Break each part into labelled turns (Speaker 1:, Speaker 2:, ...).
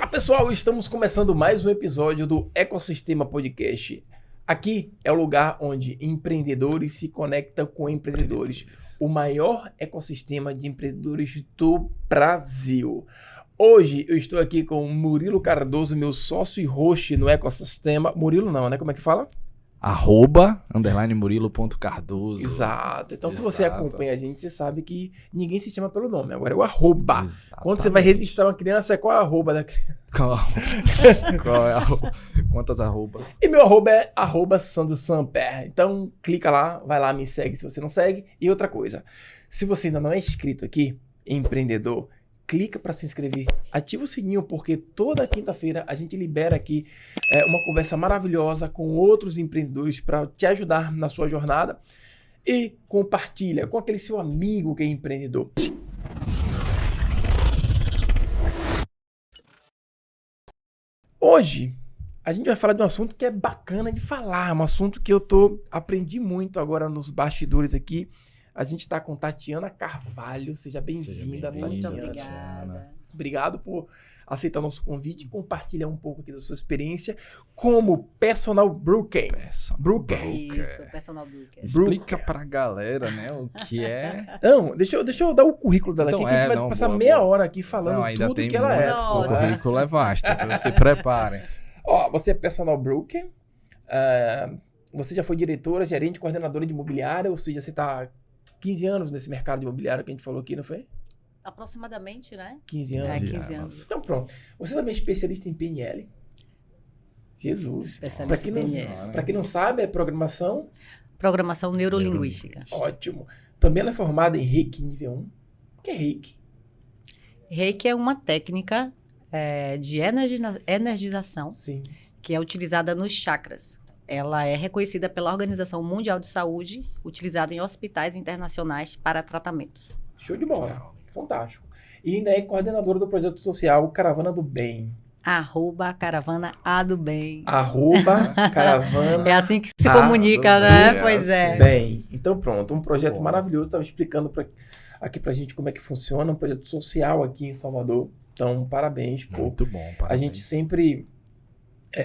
Speaker 1: Fala pessoal, estamos começando mais um episódio do Ecossistema Podcast. Aqui é o lugar onde empreendedores se conectam com empreendedores. O maior ecossistema de empreendedores do Brasil. Hoje eu estou aqui com o Murilo Cardoso, meu sócio e host no ecossistema. Murilo não, né? Como é que fala?
Speaker 2: @_murilo.cardoso.
Speaker 1: Exato. Então, se você acompanha a gente, você sabe que ninguém se chama pelo nome. Agora é o arroba.
Speaker 2: Exatamente.
Speaker 1: Quando você vai registrar uma criança, qual é o arroba da criança?
Speaker 2: Qual é quantas arrobas?
Speaker 1: E meu arroba é @SandroSamper. Então, clica lá, vai lá, me segue se você não segue. E outra coisa, se você ainda não é inscrito aqui, empreendedor, clica para se inscrever, ativa o sininho, porque toda quinta-feira a gente libera aqui uma conversa maravilhosa com outros empreendedores para te ajudar na sua jornada. E compartilha com aquele seu amigo que é empreendedor. Hoje a gente vai falar de um assunto que é bacana de falar, um assunto que aprendi muito agora nos bastidores aqui. A gente está com Tatiana Carvalho. Seja bem-vinda, Tatiana.
Speaker 3: Muito obrigada.
Speaker 1: Obrigado por aceitar o nosso convite e compartilhar um pouco aqui da sua experiência como personal broker.
Speaker 3: Isso, personal broker.
Speaker 2: Explica pra galera, né, o que é.
Speaker 1: Não, deixa eu dar o currículo dela aqui, que a gente vai passar meia hora aqui falando tudo que ela é.
Speaker 2: O currículo é vasto, então se preparem.
Speaker 1: Ó, você é personal broker, você já foi diretora, gerente, coordenadora de imobiliária, ou seja, você está 15 anos nesse mercado de imobiliário que a gente falou aqui, não foi?
Speaker 3: Aproximadamente, né?
Speaker 1: 15 anos.
Speaker 3: 15 anos.
Speaker 1: Então pronto. Você também é especialista em PNL. Jesus.
Speaker 3: Especialista em PNL.
Speaker 1: Para quem não sabe, é programação
Speaker 3: Neurolinguística.
Speaker 1: Ótimo. Também ela é formada em Reiki nível 1. O que é Reiki?
Speaker 3: Reiki é uma técnica de energização.
Speaker 1: Sim.
Speaker 3: Que é utilizada nos chakras. Ela é reconhecida pela Organização Mundial de Saúde, utilizada em hospitais internacionais para tratamentos.
Speaker 1: Show de bola. Fantástico. E ainda é coordenadora do projeto social Caravana do Bem.
Speaker 3: @Caravana A do Bem.
Speaker 1: @Caravana.
Speaker 3: É assim que se comunica, né? Pois é.
Speaker 1: Bem, então pronto. Um projeto maravilhoso. Estava explicando aqui pra gente como é que funciona. Um projeto social aqui em Salvador. Então, parabéns.
Speaker 2: Muito bom, parabéns.
Speaker 1: A gente sempre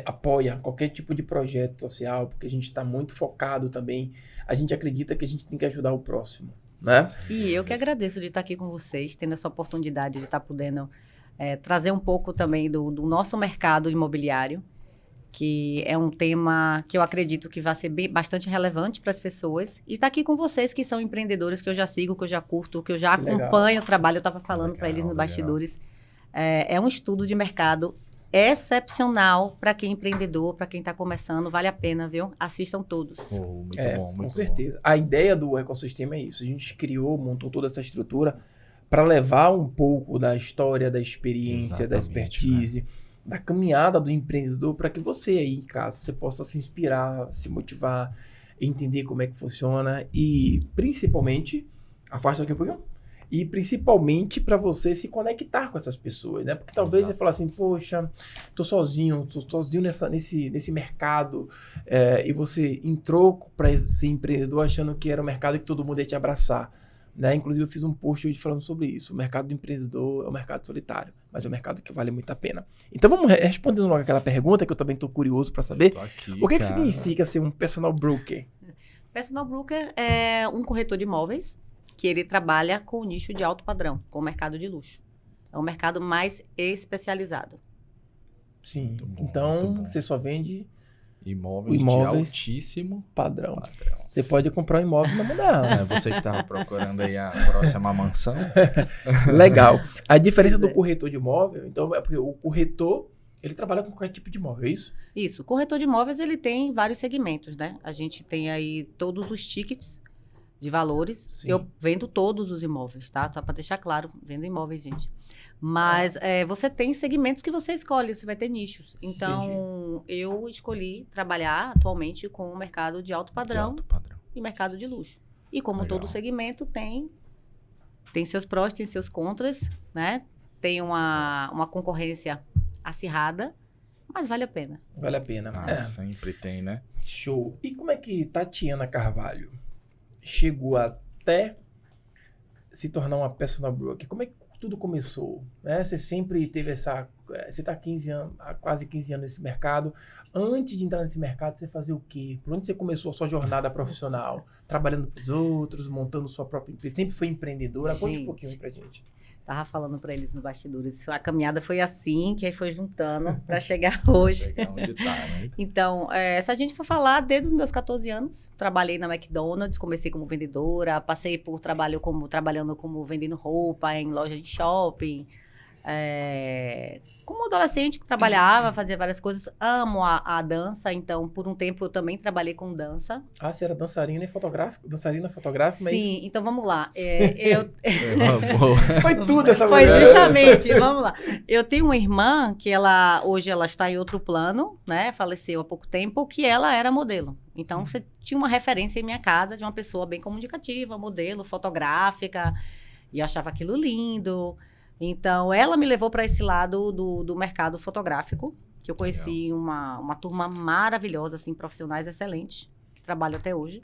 Speaker 1: apoia qualquer tipo de projeto social, porque a gente está muito focado também. A gente acredita que a gente tem que ajudar o próximo, né?
Speaker 3: E eu que agradeço de estar aqui com vocês, tendo essa oportunidade de estar podendo trazer um pouco também do nosso mercado imobiliário, que é um tema que eu acredito que vai ser bastante relevante para as pessoas. E estar aqui com vocês que são empreendedores, que eu já sigo, que eu já curto, que eu já acompanho o trabalho. Eu estava falando para eles no bastidores. É um estudo de mercado excepcional para quem é empreendedor, para quem está começando, vale a pena, viu? Assistam todos.
Speaker 2: Muito bom, muito
Speaker 1: com certeza. A ideia do ecossistema é isso. A gente montou toda essa estrutura para levar um pouco da história, da experiência, da expertise, da caminhada do empreendedor, para que você aí em casa, você possa se inspirar, se motivar, entender como é que funciona e principalmente, afasta aqui um pouquinho, e principalmente para você se conectar com essas pessoas, né? Porque talvez você fale assim, poxa, tô sozinho nesse mercado, e você entrou para ser empreendedor achando que era um mercado que todo mundo ia te abraçar, né? Inclusive eu fiz um post hoje falando sobre isso. O mercado do empreendedor é um mercado solitário, mas é um mercado que vale muito a pena. Então vamos respondendo logo aquela pergunta que eu também tô curioso para saber. O que significa ser um personal broker?
Speaker 3: Personal broker é um corretor de imóveis que ele trabalha com o nicho de alto padrão, com o mercado de luxo. É um mercado mais especializado.
Speaker 1: Sim. Então, você só vende
Speaker 2: imóveis de altíssimo
Speaker 1: padrão. Você pode comprar um imóvel na mão dela.
Speaker 2: Você que estava procurando aí a próxima mansão.
Speaker 1: Legal. A diferença do corretor de imóvel, então, é porque o corretor, ele trabalha com qualquer tipo de imóvel, é isso?
Speaker 3: Isso. O corretor de imóveis, ele tem vários segmentos, né? A gente tem aí todos os tickets de valores. Sim. Eu vendo todos os imóveis, tá? Só para deixar claro, vendo imóveis, gente. Mas você tem segmentos que você escolhe, você vai ter nichos. Então, eu escolhi trabalhar atualmente com o mercado de alto padrão, e mercado de luxo. E como todo segmento tem seus prós, tem seus contras, né? Tem uma concorrência acirrada, mas vale a pena.
Speaker 1: Vale a pena.
Speaker 2: Sempre tem, né?
Speaker 1: Show. E como é que Tatiana Carvalho chegou até se tornar uma personal broker? Como é que tudo começou? Né? Você sempre teve essa Você está há quase 15 anos nesse mercado. Antes de entrar nesse mercado, você fazia o quê? Por onde você começou a sua jornada profissional? Trabalhando para os outros, montando sua própria empresa? Sempre foi empreendedora? Conte um pouquinho aí pra gente.
Speaker 3: Tava falando para eles no bastidores. A caminhada foi assim, que aí foi juntando para chegar hoje.
Speaker 2: Chegar onde tá, né?
Speaker 3: Então, se a gente for falar, desde os meus 14 anos, trabalhei na McDonald's, comecei como vendedora, passei por trabalhando como vendendo roupa em loja de shopping. Como adolescente que trabalhava, fazia várias coisas. Amo a dança, então por um tempo eu também trabalhei com dança.
Speaker 1: Ah, você era dançarina fotográfica?
Speaker 3: Sim,
Speaker 1: mas...
Speaker 3: então vamos lá.
Speaker 1: Foi tudo essa
Speaker 3: Foi
Speaker 1: mulher.
Speaker 3: justamente, vamos lá. Eu tenho uma irmã que hoje ela está em outro plano, né? Faleceu há pouco tempo, que ela era modelo. Então você tinha uma referência em minha casa de uma pessoa bem comunicativa, modelo, fotográfica, e eu achava aquilo lindo. Então, ela me levou para esse lado do mercado fotográfico, que eu conheci uma turma maravilhosa, assim, profissionais excelentes, que trabalham até hoje.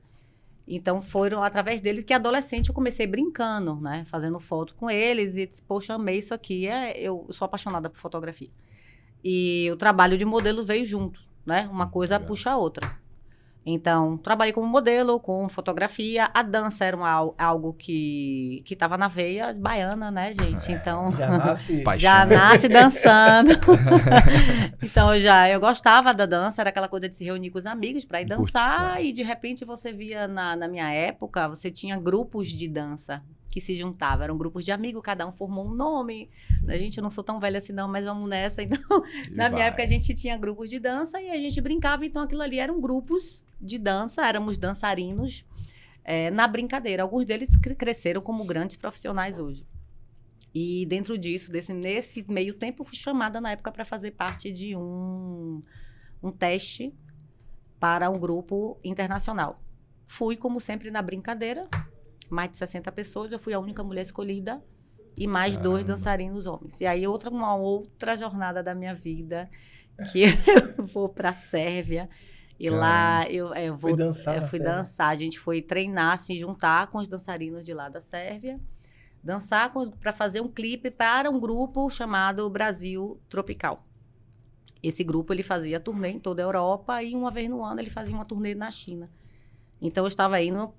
Speaker 3: Então, foram através deles que, adolescente, eu comecei brincando, né? Fazendo foto com eles e disse, poxa, amei isso aqui. Eu sou apaixonada por fotografia. E o trabalho de modelo veio junto, né? Uma coisa puxa a outra. Então, trabalhei como modelo, com fotografia. A dança era algo que estava na veia baiana, né, gente? Então, já nasce dançando. Então, eu gostava da dança, era aquela coisa de se reunir com os amigos para ir dançar. E, de repente, você via, na minha época, você tinha grupos de dança que se juntavam. Eram grupos de amigos, cada um formou um nome. Sim. A gente, eu não sou tão velha assim não, mas vamos nessa. Então, na minha época, a gente tinha grupos de dança e a gente brincava. Então, aquilo ali eram grupos de dança, éramos dançarinos na brincadeira. Alguns deles cresceram como grandes profissionais hoje. E dentro disso, nesse meio tempo, eu fui chamada na época para fazer parte de um teste para um grupo internacional. Fui, como sempre, na brincadeira. Mais de 60 pessoas, eu fui a única mulher escolhida e mais 2 dançarinos homens. E aí, uma outra jornada da minha vida, que eu vou para a Sérvia. E lá eu fui dançar. A gente foi treinar, se juntar com os dançarinos de lá da Sérvia. Dançar para fazer um clipe para um grupo chamado Brasil Tropical. Esse grupo, ele fazia turnê em toda a Europa e uma vez no ano ele fazia uma turnê na China. Então, eu estava indo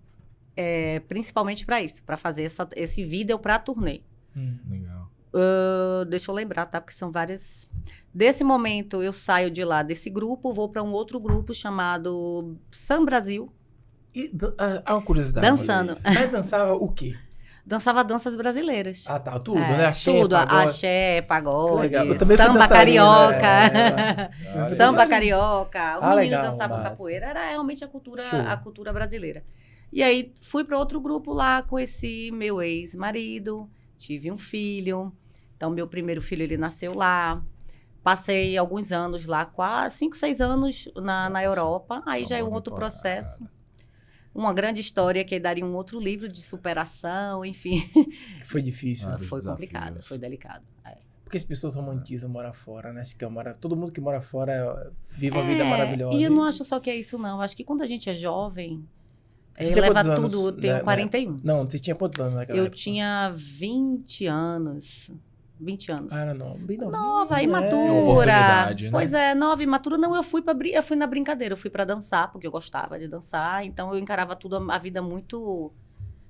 Speaker 3: principalmente para isso, para fazer esse vídeo para a turnê.
Speaker 2: Legal.
Speaker 3: Deixa eu lembrar, tá? Porque são várias... Desse momento, eu saio de lá desse grupo, vou para um outro grupo chamado Sam Brasil.
Speaker 1: E uma curiosidade.
Speaker 3: Dançando.
Speaker 1: Mas dançava o quê?
Speaker 3: Dançava danças brasileiras.
Speaker 1: Ah, tá. Tudo, né? Axé,
Speaker 3: tudo.
Speaker 1: Pagode.
Speaker 3: Axé, pagode,
Speaker 1: samba
Speaker 3: carioca.
Speaker 1: Né?
Speaker 3: Samba carioca. O menino
Speaker 1: legal,
Speaker 3: dançava capoeira. Era realmente a cultura brasileira. E aí, fui para outro grupo lá, conheci meu ex-marido, tive um filho. Então, meu primeiro filho, ele nasceu lá. Passei alguns anos lá, quase 5, 6 anos na Europa. Aí já é um outro processo. Uma grande história que daria um outro livro de superação, enfim.
Speaker 1: Foi difícil.
Speaker 3: Foi complicado, foi delicado.
Speaker 1: Porque as pessoas romantizam morar fora, né? Acho que todo mundo que mora fora vive uma vida maravilhosa.
Speaker 3: E eu não acho só que é isso, não. Acho que quando a gente é jovem, leva tudo. Tenho 41.
Speaker 1: Não, você tinha quantos anos naquela época?
Speaker 3: Eu tinha 20 anos. 20 anos.
Speaker 1: Ah, era bem
Speaker 3: nova, imatura.
Speaker 2: Oportunidade, né?
Speaker 3: Pois nova, imatura. Não, eu fui na brincadeira, eu fui pra dançar, porque eu gostava de dançar. Então, eu encarava a vida muito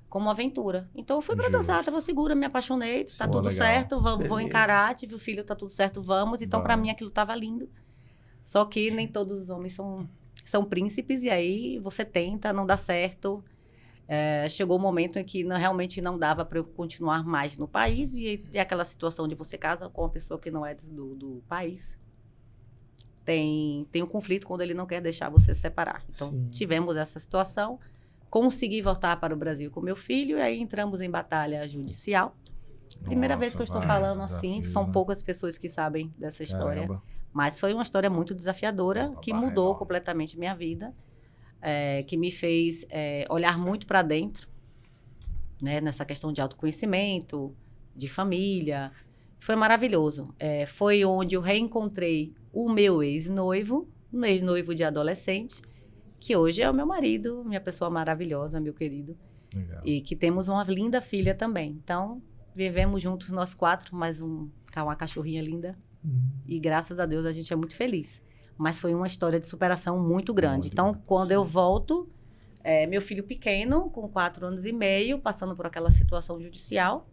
Speaker 3: como uma aventura. Então, eu fui pra dançar, tava segura, me apaixonei, tá tudo certo, vou encarar, tive o filho, tá tudo certo, vamos. Então, pra mim, aquilo tava lindo. Só que nem todos os homens são príncipes, e aí você tenta, não dá certo. Chegou um momento em que realmente não dava para eu continuar mais no país, e é aquela situação de você casa com uma pessoa que não é do país. Tem um conflito quando ele não quer deixar você se separar. Então, tivemos essa situação. Consegui voltar para o Brasil com meu filho, e aí entramos em batalha judicial. Primeira vez que eu estou falando assim, são poucas pessoas que sabem dessa história. Caramba. Mas foi uma história muito desafiadora, que mudou completamente minha vida. Que me fez olhar muito para dentro, né, nessa questão de autoconhecimento, de família. Foi maravilhoso. Foi onde eu reencontrei o meu ex-noivo de adolescente, que hoje é o meu marido, minha pessoa maravilhosa, meu querido. Legal. E que temos uma linda filha também. Então, vivemos juntos nós 4, mais uma cachorrinha linda. E graças a Deus a gente é muito feliz. Mas foi uma história de superação muito grande.
Speaker 2: Muito
Speaker 3: Então,
Speaker 2: grande,
Speaker 3: quando eu volto, meu filho pequeno, com 4 anos e meio, passando por aquela situação judicial,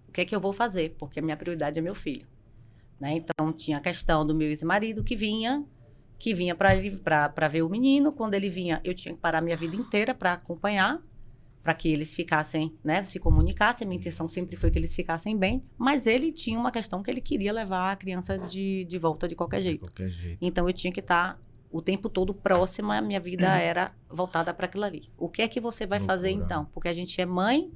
Speaker 3: o que é que eu vou fazer? Porque a minha prioridade é meu filho. Né? Então, tinha a questão do meu ex-marido que vinha para ver o menino. Quando ele vinha, eu tinha que parar minha vida inteira para acompanhar, para que eles ficassem, né, se comunicassem. Minha intenção sempre foi que eles ficassem bem, mas ele tinha uma questão que ele queria levar a criança de volta de qualquer jeito. Então, eu tinha que estar o tempo todo próxima, a minha vida era voltada para aquilo ali. O que é que você vai fazer, então? Porque a gente é mãe,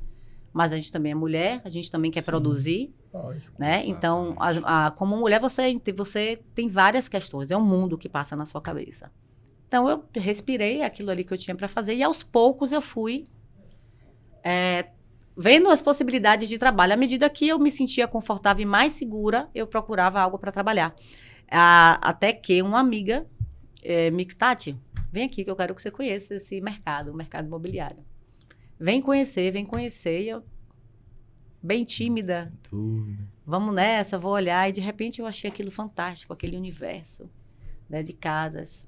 Speaker 3: mas a gente também é mulher, a gente também quer produzir.
Speaker 1: Lógico.
Speaker 3: Né? Então, como mulher, você tem várias questões. É um mundo que passa na sua cabeça. Então, eu respirei aquilo ali que eu tinha para fazer e, aos poucos, eu fui vendo as possibilidades de trabalho. À medida que eu me sentia confortável e mais segura, eu procurava algo para trabalhar. Até que uma amiga me disse: Tati, vem aqui que eu quero que você conheça esse mercado, o mercado imobiliário. Vem conhecer. E eu, bem tímida, vamos nessa, vou olhar. E de repente eu achei aquilo fantástico, aquele universo, né, de casas,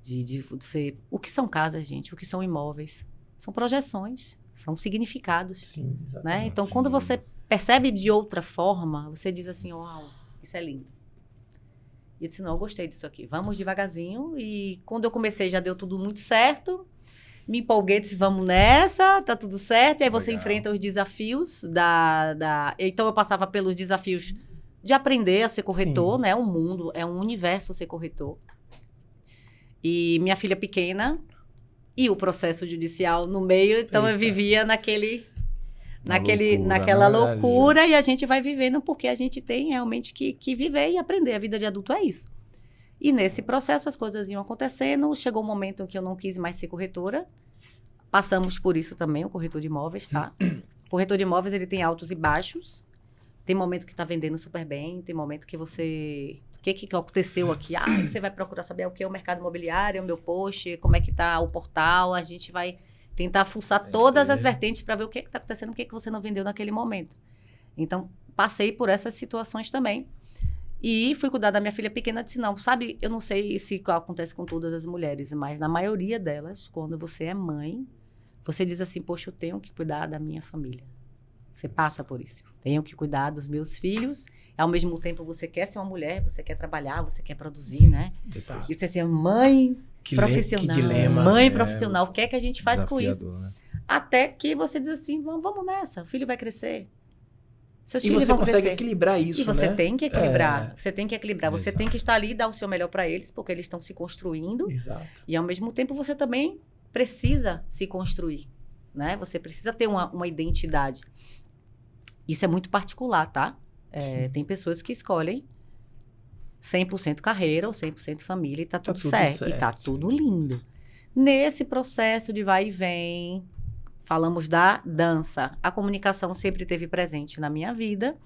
Speaker 3: de ser... O que são casas, gente? O que são imóveis? São projeções, são significados.
Speaker 1: Sim,
Speaker 3: né? Então, quando você percebe de outra forma, você diz assim: uau, isso é lindo. E eu disse: não, eu gostei disso aqui, vamos devagarzinho. E quando eu comecei, já deu tudo muito certo. Me empolguei, disse: vamos nessa, tá tudo certo. E aí você enfrenta os desafios Então, eu passava pelos desafios de aprender a ser corretor, né? Um mundo, é um universo ser corretor. E minha filha pequena e o processo judicial no meio, então eu vivia naquela loucura, e a gente vai vivendo porque a gente tem realmente que viver e aprender. A vida de adulto é isso. E nesse processo as coisas iam acontecendo, chegou um momento em que eu não quis mais ser corretora. Passamos por isso também, o corretor de imóveis, tá? O corretor de imóveis, ele tem altos e baixos. Tem momento que tá vendendo super bem, tem momento que você... O que aconteceu aqui? Você vai procurar saber o que é o mercado imobiliário, o meu post, como é que tá o portal. A gente vai tentar fuçar todas as vertentes para ver o que tá acontecendo, o que você não vendeu naquele momento. Então, passei por essas situações também. E fui cuidar da minha filha pequena, disse: não, sabe, eu não sei se acontece com todas as mulheres, mas na maioria delas, quando você é mãe, você diz assim: poxa, eu tenho que cuidar da minha família. Você passa por isso. Tenho que cuidar dos meus filhos. Ao mesmo tempo, você quer ser uma mulher, você quer trabalhar, você quer produzir, né? E você ser mãe profissional.
Speaker 1: Que dilema.
Speaker 3: Mãe profissional. O que é que a gente faz com isso?
Speaker 2: Né?
Speaker 3: Até que você diz assim: vamos nessa, o filho vai crescer. Seus
Speaker 1: e
Speaker 3: filhos
Speaker 1: você
Speaker 3: vão
Speaker 1: consegue
Speaker 3: crescer.
Speaker 1: equilibrar isso,
Speaker 3: E você
Speaker 1: né?
Speaker 3: tem que equilibrar. Você tem que equilibrar. Você
Speaker 2: Exato.
Speaker 3: tem que estar ali e dar o seu melhor para eles, porque eles estão se construindo.
Speaker 1: Exato.
Speaker 3: E, ao mesmo tempo, você também precisa se construir, né? Você precisa ter uma identidade. Isso é muito particular, tá? Tem pessoas que escolhem 100% carreira ou 100% família e tá tudo certo. E tá tudo lindo. Nesse processo de vai e vem, falamos da dança. A comunicação sempre esteve presente na minha vida.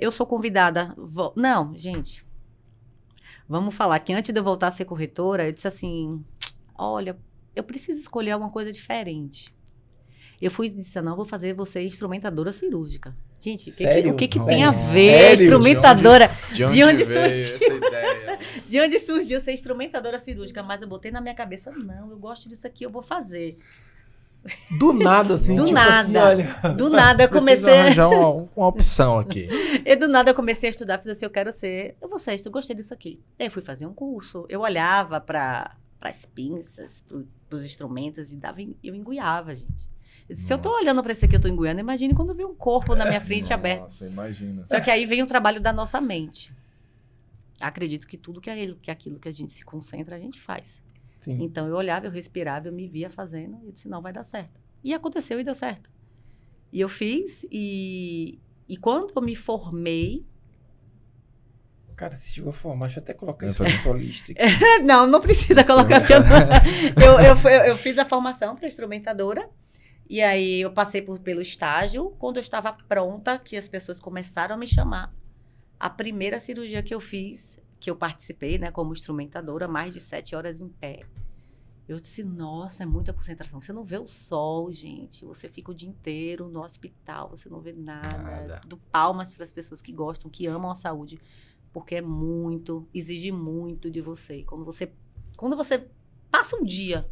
Speaker 3: Eu sou convidada... Não, gente. Vamos falar que antes de eu voltar a ser corretora, eu disse assim: olha, eu preciso escolher alguma coisa diferente. Eu fui e disse: não, vou fazer você instrumentadora cirúrgica. Gente, o que tem a ver instrumentadora? De onde surgiu essa ideia? De onde surgiu ser instrumentadora cirúrgica? Mas eu botei na minha cabeça: não, eu gosto disso aqui, eu vou fazer.
Speaker 1: Do nada, assim.
Speaker 3: Do
Speaker 1: tipo
Speaker 3: nada.
Speaker 1: Assim, olha.
Speaker 3: Do nada eu comecei...
Speaker 2: arranjar uma opção aqui.
Speaker 3: E do nada eu comecei a estudar, fiz assim: eu vou ser, eu gostei disso aqui. Aí eu fui fazer um curso, eu olhava para as pinças, dos instrumentos, e eu enguiava, gente. Se eu tô olhando para esse aqui, eu tô enguiando, imagine quando eu vi um corpo na minha frente aberto.
Speaker 2: Nossa, imagina.
Speaker 3: Só que aí vem o trabalho da nossa mente. Acredito que tudo que aquilo que a gente se concentra, a gente faz.
Speaker 1: Sim.
Speaker 3: Então, eu olhava, eu respirava, eu me via fazendo, e eu disse: não, vai dar certo. E aconteceu e deu certo. E eu fiz, e quando eu me formei...
Speaker 1: Cara, se chegou a formar, deixa eu até colocar isso na sua lista aqui.
Speaker 3: Não precisa colocar, porque eu fiz a formação para instrumentadora, e aí eu passei pelo estágio. Quando eu estava pronta, que as pessoas começaram a me chamar, a primeira cirurgia que eu fiz, que eu participei, né, como instrumentadora, mais de 7 horas em pé. Eu disse, nossa, é muita concentração. Você não vê o sol, gente. Você fica o dia inteiro no hospital, você não vê nada. Do palmas para as pessoas que gostam, que amam a saúde. Porque é muito, exige muito de você. Quando você passa um dia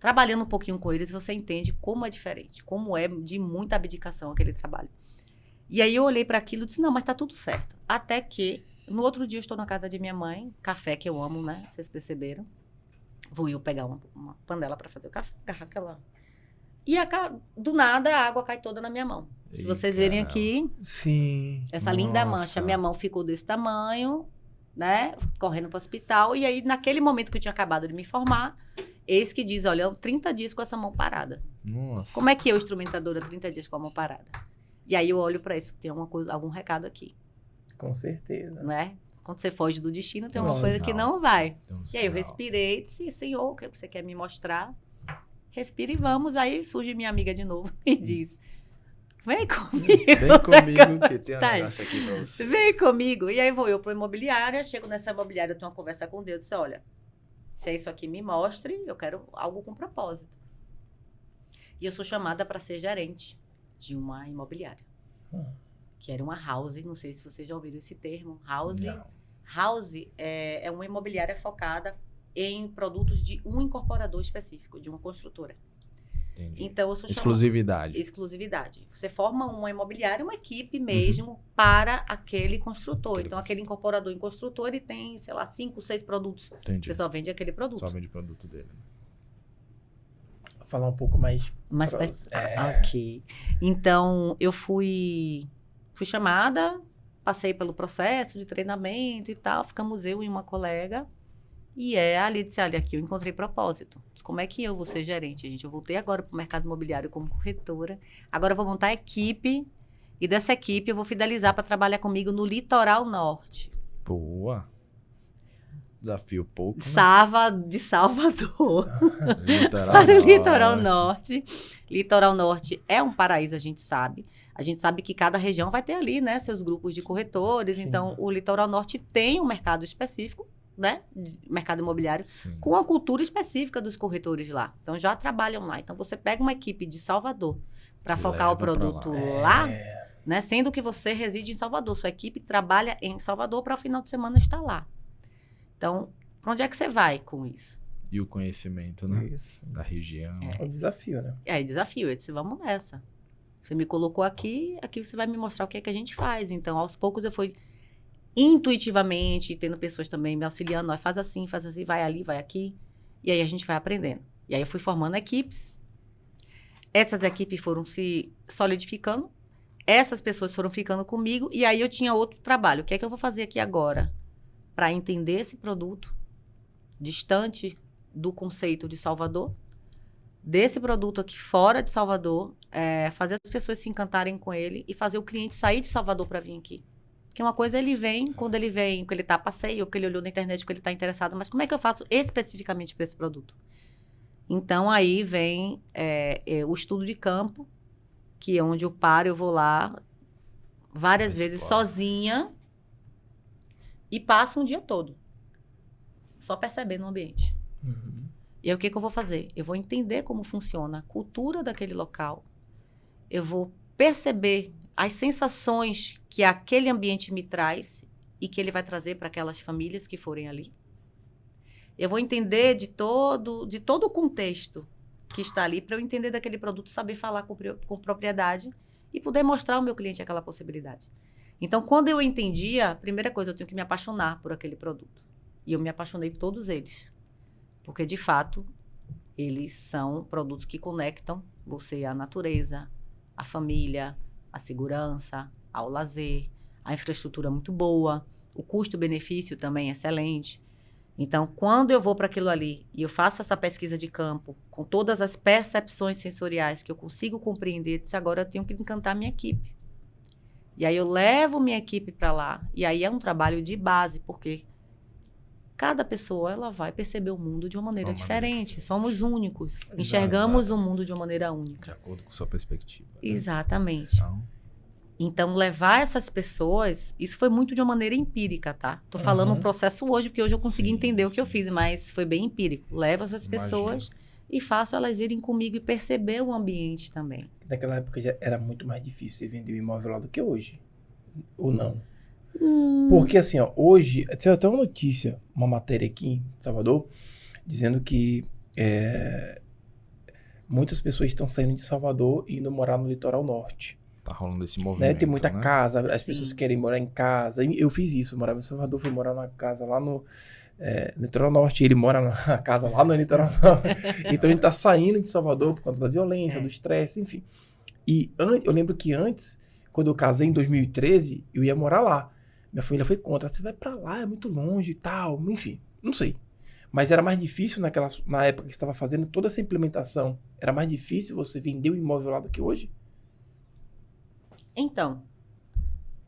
Speaker 3: trabalhando um pouquinho com eles, você entende como é diferente. Como é de muita abdicação aquele trabalho. E aí eu olhei para aquilo e disse, não, mas tá tudo certo. Até que, no outro dia, eu estou na casa de minha mãe. Café, que eu amo, né? Vocês perceberam. Vou eu pegar uma panela para fazer o café, agarrar aquela... E do nada, a água cai toda na minha mão. Se vocês verem aqui...
Speaker 1: Sim.
Speaker 3: Essa linda mancha. Minha mão ficou desse tamanho, né? Correndo para o hospital. E aí, naquele momento que eu tinha acabado de me formar, eis que diz, olha, 30 dias com essa mão parada.
Speaker 2: Nossa.
Speaker 3: Como é que eu, instrumentadora, 30 dias com a mão parada? E aí eu olho para isso, tem algum recado aqui.
Speaker 1: Com certeza.
Speaker 3: Não é? Quando você foge do destino, tem uma
Speaker 2: Nossa,
Speaker 3: coisa que não vai. E aí eu
Speaker 2: sinal.
Speaker 3: respirei, disse, Senhor, o que você quer me mostrar? Respira e vamos. Aí surge minha amiga de novo e diz, vem comigo.
Speaker 2: Vem comigo que tem um
Speaker 3: Tá aí.
Speaker 2: negócio aqui pra você.
Speaker 3: Vem comigo. E aí vou eu para a imobiliária, chego nessa imobiliária, eu tenho uma conversa com Deus, disse, olha, se é isso aqui, me mostre, eu quero algo com propósito. E eu sou chamada para ser gerente de uma imobiliária. Que era uma house, não sei se vocês já ouviram esse termo. House.
Speaker 2: Não.
Speaker 3: House é uma imobiliária focada em produtos de um incorporador específico, de uma construtora.
Speaker 2: Entendi.
Speaker 3: Então, eu sou
Speaker 2: Exclusividade.
Speaker 3: Exclusividade. Você forma uma imobiliária, uma equipe mesmo para aquele construtor. Então, aquele incorporador em construtor, ele tem, sei lá, 5, 6 produtos.
Speaker 2: Entendi.
Speaker 3: Você só vende aquele produto.
Speaker 2: Só vende produto dele.
Speaker 1: Vou falar um pouco mais...
Speaker 3: Mas ok. Então, eu fui chamada, passei pelo processo de treinamento e tal, ficamos eu e uma colega, e ali disse, olha, aqui eu encontrei propósito. Como é que eu vou ser gerente, gente? Eu voltei agora para o mercado imobiliário como corretora, agora eu vou montar a equipe, e dessa equipe eu vou fidelizar para trabalhar comigo no Litoral Norte.
Speaker 2: Boa. Desafio pouco, né?
Speaker 3: De Salvador.
Speaker 2: Litoral
Speaker 3: Para o
Speaker 2: Norte.
Speaker 3: Litoral Norte. Litoral Norte é um paraíso, a gente sabe. A gente sabe que cada região vai ter ali, né, seus grupos de corretores.
Speaker 1: Sim.
Speaker 3: Então, o Litoral Norte tem um mercado específico, né, mercado imobiliário,
Speaker 2: Sim.
Speaker 3: com a cultura específica dos corretores lá. Então, já trabalham lá. Então, você pega uma equipe de Salvador para focar
Speaker 2: Leva
Speaker 3: o produto
Speaker 2: pra
Speaker 3: lá, né, sendo que você reside em Salvador. Sua equipe trabalha em Salvador para o final de semana estar lá. Então, para onde é que você vai com isso?
Speaker 2: E o conhecimento, né?
Speaker 1: Isso.
Speaker 2: Da região.
Speaker 1: É um desafio, né?
Speaker 3: E aí, desafio. Eu disse, vamos nessa. Você me colocou aqui você vai me mostrar o que é que a gente faz. Então, aos poucos, eu fui intuitivamente, tendo pessoas também me auxiliando. Faz assim, vai ali, vai aqui. E aí, a gente vai aprendendo. E aí, eu fui formando equipes. Essas equipes foram se solidificando. Essas pessoas foram ficando comigo. E aí, eu tinha outro trabalho. O que é que eu vou fazer aqui agora? Para entender esse produto, distante do conceito de Salvador, desse produto aqui fora de Salvador, fazer as pessoas se encantarem com ele e fazer o cliente sair de Salvador para vir aqui. Porque uma coisa ele vem, quando ele vem, porque ele está a passeio, ou porque ele olhou na internet, porque ele está interessado, mas como é que eu faço especificamente para esse produto? Então, aí vem o estudo de campo, que é onde eu vou lá várias vezes sozinha, e passo um dia todo, só percebendo o ambiente.
Speaker 1: Uhum.
Speaker 3: E aí, o que eu vou fazer? Eu vou entender como funciona a cultura daquele local. Eu vou perceber as sensações que aquele ambiente me traz e que ele vai trazer para aquelas famílias que forem ali. Eu vou entender de todo o contexto que está ali para eu entender daquele produto, saber falar com propriedade e poder mostrar ao meu cliente aquela possibilidade. Então, quando eu entendia, a primeira coisa, eu tenho que me apaixonar por aquele produto. E eu me apaixonei por todos eles. Porque, de fato, eles são produtos que conectam você à natureza, à família, à segurança, ao lazer, à infraestrutura muito boa, o custo-benefício também é excelente. Então, quando eu vou para aquilo ali e eu faço essa pesquisa de campo, com todas as percepções sensoriais que eu consigo compreender, eu disse, agora eu tenho que encantar minha equipe. E aí eu levo minha equipe para lá. E aí é um trabalho de base, porque cada pessoa ela vai perceber o mundo de uma maneira diferente. Somos únicos. Enxergamos o mundo de uma maneira única.
Speaker 2: De acordo com sua perspectiva. Né?
Speaker 3: Exatamente.
Speaker 2: Então,
Speaker 3: Então, levar essas pessoas, isso foi muito de uma maneira empírica, tá? Tô falando um processo hoje, porque hoje eu consegui entender o que eu fiz, mas foi bem empírico. Levo essas pessoas e faço elas irem comigo e perceber o ambiente também.
Speaker 1: Naquela época já era muito mais difícil você vender um imóvel lá do que hoje. Ou não? Porque assim, ó, hoje, tem até uma notícia, uma matéria aqui em Salvador, dizendo que muitas pessoas estão saindo de Salvador e indo morar no litoral norte.
Speaker 2: Tá rolando esse movimento,
Speaker 1: Tem muita
Speaker 2: né?
Speaker 1: casa, as
Speaker 3: Sim.
Speaker 1: pessoas querem morar em casa. Eu fiz isso, eu morava em Salvador, fui morar numa casa lá no litoral norte, ele mora na casa lá no litoral norte. Então a gente tá saindo de Salvador por conta da violência, do estresse, enfim. E eu lembro que antes, quando eu casei em 2013, eu ia morar lá. Minha família foi contra, você vai pra lá, é muito longe e tal, enfim, não sei. Mas era mais difícil na época que você estava fazendo toda essa implementação, era mais difícil você vender o imóvel lá do que hoje?
Speaker 3: Então,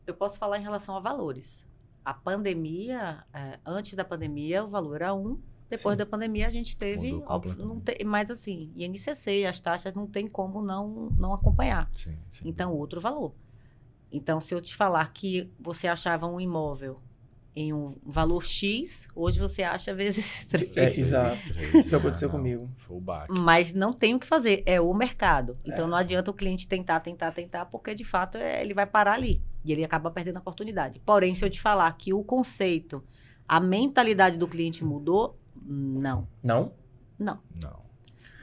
Speaker 3: eu posso falar em relação a valores. A pandemia, antes da pandemia, o valor era 1. Depois
Speaker 1: Sim.
Speaker 3: da pandemia, a gente teve...
Speaker 2: Mudou
Speaker 3: Óbvio,
Speaker 2: completamente.
Speaker 3: não tem, mas assim, INCC, as taxas não tem como não acompanhar.
Speaker 2: Sim, sim.
Speaker 3: Então, outro valor. Então, se eu te falar que você achava um imóvel em um valor X, hoje você acha vezes 3.
Speaker 1: Exato. Isso aconteceu comigo.
Speaker 2: Foi o baque.
Speaker 3: Mas não tem o que fazer, é o mercado. Então, não adianta o cliente tentar, porque, de fato, ele vai parar ali. E ele acaba perdendo a oportunidade. Porém, se eu te falar que o conceito, a mentalidade do cliente mudou, não.
Speaker 1: Não?
Speaker 3: Não.
Speaker 2: Não.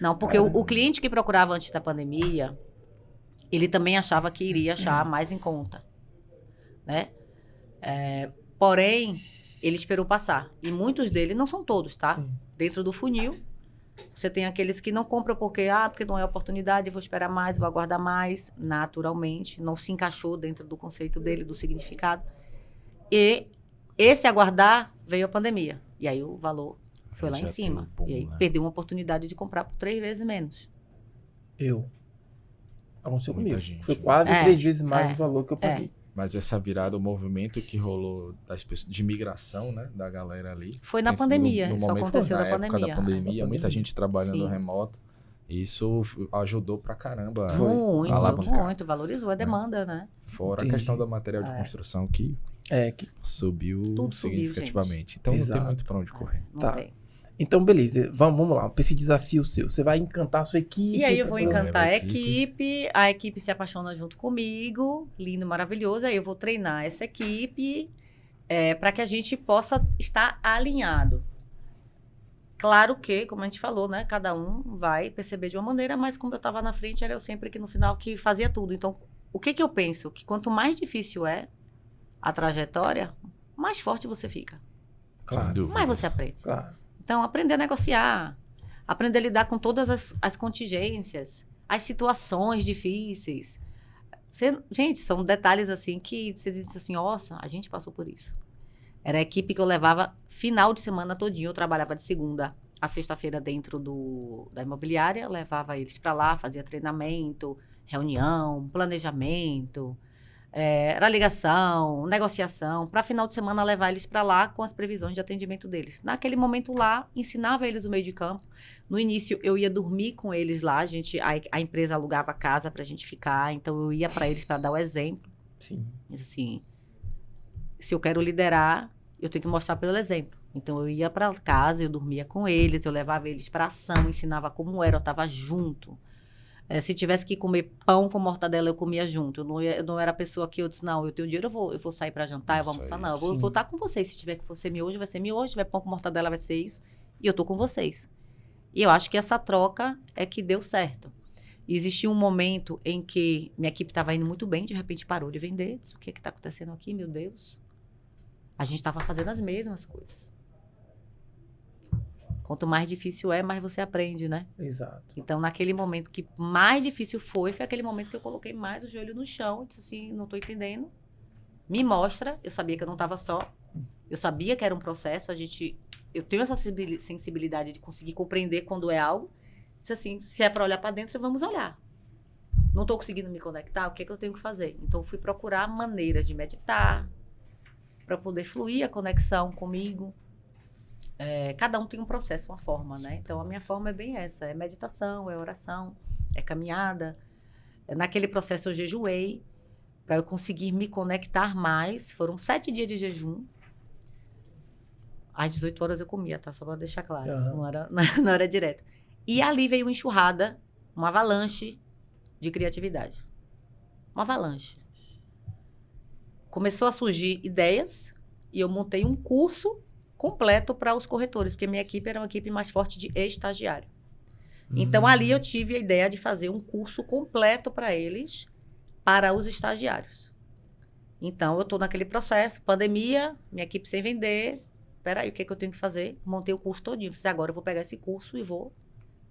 Speaker 3: Não, porque o cliente que procurava antes da pandemia, ele também achava que iria achar mais em conta, né? Porém, ele esperou passar. E muitos deles, não são todos, tá?
Speaker 1: Sim.
Speaker 3: Dentro do funil, você tem aqueles que não compram porque não é oportunidade, vou esperar mais, vou aguardar mais, naturalmente. Não se encaixou dentro do conceito dele, do significado. E esse aguardar veio a pandemia. E aí o valor foi lá
Speaker 2: Já
Speaker 3: em cima.
Speaker 2: teve o boom,
Speaker 3: E aí
Speaker 2: né?
Speaker 3: perdeu uma oportunidade de comprar por 3 vezes menos.
Speaker 1: Aconteceu
Speaker 2: Muita
Speaker 1: comigo.
Speaker 2: gente,
Speaker 1: Foi
Speaker 2: né?
Speaker 1: quase 3 vezes mais
Speaker 3: é,
Speaker 1: o valor que eu paguei.
Speaker 2: Mas essa virada, o movimento que rolou das pessoas, de migração, né, da galera ali.
Speaker 3: Foi na
Speaker 2: Pensa
Speaker 3: pandemia,
Speaker 2: no
Speaker 3: isso
Speaker 2: momento,
Speaker 3: aconteceu
Speaker 2: na
Speaker 3: na
Speaker 2: época
Speaker 3: pandemia.
Speaker 2: da pandemia, muita gente trabalhando
Speaker 3: Sim.
Speaker 2: remoto. Isso ajudou pra caramba a
Speaker 3: Muito,
Speaker 2: alavancar.
Speaker 3: muito. Valorizou a demanda, né?
Speaker 2: Fora
Speaker 1: Entendi.
Speaker 2: a questão do material de construção que subiu
Speaker 3: Tudo subiu,
Speaker 2: significativamente. Então não
Speaker 1: Exato.
Speaker 2: tem muito pra onde correr.
Speaker 3: Não
Speaker 1: Tá.
Speaker 3: tem.
Speaker 1: Então, beleza. Vamos lá. Esse desafio seu. Você vai encantar a sua equipe.
Speaker 3: E aí eu vou
Speaker 1: pra-
Speaker 3: encantar a
Speaker 2: a
Speaker 3: equipe se apaixona junto comigo, lindo, maravilhoso. Aí eu vou treinar essa equipe para que a gente possa estar alinhado. Claro que, como a gente falou, né? Cada um vai perceber de uma maneira, mas como eu estava na frente, era eu sempre que no final que fazia tudo. Então, o que eu penso? Que quanto mais difícil é a trajetória, mais forte você fica.
Speaker 2: Sem
Speaker 1: Claro,
Speaker 2: dúvida.
Speaker 3: Mais você aprende.
Speaker 1: claro.
Speaker 3: Então, aprender a negociar, aprender a lidar com todas as contingências, as situações difíceis. Gente, são detalhes assim que você diz assim, nossa, a gente passou por isso. Era a equipe que eu levava final de semana todinho, eu trabalhava de segunda a sexta-feira dentro da imobiliária, levava eles para lá, fazia treinamento, reunião, planejamento, era ligação, negociação, para final de semana levar eles para lá com as previsões de atendimento deles. Naquele momento lá, ensinava eles o meio de campo. No início, eu ia dormir com eles lá, a empresa alugava casa para a gente ficar, então eu ia para eles para dar o exemplo.
Speaker 1: Sim.
Speaker 3: Assim, se eu quero liderar, eu tenho que mostrar pelo exemplo. Então, eu ia para casa, eu dormia com eles, eu levava eles para ação, ensinava como era, eu estava junto. Se tivesse que comer pão com mortadela, eu comia junto. Eu não era a pessoa que eu disse, não, eu tenho dinheiro, eu vou sair para jantar, eu vou almoçar. Não, eu vou estar com vocês. Se tiver que ser miojo, vai ser miojo. Se tiver pão com mortadela, vai ser isso. E eu tô com vocês. E eu acho que essa troca é que deu certo. E existia um momento em que minha equipe estava indo muito bem, de repente parou de vender. Disse, o que está acontecendo aqui, meu Deus? A gente estava fazendo as mesmas coisas. Quanto mais difícil mais você aprende, né?
Speaker 1: Exato.
Speaker 3: Então, naquele momento que mais difícil foi aquele momento que eu coloquei mais o joelho no chão. Disse assim, não estou entendendo. Me mostra. Eu sabia que eu não estava só. Eu sabia que era um processo. Eu tenho essa sensibilidade de conseguir compreender quando é algo. Disse assim, se é para olhar para dentro, vamos olhar. Não estou conseguindo me conectar, o que é que eu tenho que fazer? Então, fui procurar maneiras de meditar, para poder fluir a conexão comigo. Cada um tem um processo, uma forma, né? Então, a minha forma é bem essa. É meditação, é oração, é caminhada. Naquele processo, eu jejuei para eu conseguir me conectar mais. Foram 7 dias de jejum. Às 18 horas eu comia, tá? Só para deixar claro. Não era direto. E ali veio uma enxurrada, uma avalanche de criatividade. Uma avalanche. Começou a surgir ideias e eu montei um curso completo para os corretores, porque minha equipe era uma equipe mais forte de estagiário. Então, ali eu tive a ideia de fazer um curso completo para eles, para os estagiários. Então, eu estou naquele processo, pandemia, minha equipe sem vender. Peraí, o que eu tenho que fazer? Montei o curso todinho. Falei, agora eu vou pegar esse curso e vou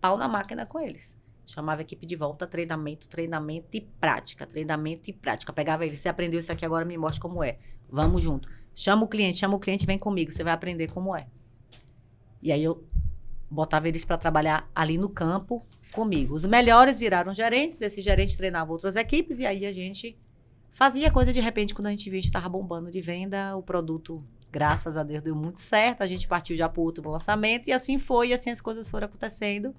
Speaker 3: pau na máquina com eles. Chamava a equipe de volta, treinamento e prática. Treinamento e prática. Pegava eles, você aprendeu isso aqui, agora me mostre como é. Vamos junto. Chama o cliente, vem comigo, você vai aprender como é. E aí eu botava eles para trabalhar ali no campo comigo. Os melhores viraram gerentes, esses gerentes treinavam outras equipes, e aí a gente fazia coisa, de repente, quando a gente via, a gente estava bombando de venda, o produto, graças a Deus, deu muito certo, a gente partiu já para o último lançamento, e assim foi, e assim as coisas foram acontecendo.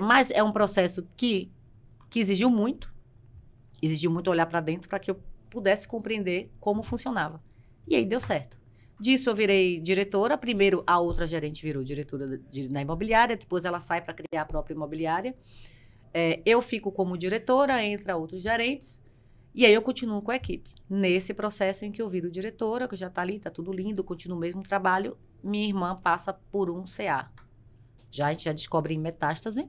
Speaker 3: Mas é um processo que exigiu muito olhar para dentro para que eu pudesse compreender como funcionava. E aí deu certo. Disso eu virei diretora. Primeiro a outra gerente virou diretora na imobiliária, depois ela sai para criar a própria imobiliária. Eu fico como diretora, entra outros gerentes, e aí eu continuo com a equipe. Nesse processo em que eu viro diretora, que já está ali, está tudo lindo, continuo o mesmo trabalho, minha irmã passa por um CA. A gente já descobre em metástase.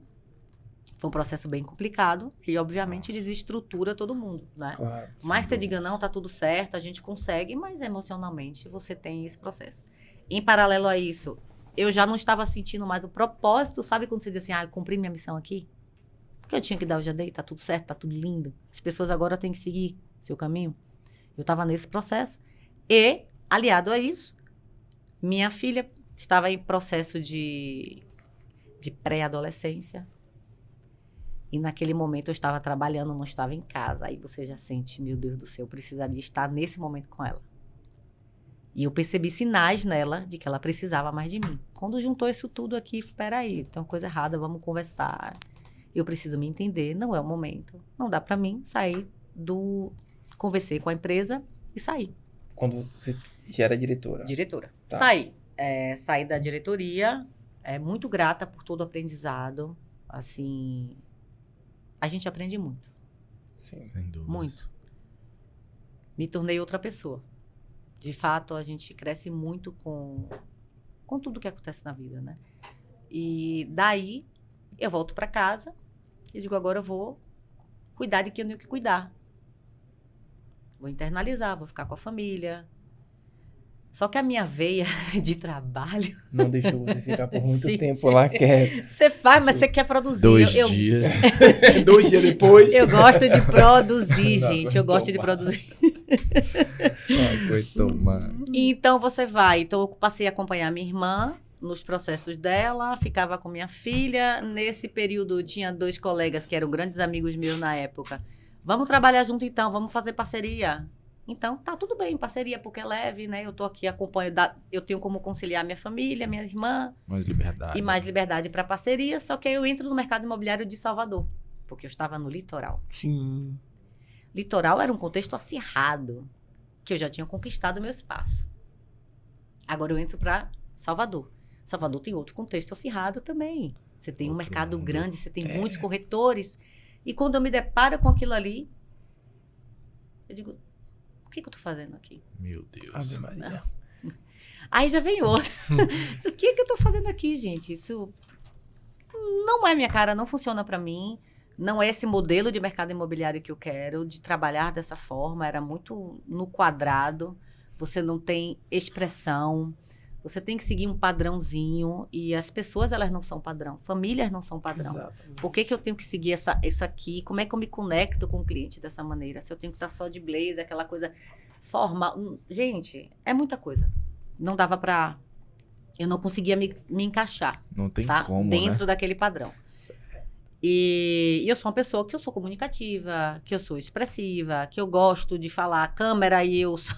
Speaker 3: Foi um processo bem complicado e, obviamente, desestrutura todo mundo, né?
Speaker 1: Claro.
Speaker 3: Mas você diga, não, tá tudo certo, a gente consegue, mas emocionalmente você tem esse processo. Em paralelo a isso, eu já não estava sentindo mais o propósito, sabe quando você diz assim, eu cumpri minha missão aqui? Porque eu tinha que dar, eu já dei, tá tudo certo, tá tudo lindo. As pessoas agora têm que seguir seu caminho. Eu estava nesse processo. E, aliado a isso, minha filha estava em processo de pré-adolescência. E naquele momento eu estava trabalhando, não estava em casa. Aí você já sente, meu Deus do céu, eu precisaria estar nesse momento com ela. E eu percebi sinais nela de que ela precisava mais de mim. Quando juntou isso tudo aqui, espera aí, tem uma coisa errada, vamos conversar. Eu preciso me entender, não é o momento. Não dá para mim sair do... Conversei com a empresa e saí.
Speaker 1: Quando você já era diretora?
Speaker 3: Diretora.
Speaker 1: Tá.
Speaker 3: Saí da diretoria, muito grata por todo o aprendizado. Assim, a gente aprende muito.
Speaker 1: Sim.
Speaker 2: Sem dúvidas.
Speaker 3: Muito. Me tornei outra pessoa. De fato, a gente cresce muito com tudo que acontece na vida, né? E daí, eu volto para casa e digo, agora eu vou cuidar de quem eu tenho que cuidar. Vou internalizar, vou ficar com a família. Só que a minha veia de trabalho...
Speaker 1: Não deixou você ficar por muito
Speaker 3: Sim,
Speaker 1: tempo
Speaker 3: sim.
Speaker 1: lá quieto.
Speaker 3: Você faz, mas você quer produzir.
Speaker 2: 2 dias.
Speaker 1: 2 dias depois.
Speaker 3: Eu gosto de produzir,
Speaker 1: Não,
Speaker 3: gente. Eu gosto de
Speaker 1: tomar.
Speaker 3: produzir.
Speaker 2: Foi tomar.
Speaker 3: Então, você vai. Então, eu passei a acompanhar minha irmã nos processos dela, ficava com minha filha. Nesse período, tinha 2 colegas que eram grandes amigos meus na época. Vamos trabalhar junto, então. Vamos fazer parceria. Então, tá tudo bem, parceria, porque é leve, né? Eu tô aqui, acompanho, eu tenho como conciliar minha família, minha irmã.
Speaker 2: Mais liberdade.
Speaker 3: E mais liberdade para parceria, só que aí eu entro no mercado imobiliário de Salvador, porque eu estava no litoral.
Speaker 1: Sim.
Speaker 3: Litoral era um contexto acirrado, que eu já tinha conquistado o meu espaço. Agora eu entro para Salvador. Salvador tem outro contexto acirrado também. Você tem um mercado grande, você tem muitos corretores. E quando eu me deparo com aquilo ali, eu digo... O que eu tô fazendo aqui?
Speaker 2: Meu Deus.
Speaker 1: Ave Maria.
Speaker 3: Aí já vem outro. O que eu tô fazendo aqui, gente? Isso não é minha cara, não funciona para mim. Não é esse modelo de mercado imobiliário que eu quero, de trabalhar dessa forma. Era muito no quadrado. Você não tem expressão. Você tem que seguir um padrãozinho. E as pessoas, elas não são padrão. Famílias não são padrão.
Speaker 1: Exatamente.
Speaker 3: Por que eu tenho que seguir isso aqui? Como é que eu me conecto com o cliente dessa maneira? Se eu tenho que estar só de blazer, aquela coisa formal. Gente, é muita coisa. Não dava pra... Eu não conseguia me encaixar.
Speaker 2: Não tem
Speaker 3: tá?
Speaker 2: como,
Speaker 3: Dentro
Speaker 2: né?
Speaker 3: daquele padrão. E eu sou uma pessoa que eu sou comunicativa, que eu sou expressiva, que eu gosto de falar câmera e eu sou...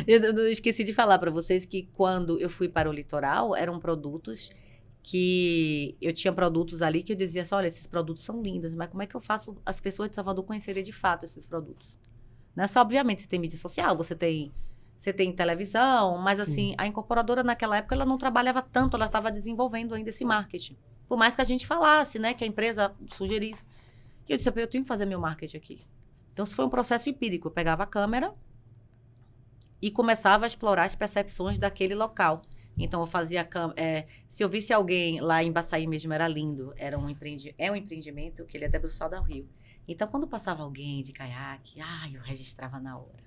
Speaker 3: Eu esqueci de falar para vocês que quando eu fui para o litoral, eram produtos que... Eu tinha produtos ali que eu dizia assim, olha, esses produtos são lindos, mas como é que eu faço as pessoas de Salvador conhecerem de fato esses produtos? Não é só, obviamente, você tem mídia social, você tem televisão, mas assim, a incorporadora naquela época ela não trabalhava tanto, ela estava desenvolvendo ainda esse marketing. Por mais que a gente falasse, né, que a empresa sugerisse. E eu disse, eu tenho que fazer meu marketing aqui. Então, isso foi um processo empírico. Eu pegava a câmera e começava a explorar as percepções daquele local. Então, eu fazia... se eu visse alguém lá em Baçaí mesmo, era lindo. É um empreendimento que ele é debruçado ao Rio. Então, quando passava alguém de caiaque, eu registrava na hora.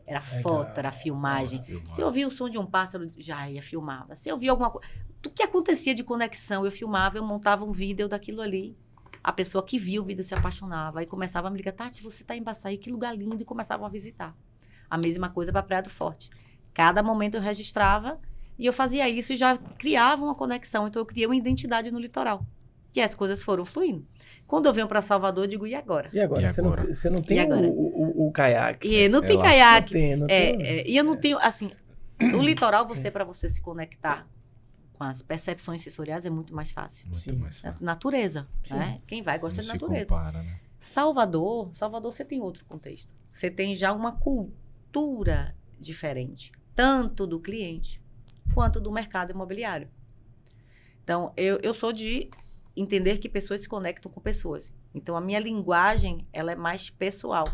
Speaker 3: Era foto, era filmagem. Se eu ouvia o som de um pássaro, já ia filmava. Se eu via alguma coisa... O que acontecia de conexão, eu filmava, eu montava um vídeo daquilo ali. A pessoa que viu o vídeo se apaixonava. Aí começava a me ligar, Tati, você está em Baçaí, que lugar lindo. E começavam a visitar. A mesma coisa para Praia do Forte. Cada momento eu registrava e eu fazia isso e já criava uma conexão. Então, eu criei uma identidade no litoral. E as coisas foram fluindo. Quando eu venho para Salvador, eu digo, e agora?
Speaker 1: E agora? Você não tem o caiaque.
Speaker 3: E não tem caiaque.
Speaker 1: Não tem.
Speaker 3: E eu não tenho, assim... O litoral, para você se conectar com as percepções sensoriais, é muito mais fácil.
Speaker 2: Muito mais fácil.
Speaker 3: Natureza, né? Quem vai gosta de natureza.
Speaker 2: Se compara, né?
Speaker 3: Salvador, você tem outro contexto. Você tem já uma cultura diferente, tanto do cliente quanto do mercado imobiliário. Então, eu sou de entender que pessoas se conectam com pessoas. Então, a minha linguagem, ela é mais pessoal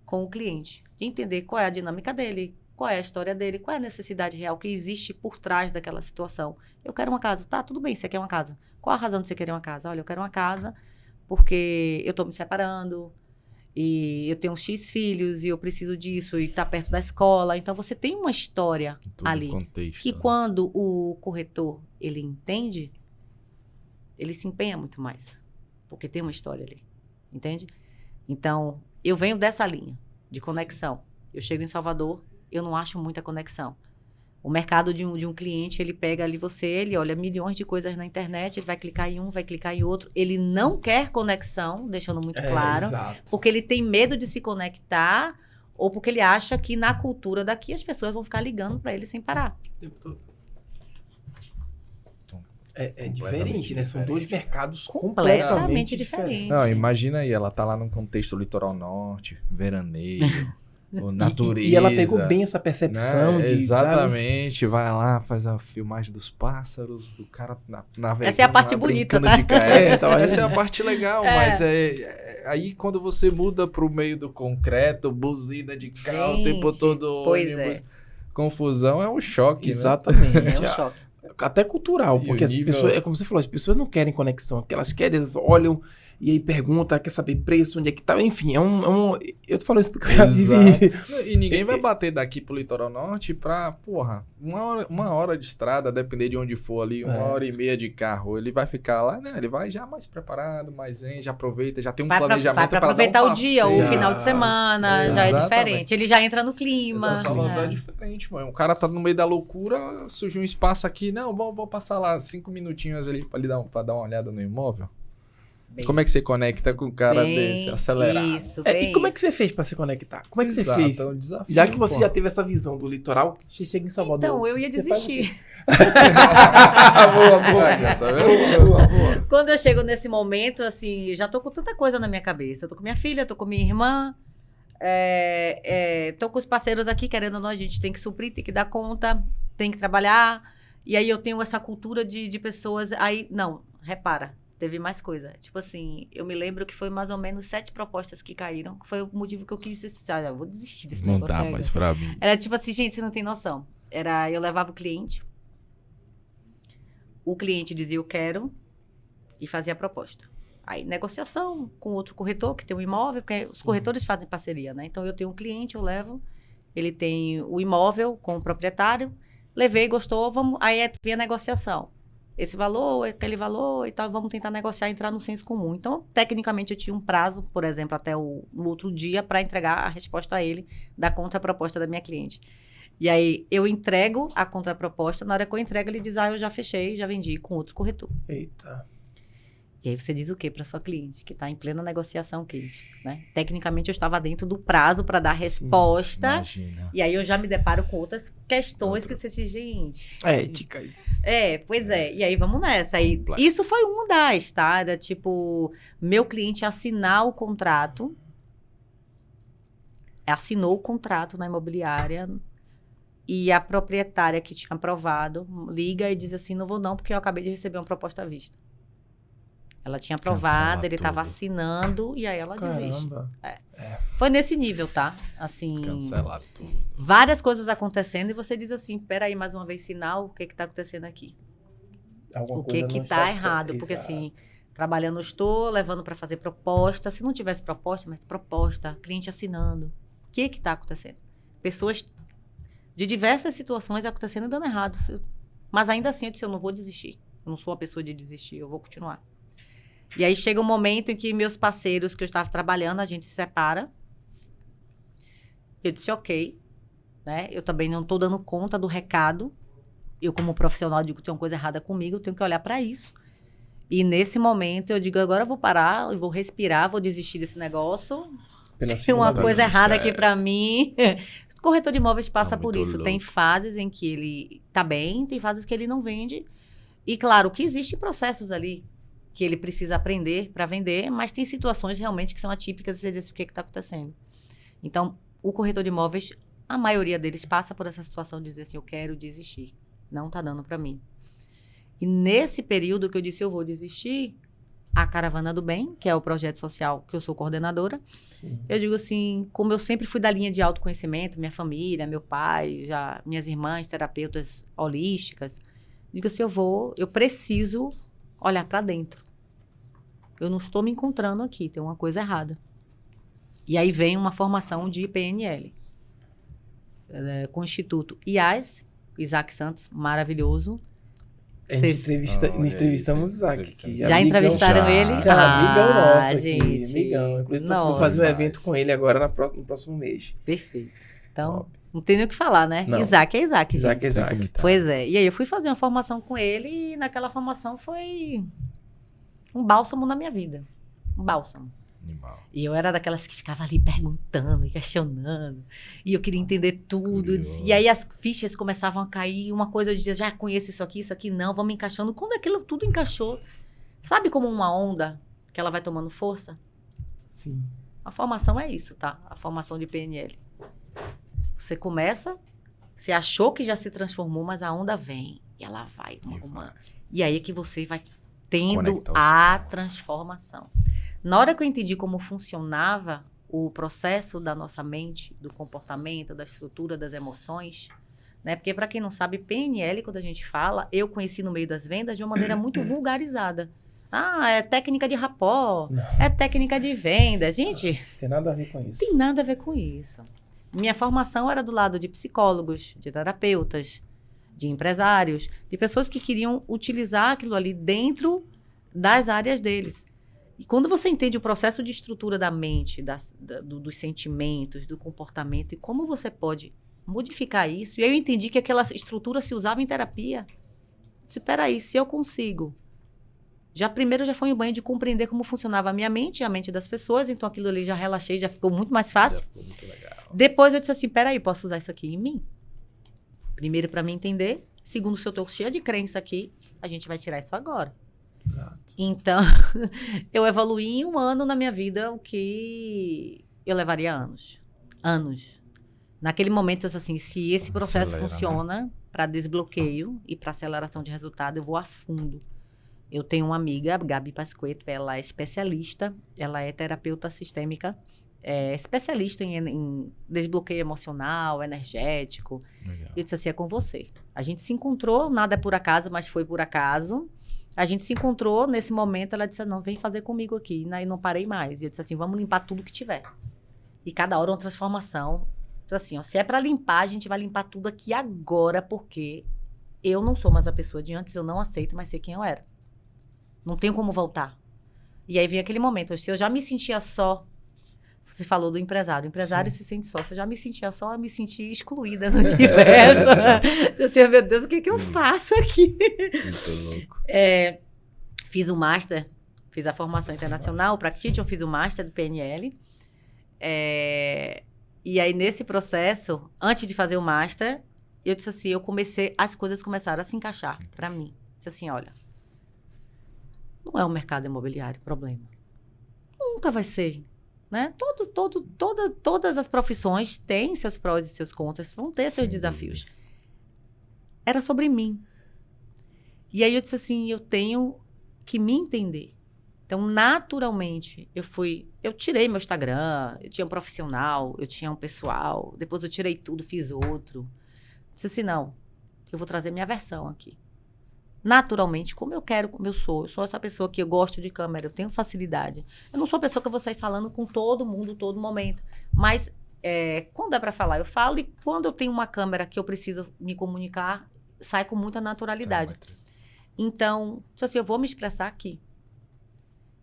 Speaker 3: com o cliente. Entender qual é a dinâmica dele, qual é a história dele, qual é a necessidade real que existe por trás daquela situação. Eu quero uma casa. Tá, tudo bem, você quer uma casa. Qual a razão de você querer uma casa? Olha, eu quero uma casa porque eu tô me separando e eu tenho X filhos e eu preciso disso e tá perto da escola. Então, você tem uma história ali.
Speaker 2: Contexto,
Speaker 3: que quando o corretor, ele entende, ele se empenha muito mais. Porque tem uma história ali. Entende? Então, eu venho dessa linha de conexão. Eu chego em Salvador, eu não acho muita conexão. O mercado de um cliente, ele pega ali ele olha milhões de coisas na internet, ele vai clicar em um, vai clicar em outro. Ele não quer conexão, deixando muito claro,
Speaker 1: exato.
Speaker 3: porque ele tem medo de se conectar ou porque ele acha que na cultura daqui as pessoas vão ficar ligando para ele sem parar.
Speaker 1: É diferente, né? São dois mercados
Speaker 3: completamente diferentes.
Speaker 2: Não, imagina aí, ela tá lá num contexto litoral norte, veraneio, natureza.
Speaker 1: E ela pegou bem essa percepção,
Speaker 2: né?
Speaker 1: de...
Speaker 2: Exatamente, vai lá, faz a filmagem dos pássaros, do cara navegando.
Speaker 3: Essa é a parte bonita, tá?
Speaker 2: Essa é a parte legal, mas aí quando você muda pro meio do concreto, buzina de carro o tempo todo, confusão, é um choque,
Speaker 1: exatamente.
Speaker 2: Né?
Speaker 3: É um choque.
Speaker 1: Até cultural, porque as pessoas, é como você falou, as pessoas não querem conexão, porque elas querem, elas olham e aí perguntam, quer saber preço, onde é que tá, enfim, eu tô falando isso porque eu já vivi.
Speaker 2: E ninguém vai bater daqui pro litoral norte pra, uma hora de estrada, depender de onde for ali, 1h30 de carro, ele vai ficar lá, né, ele vai já mais preparado, mais já aproveita, já tem um planejamento
Speaker 3: vai pra aproveitar o dia, ou o final de semana, já é diferente, ele já entra no clima.
Speaker 2: Salvador é diferente, mano, o cara tá no meio da loucura, surgiu um espaço aqui, não, vou passar lá 5 minutinhos ali pra dar uma olhada no imóvel. Como é que você conecta com um cara desse, acelerado?
Speaker 3: Isso,
Speaker 1: e como é que você fez pra se conectar? Como é que você fez?
Speaker 2: É um desafio,
Speaker 1: já que você já teve essa visão do litoral, você chega em Salvador.
Speaker 3: Então, eu ia desistir.
Speaker 1: Boa.
Speaker 3: Quando eu chego nesse momento, assim, já tô com tanta coisa na minha cabeça. Eu tô com minha filha, tô com minha irmã, tô com os parceiros aqui, querendo ou não, a gente tem que suprir, tem que dar conta, tem que trabalhar. E aí eu tenho essa cultura de pessoas... Aí, não, repara. Teve mais coisa. Tipo assim, eu me lembro que foi mais ou menos 7 propostas que caíram. Que foi o motivo que eu quis dizer, eu vou desistir desse negócio.
Speaker 2: Não dá mais pra mim.
Speaker 3: Era tipo assim, gente, você não tem noção. Eu levava o cliente dizia eu quero e fazia a proposta. Aí, negociação com outro corretor que tem um imóvel, porque os corretores fazem parceria, né? Então, eu tenho um cliente, eu levo, ele tem o imóvel com o proprietário, levei, gostou, aí vem a negociação. Esse valor, aquele valor e tal, vamos tentar negociar e entrar no senso comum. Então, tecnicamente, eu tinha um prazo, por exemplo, até no outro dia para entregar a resposta a ele da contraproposta da minha cliente. E aí, eu entrego a contraproposta, na hora que eu entrego, ele diz, eu já fechei, já vendi com outro corretor.
Speaker 1: Eita.
Speaker 3: E aí, você diz o quê para sua cliente? Que está em plena negociação, cliente, né? Tecnicamente, eu estava dentro do prazo para dar resposta.
Speaker 2: Imagina.
Speaker 3: E aí, eu já me deparo com outras questões que você diz, gente...
Speaker 1: Éticas.
Speaker 3: Pois é. E aí, vamos nessa. Aí, isso foi uma das, tá? Era tipo, meu cliente assinar o contrato assinou o contrato na imobiliária e a proprietária que tinha aprovado liga e diz assim, não vou não, porque eu acabei de receber uma proposta à vista. Ela tinha aprovado, ele estava assinando e aí ela desiste. Foi nesse nível, tá? Assim,
Speaker 2: Cancelar tudo.
Speaker 3: Várias coisas acontecendo e você diz assim, peraí, mais uma vez, sinal, o que está acontecendo aqui?
Speaker 1: Alguma
Speaker 3: O que
Speaker 1: coisa não
Speaker 3: está
Speaker 1: está
Speaker 3: errado?
Speaker 1: certo.
Speaker 3: Porque
Speaker 1: Exato.
Speaker 3: assim, trabalhando estou, levando para fazer proposta. Se não tivesse proposta, mas proposta, cliente assinando. O que está acontecendo? Pessoas de diversas situações acontecendo e dando errado. Mas ainda assim eu disse, eu não vou desistir. Eu não sou uma pessoa de desistir, eu vou continuar. E aí chega um momento em que meus parceiros que eu estava trabalhando, a gente se separa. Eu disse, ok, né? Eu também não estou dando conta do recado. Eu, como profissional, digo que tem uma coisa errada comigo, eu tenho que olhar para isso. E nesse momento eu digo, agora eu vou parar, eu vou respirar, vou desistir desse negócio. Tem uma coisa errada aqui para mim. O corretor de imóveis passa por isso.
Speaker 2: Louco.
Speaker 3: Tem fases em que ele tá bem, tem fases que ele não vende. E claro que existem processos ali que ele precisa aprender para vender, mas tem situações realmente que são atípicas e você diz o que está acontecendo. Então, o corretor de imóveis, a maioria deles passa por essa situação de dizer assim, eu quero desistir. Não está dando para mim. E nesse período que eu disse, eu vou desistir, a Caravana do Bem, que é o projeto social que eu sou coordenadora, eu digo assim, como eu sempre fui da linha de autoconhecimento, minha família, meu pai, já minhas irmãs, terapeutas holísticas, digo assim, eu preciso olhar para dentro. Eu não estou me encontrando aqui, tem uma coisa errada. E aí vem uma formação de PNL, com o Instituto IAS, Isaac Santos, maravilhoso.
Speaker 1: Entrevistamos o Isaac.
Speaker 3: Já entrevistaram ele?
Speaker 1: Já, amigão nosso aqui,
Speaker 3: gente.
Speaker 1: amigão. Inclusive, eu vou fazer um evento com ele agora no próximo mês.
Speaker 3: Perfeito. Então, não tem nem o que falar, né?
Speaker 1: Não.
Speaker 3: Isaac é Isaac, gente.
Speaker 1: Isaac.
Speaker 3: Pois é. E aí eu fui fazer uma formação com ele e naquela formação foi um bálsamo na minha vida. Um bálsamo.
Speaker 2: Animal.
Speaker 3: E eu era daquelas que ficava ali perguntando e questionando. E eu queria entender tudo. E aí as fichas começavam a cair. Uma coisa eu dizia, já conheço isso aqui não. Vamos encaixando. Quando aquilo tudo encaixou. Sabe como uma onda que ela vai tomando força?
Speaker 1: Sim.
Speaker 3: A formação é isso, tá? A formação de PNL. Você começa, você achou que já se transformou, mas a onda vem. E ela vai. E aí é que você vai tendo a transformação. Na hora que eu entendi como funcionava o processo da nossa mente, do comportamento, da estrutura, das emoções, né? Porque, para quem não sabe, PNL, quando a gente fala, eu conheci no meio das vendas de uma maneira muito vulgarizada. Ah, é técnica de rapó, é técnica de venda. Gente,
Speaker 1: tem nada a ver com isso.
Speaker 3: Tem nada a ver com isso. Minha formação era do lado de psicólogos, de terapeutas, de empresários, de pessoas que queriam utilizar aquilo ali dentro das áreas deles. E quando você entende o processo de estrutura da mente, dos sentimentos, do comportamento e como você pode modificar isso, e aí eu entendi que aquela estrutura se usava em terapia. Espera aí, se eu consigo. Primeiro já foi um banho de compreender como funcionava a minha mente e a mente das pessoas, então aquilo ali já relaxei, já ficou muito mais fácil.
Speaker 2: Já ficou muito legal. Depois
Speaker 3: eu disse assim, peraí, posso usar isso aqui em mim? Primeiro para me entender, segundo, se eu tô cheia de crença aqui, a gente vai tirar isso agora.
Speaker 1: Exato.
Speaker 3: Então, eu evoluí em um ano na minha vida o que eu levaria anos. Anos. Naquele momento, eu disse assim, se esse processo funciona para desbloqueio e para aceleração de resultado, eu vou a fundo. Eu tenho uma amiga, a Gabi Pasquetto, ela é especialista, ela é terapeuta sistêmica, especialista em desbloqueio emocional, energético.
Speaker 2: Legal.
Speaker 3: Eu disse assim, é com você. A gente se encontrou, nada é por acaso, mas foi por acaso. A gente se encontrou, nesse momento ela disse, não, vem fazer comigo aqui. E não parei mais. E eu disse assim, vamos limpar tudo que tiver. E cada hora uma transformação. Então assim, ó, se é para limpar, a gente vai limpar tudo aqui agora, porque eu não sou mais a pessoa de antes, eu não aceito mais ser quem eu era. Não tenho como voltar. E aí vem aquele momento, se eu já me sentia só, você falou do empresário, o empresário se sente só, se eu já me sentia só, eu me senti excluída no universo. Assim, meu Deus, o que eu faço aqui?
Speaker 2: Muito louco.
Speaker 3: Fiz o master, fiz a formação internacional, o Practitioner, eu fiz o master do PNL. E aí, nesse processo, antes de fazer o master, eu disse assim, as coisas começaram a se encaixar para mim. Disse assim, olha, não é o mercado imobiliário o problema. Nunca vai ser. né? Todas as profissões têm seus prós e seus contras, vão ter seus desafios. Era sobre mim. E aí eu disse assim, eu tenho que me entender. Então, naturalmente, eu tirei meu Instagram, eu tinha um profissional, eu tinha um pessoal, depois eu tirei tudo, fiz outro. Disse assim, não, eu vou trazer minha versão aqui. Naturalmente, como eu quero, como eu sou essa pessoa que eu gosto de câmera, eu tenho facilidade. Eu não sou a pessoa que eu vou sair falando com todo mundo, todo momento. Mas, quando é para falar, eu falo. E quando eu tenho uma câmera que eu preciso me comunicar, sai com muita naturalidade. Então, assim, eu vou me expressar aqui.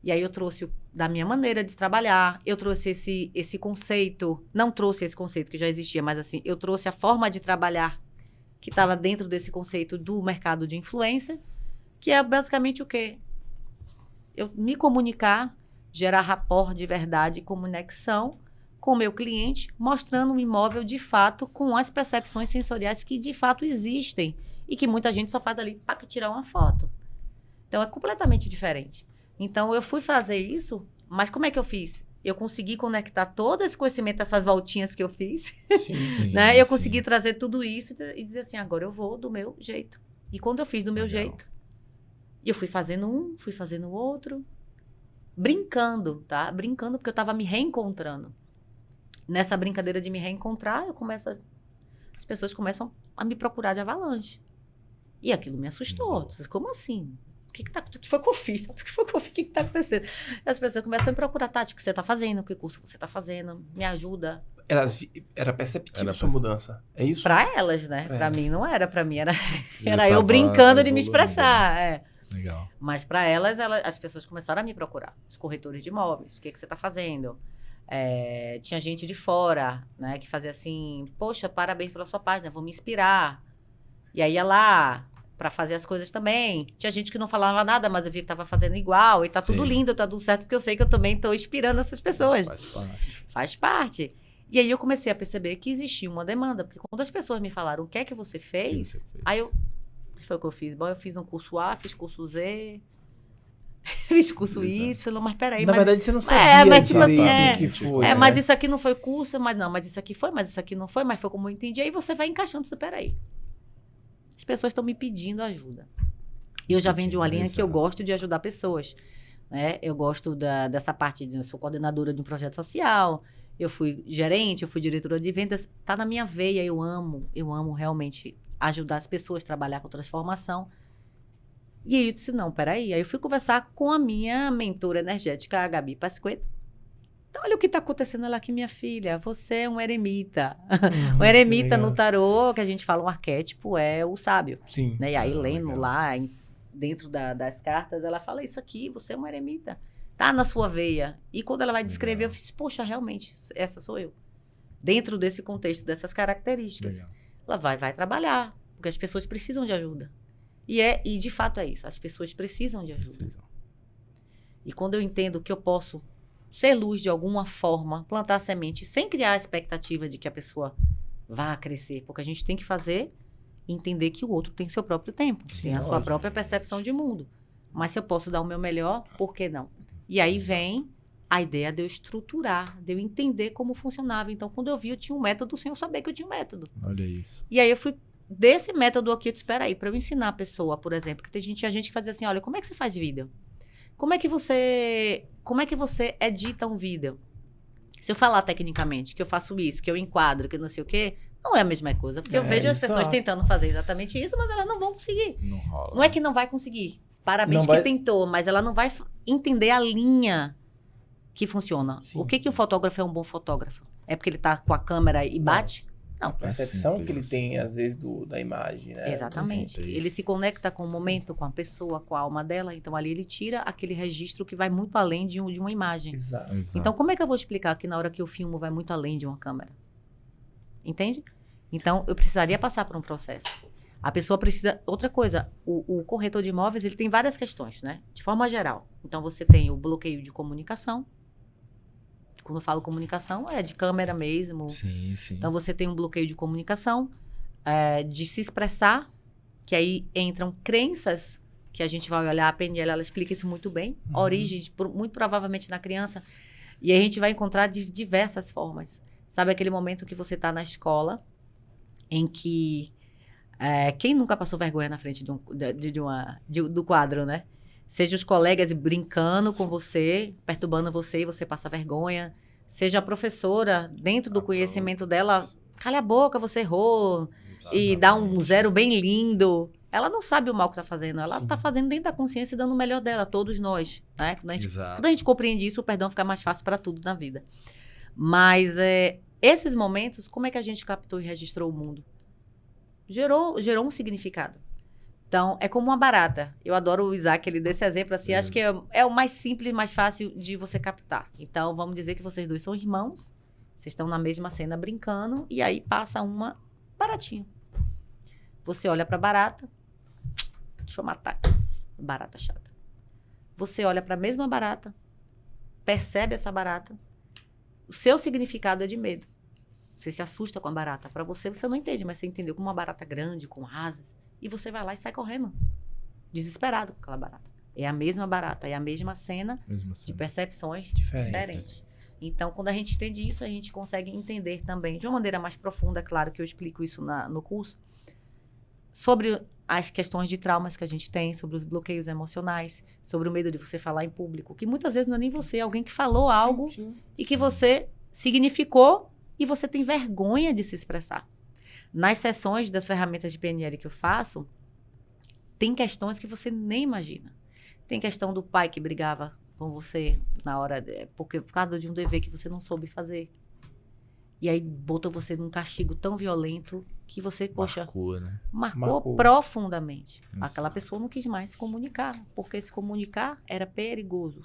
Speaker 3: E aí eu trouxe da minha maneira de trabalhar, eu trouxe esse conceito, não trouxe esse conceito que já existia, mas assim, eu trouxe a forma de trabalhar que estava dentro desse conceito do mercado de influência, que é basicamente o quê? Eu me comunicar, gerar rapport de verdade e conexão com o meu cliente, mostrando um imóvel de fato com as percepções sensoriais que de fato existem e que muita gente só faz ali para tirar uma foto. Então, é completamente diferente. Então, eu fui fazer isso, mas como é que eu fiz? Eu consegui conectar todo esse conhecimento, essas voltinhas que eu fiz,
Speaker 2: Sim,
Speaker 3: né? Eu consegui trazer tudo isso e dizer assim, agora eu vou do meu jeito. E quando eu fiz do meu jeito, eu fui fazendo um, fui fazendo o outro, brincando, tá? Brincando porque eu estava me reencontrando. Nessa brincadeira de me reencontrar, as pessoas começam a me procurar de avalanche. E aquilo me assustou. Como assim? O que foi que eu fiz? O que foi que eu fiz? O que está acontecendo? E as pessoas começam a me procurar, Tati, o que você está fazendo? Que curso você está fazendo? Me ajuda.
Speaker 1: Era perceptível sua mudança. É isso?
Speaker 3: Para elas, né? Para mim não era. Para mim era eu brincando de me expressar.
Speaker 2: Legal.
Speaker 3: Mas para elas, as pessoas começaram a me procurar. Os corretores de imóveis. O que você está fazendo? Tinha gente de fora, né? Que fazia assim, poxa, parabéns pela sua página, vou me inspirar. E aí ia lá para fazer as coisas também. Tinha gente que não falava nada, mas eu via que estava fazendo igual. E tá tudo lindo, tá tudo certo, porque eu sei que eu também estou inspirando essas pessoas.
Speaker 2: Faz parte.
Speaker 3: Faz parte. E aí eu comecei a perceber que existia uma demanda. Porque quando as pessoas me falaram o que é que você fez, aí o que foi o que eu fiz? Bom, eu fiz um curso A, fiz curso Z, fiz curso Y, mas peraí.
Speaker 1: Na verdade, você não sabia
Speaker 3: mas tipo assim,
Speaker 1: o que foi.
Speaker 3: mas isso aqui não foi curso, mas isso aqui foi, mas isso aqui não foi, mas foi como eu entendi. Aí você vai encaixando, peraí. As pessoas estão me pedindo ajuda. E eu já venho de uma linha que eu gosto de ajudar pessoas, né? Eu gosto dessa parte, eu sou coordenadora de um projeto social, eu fui gerente, eu fui diretora de vendas, tá na minha veia, eu amo realmente ajudar as pessoas a trabalhar com transformação. E aí eu disse, não, peraí. Aí eu fui conversar com a minha mentora energética, a Gabi Pasquetto. Então, olha o que está acontecendo lá aqui, minha filha. Você é um eremita. Um eremita no tarô, que a gente fala um arquétipo, é o sábio.
Speaker 1: Sim.
Speaker 3: Né? E aí, lendo lá, dentro das cartas, ela fala isso aqui, você é um eremita. Tá na sua veia. E quando ela vai descrever, eu fiz, poxa, realmente, essa sou eu. Dentro desse contexto, dessas características.
Speaker 2: Legal.
Speaker 3: Ela vai trabalhar, porque as pessoas precisam de ajuda. E de fato é isso, as pessoas precisam de ajuda. E quando eu entendo que eu posso ser luz de alguma forma, plantar semente, sem criar a expectativa de que a pessoa vá crescer, porque a gente tem que fazer e entender que o outro tem seu próprio tempo, tem a sua própria percepção de mundo. Mas se eu posso dar o meu melhor, por que não? E aí vem a ideia de eu estruturar, de eu entender como funcionava. Então, quando eu vi, eu tinha um método sem eu saber que eu tinha um método.
Speaker 2: Olha isso.
Speaker 3: E aí eu fui desse método aqui, eu disse, espera aí, para eu ensinar a pessoa, por exemplo, que tinha gente que fazia assim, olha, como é que você faz vídeo? Como é que você edita um vídeo? Se eu falar tecnicamente que eu faço isso, que eu enquadro, que não sei o quê, não é a mesma coisa. Porque eu vejo as pessoas tentando fazer exatamente isso, mas elas não vão conseguir.
Speaker 2: Não rola.
Speaker 3: Não é que não vai conseguir. Parabéns que tentou, mas ela não vai entender a linha que funciona. Sim. O que o fotógrafo é um bom fotógrafo? É porque ele tá com a câmera e bate? Não.
Speaker 1: A percepção que ele tem, às vezes, da imagem, né?
Speaker 3: Exatamente. Ele se conecta com o momento, com a pessoa, com a alma dela. Então, ali ele tira aquele registro que vai muito além de uma imagem.
Speaker 1: Exato.
Speaker 3: Então, como é que eu vou explicar que na hora que eu filmo vai muito além de uma câmera? Entende? Então, eu precisaria passar por um processo. A pessoa precisa... Outra coisa, o corretor de imóveis, ele tem várias questões, né? De forma geral. Então, você tem o bloqueio de comunicação. Quando eu falo comunicação, é de câmera mesmo.
Speaker 2: Sim.
Speaker 3: Então, você tem um bloqueio de comunicação, de se expressar, que aí entram crenças, que a gente vai olhar, a PNL, ela explica isso muito bem. A origem, muito provavelmente na criança, E a gente vai encontrar de diversas formas. Sabe aquele momento que você está na escola, em que... quem nunca passou vergonha na frente do quadro, né? Seja os colegas brincando com você, perturbando você e você passa vergonha. Seja a professora, dentro do conhecimento dela, cala a boca, você errou. E dá um 0 bem lindo. Ela não sabe o mal que está fazendo. Ela está fazendo dentro da consciência e dando o melhor dela, todos nós. Né? Quando a gente compreende isso, o perdão fica mais fácil para tudo na vida. Mas esses momentos, como é que a gente captou e registrou o mundo? Gerou um significado. Então, é como uma barata. Eu adoro o Isaac, ele desse exemplo assim, acho que é o mais simples, mais fácil de você captar. Então, vamos dizer que vocês dois são irmãos, vocês estão na mesma cena brincando, e aí passa uma baratinha. Você olha pra barata, deixa eu matar, barata chata. Você olha pra mesma barata, percebe essa barata, o seu significado é de medo. Você se assusta com a barata. Para você não entende, mas você entendeu como uma barata grande, com asas. E você vai lá e sai correndo. Desesperado com aquela barata. É a mesma barata, é a mesma cena. De percepções diferentes. Então, quando a gente entende isso, a gente consegue entender também, de uma maneira mais profunda, claro que eu explico isso no curso, sobre as questões de traumas que a gente tem, sobre os bloqueios emocionais, sobre o medo de você falar em público, que muitas vezes não é nem você, é alguém que falou algo e que você significou e você tem vergonha de se expressar. Nas sessões das ferramentas de PNL que eu faço, tem questões que você nem imagina. Tem questão do pai que brigava com você na hora, por causa de um dever que você não soube fazer. E aí botou você num castigo tão violento que você,
Speaker 2: marcou, né?
Speaker 3: Marcou profundamente. Isso. Aquela pessoa não quis mais se comunicar, porque se comunicar era perigoso.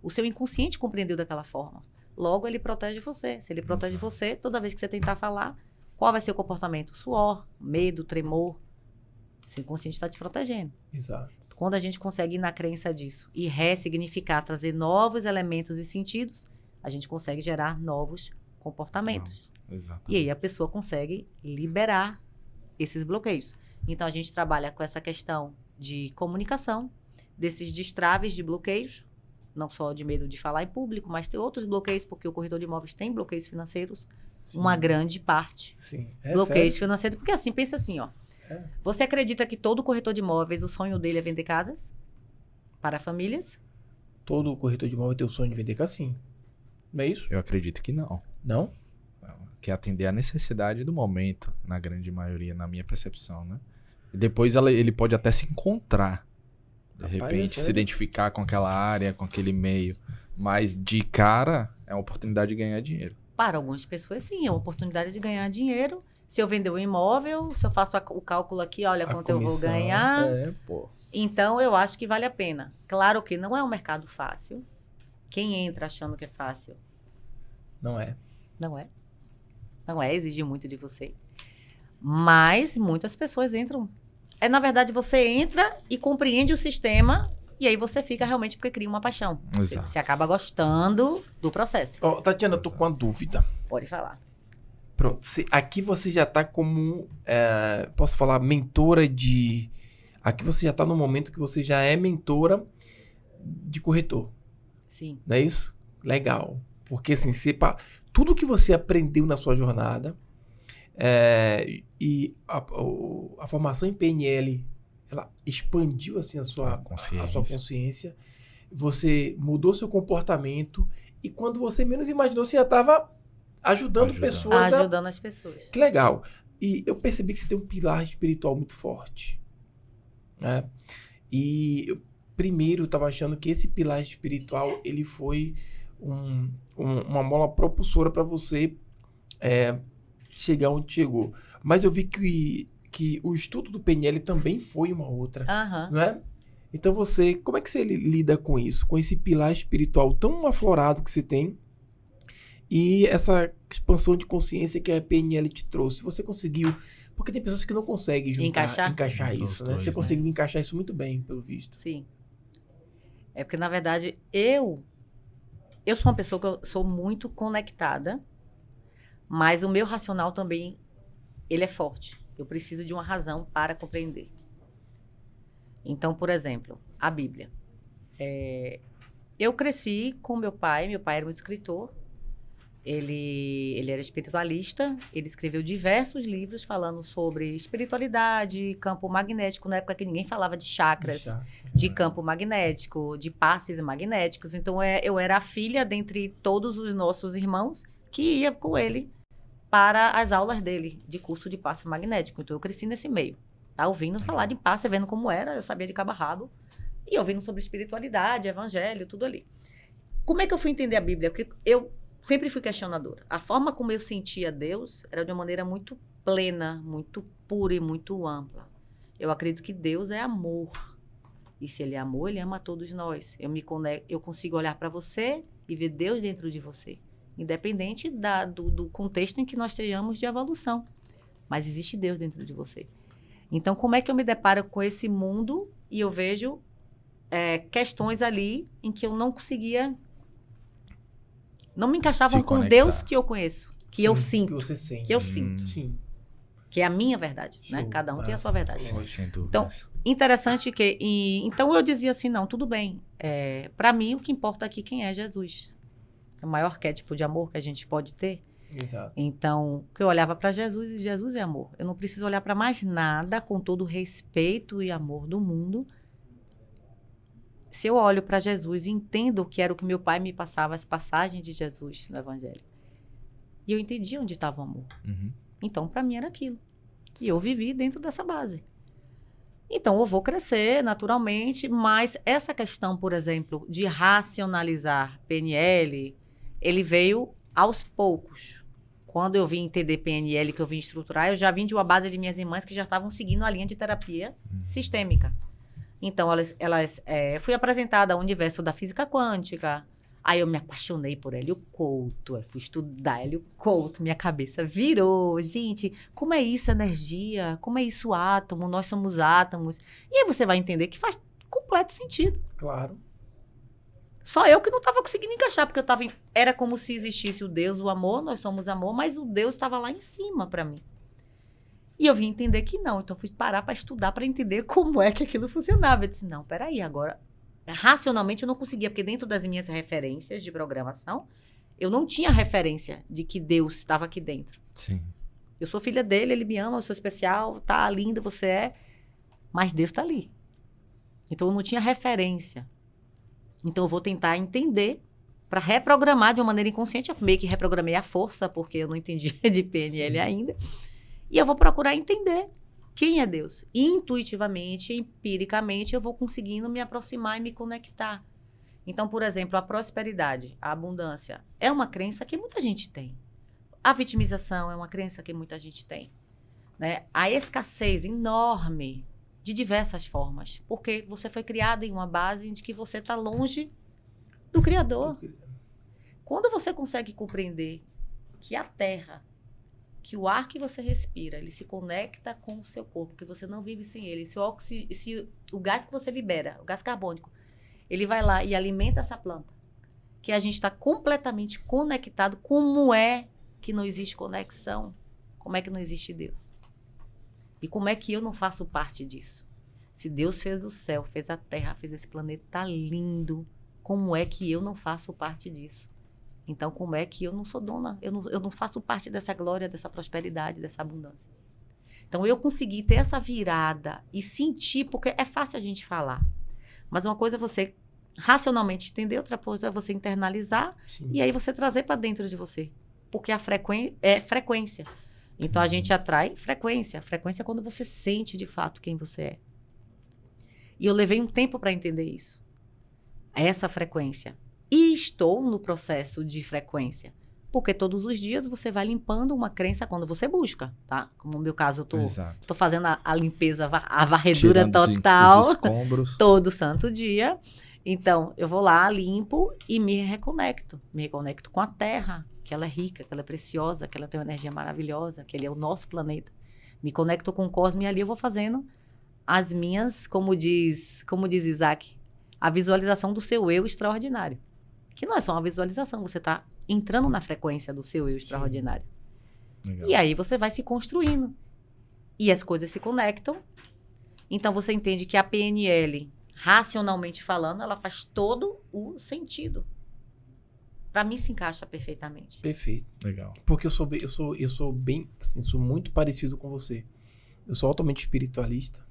Speaker 3: O seu inconsciente compreendeu daquela forma. Logo, ele protege você. Se ele protege você, toda vez que você tentar falar, qual vai ser o comportamento? Suor, medo, tremor. Seu inconsciente está te protegendo.
Speaker 1: Exato.
Speaker 3: Quando a gente consegue ir na crença disso e ressignificar, trazer novos elementos e sentidos, a gente consegue gerar novos comportamentos. E aí a pessoa consegue liberar esses bloqueios. Então, a gente trabalha com essa questão de comunicação, desses destraves de bloqueios, não só de medo de falar em público, mas tem outros bloqueios, porque o corretor de imóveis tem bloqueios financeiros, uma grande parte. Bloqueios financeiros, porque assim, pensa assim, ó. Você acredita que todo corretor de imóveis, o sonho dele é vender casas para famílias?
Speaker 1: Todo corretor de imóvel tem o sonho de vender casa, sim. Não é isso?
Speaker 2: Eu acredito que não.
Speaker 1: Não?
Speaker 2: Que é atender a necessidade do momento, na grande maioria, na minha percepção, né? E depois ele pode até se encontrar. De repente, se identificar com aquela área, com aquele meio. Mas, de cara, é uma oportunidade de ganhar dinheiro.
Speaker 3: Para algumas pessoas, sim. É uma oportunidade de ganhar dinheiro. Se eu vender um imóvel, se eu faço o cálculo aqui, olha quanto eu vou ganhar. Então, eu acho que vale a pena. Claro que não é um mercado fácil. Quem entra achando que é fácil?
Speaker 1: Não é.
Speaker 3: Não é. Não é, exige muito de você. Mas muitas pessoas entram. Na verdade, você entra e compreende o sistema e aí você fica realmente porque cria uma paixão. Você acaba gostando do processo.
Speaker 1: Tatiana, eu tô com uma dúvida.
Speaker 3: Pode falar.
Speaker 1: Pronto. Aqui você já tá como, posso falar, mentora de... Aqui você já tá no momento que você já é mentora de corretor.
Speaker 3: Sim.
Speaker 1: Não é isso? Legal. Porque assim, tudo que você aprendeu na sua jornada e a formação em PNL, ela expandiu assim a sua consciência. Você mudou seu comportamento e quando você menos imaginou, você já estava ajudando pessoas.
Speaker 3: Ajudando as pessoas.
Speaker 1: Que legal. E eu percebi que você tem um pilar espiritual muito forte. Né? E eu primeiro estava achando que esse pilar espiritual ele foi uma mola propulsora para você chegar onde chegou. Mas eu vi que o estudo do PNL também foi uma outra, não é? Então como é que você lida com isso? Com esse pilar espiritual tão aflorado que você tem e essa expansão de consciência que a PNL te trouxe. Você conseguiu... Porque tem pessoas que não conseguem encaixar isso, né? Você conseguiu encaixar isso muito bem, pelo visto.
Speaker 3: Sim. É porque, na verdade, eu sou uma pessoa que eu sou muito conectada, mas o meu racional também, ele é forte. Eu preciso de uma razão para compreender. Então, por exemplo, a Bíblia. Eu cresci com meu pai era um escritor, ele era espiritualista, ele escreveu diversos livros falando sobre espiritualidade, campo magnético, na época que ninguém falava de chakras, de campo magnético, de passes magnéticos. Então, eu era a filha dentre todos os nossos irmãos que ia com ele para as aulas dele, de curso de passe magnético. Então, eu cresci nesse meio, tá? Ouvindo falar de passe, vendo como era, eu sabia de cabo a rabo, e ouvindo sobre espiritualidade, evangelho, tudo ali. Como é que eu fui entender a Bíblia? Porque eu sempre fui questionadora. A forma como eu sentia Deus era de uma maneira muito plena, muito pura e muito ampla. Eu acredito que Deus é amor. E se Ele é amor, Ele ama a todos nós. Eu consigo olhar para você e ver Deus dentro de você. Independente do contexto em que nós estejamos de evolução. Mas existe Deus dentro de você. Então, como é que eu me deparo com esse mundo e eu vejo questões ali em que eu não conseguia... Não me encaixavam com Deus que eu conheço, que eu sinto.
Speaker 1: Que você sente.
Speaker 3: Que eu sinto.
Speaker 1: Sim.
Speaker 3: Que é a minha verdade, né? Cada um tem a sua verdade.
Speaker 2: Sim, sem dúvidas.
Speaker 3: Então, interessante que... então, eu dizia assim, não, tudo bem. Para mim, o que importa aqui quem é Jesus. É o maior arquétipo de amor que a gente pode ter.
Speaker 1: Exato.
Speaker 3: Então, eu olhava para Jesus e Jesus é amor. Eu não preciso olhar para mais nada com todo o respeito e amor do mundo. Se eu olho para Jesus e entendo que era o que meu pai me passava, as passagens de Jesus no Evangelho, e eu entendi onde estava o amor.
Speaker 2: Uhum.
Speaker 3: Então, para mim, era aquilo. E eu vivi dentro dessa base. Então, eu vou crescer naturalmente, mas essa questão, por exemplo, de racionalizar PNL, ele veio aos poucos. Quando eu vim entender PNL, que eu vim estruturar, eu já vim de uma base de minhas irmãs que já estavam seguindo a linha de terapia sistêmica. Então, fui apresentada ao universo da física quântica. Aí eu me apaixonei por Hélio Couto. Eu fui estudar Hélio Couto. Minha cabeça virou. Gente, como é isso energia? Como é isso átomo? Nós somos átomos. E aí você vai entender que faz completo sentido.
Speaker 1: Claro.
Speaker 3: Só eu que não estava conseguindo encaixar, porque era como se existisse o Deus, o amor, nós somos amor, mas o Deus estava lá em cima para mim. E eu vim entender que não. Então, eu fui parar para estudar, para entender como é que aquilo funcionava. Eu disse, não, peraí, agora... Racionalmente, eu não conseguia, porque dentro das minhas referências de programação, eu não tinha referência de que Deus estava aqui dentro.
Speaker 2: Sim.
Speaker 3: Eu sou filha dele, ele me ama, eu sou especial, tá lindo, você é. Mas Deus está ali. Então, eu não tinha referência. Então, eu vou tentar entender para reprogramar de uma maneira inconsciente. Eu meio que reprogramei à força, porque eu não entendia de PNL ainda. E eu vou procurar entender quem é Deus. Intuitivamente, empiricamente, eu vou conseguindo me aproximar e me conectar. Então, por exemplo, a prosperidade, a abundância, é uma crença que muita gente tem. A vitimização é uma crença que muita gente tem. Né? A escassez enorme, de diversas formas. Porque você foi criado em uma base de que você está longe do Criador. Quando você consegue compreender que a Terra... que o ar que você respira, ele se conecta com o seu corpo, que você não vive sem ele. Se o gás que você libera, o gás carbônico, ele vai lá e alimenta essa planta, que a gente está completamente conectado. Como é que não existe conexão? Como é que não existe Deus? E como é que eu não faço parte disso? Se Deus fez o céu, fez a terra, fez esse planeta lindo, como é que eu não faço parte disso? Então, como é que eu não sou dona? Eu não faço parte dessa glória, dessa prosperidade, dessa abundância. Então, eu consegui ter essa virada e sentir, porque é fácil a gente falar. Mas uma coisa é você racionalmente entender, outra coisa é você internalizar. Sim. E aí você trazer para dentro de você. Porque a é frequência. Então, a gente atrai frequência. Frequência é quando você sente, de fato, quem você é. E eu levei um tempo para entender isso. Essa frequência. E estou no processo de frequência. Porque todos os dias você vai limpando uma crença quando você busca, tá? Como no meu caso, eu tô fazendo a limpeza, a varredura total. Os escombros. Todo santo dia. Então, eu vou lá, limpo e me reconecto. Me reconecto com a Terra, que ela é rica, que ela é preciosa, que ela tem uma energia maravilhosa, que ele é o nosso planeta. Me conecto com o cosmos e ali eu vou fazendo as minhas, como diz Isaac, a visualização do seu eu extraordinário. Que não é só uma visualização, você está entrando na frequência do seu eu extraordinário. Legal. E aí você vai se construindo. E as coisas se conectam. Então você entende que a PNL, racionalmente falando, ela faz todo o sentido. Para mim, se encaixa perfeitamente.
Speaker 1: Perfeito.
Speaker 2: Legal.
Speaker 1: Porque eu sou bem, assim, sou muito parecido com você. Eu sou altamente espiritualista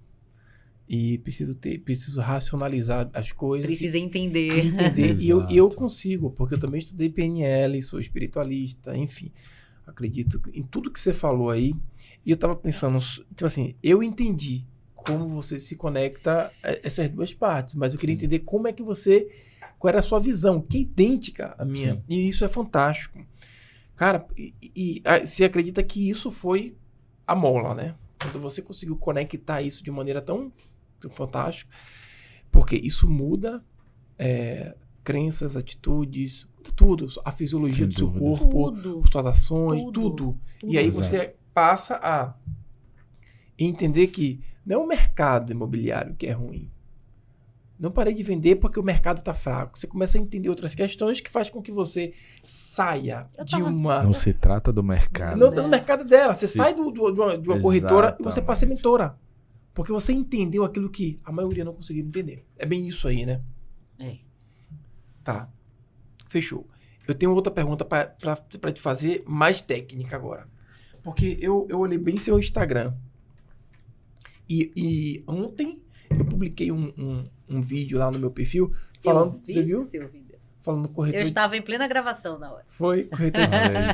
Speaker 1: e preciso racionalizar as coisas.
Speaker 3: Precisa entender.
Speaker 1: E eu consigo, porque eu também estudei PNL, sou espiritualista, enfim. Acredito em tudo que você falou aí. E eu tava pensando, tipo assim, eu entendi como você se conecta a essas duas partes, mas eu queria entender como é que qual era a sua visão, que é idêntica à minha. Sim. E isso é fantástico. Cara, você acredita que isso foi a mola, né? Quando você conseguiu conectar isso de maneira tão fantástica, porque isso muda crenças, atitudes, tudo, a fisiologia do seu corpo, suas ações, tudo. E aí você passa a entender que não é o mercado imobiliário que é ruim. Não parei de vender porque o mercado está fraco. Você começa a entender outras questões que faz com que você saia de uma...
Speaker 2: Não se trata do mercado.
Speaker 1: Não, no mercado dela. Você sai de uma corretora e você passa a ser mentora. Porque você entendeu aquilo que a maioria não conseguiu entender. É bem isso aí, né?
Speaker 3: É.
Speaker 1: Tá. Fechou. Eu tenho outra pergunta para te fazer, mais técnica agora. Porque eu olhei bem seu Instagram. E ontem eu publiquei um vídeo lá no meu perfil falando... Você viu?
Speaker 3: Seu vídeo.
Speaker 1: Falando corretor...
Speaker 3: Eu estava em plena gravação na hora.
Speaker 1: Foi.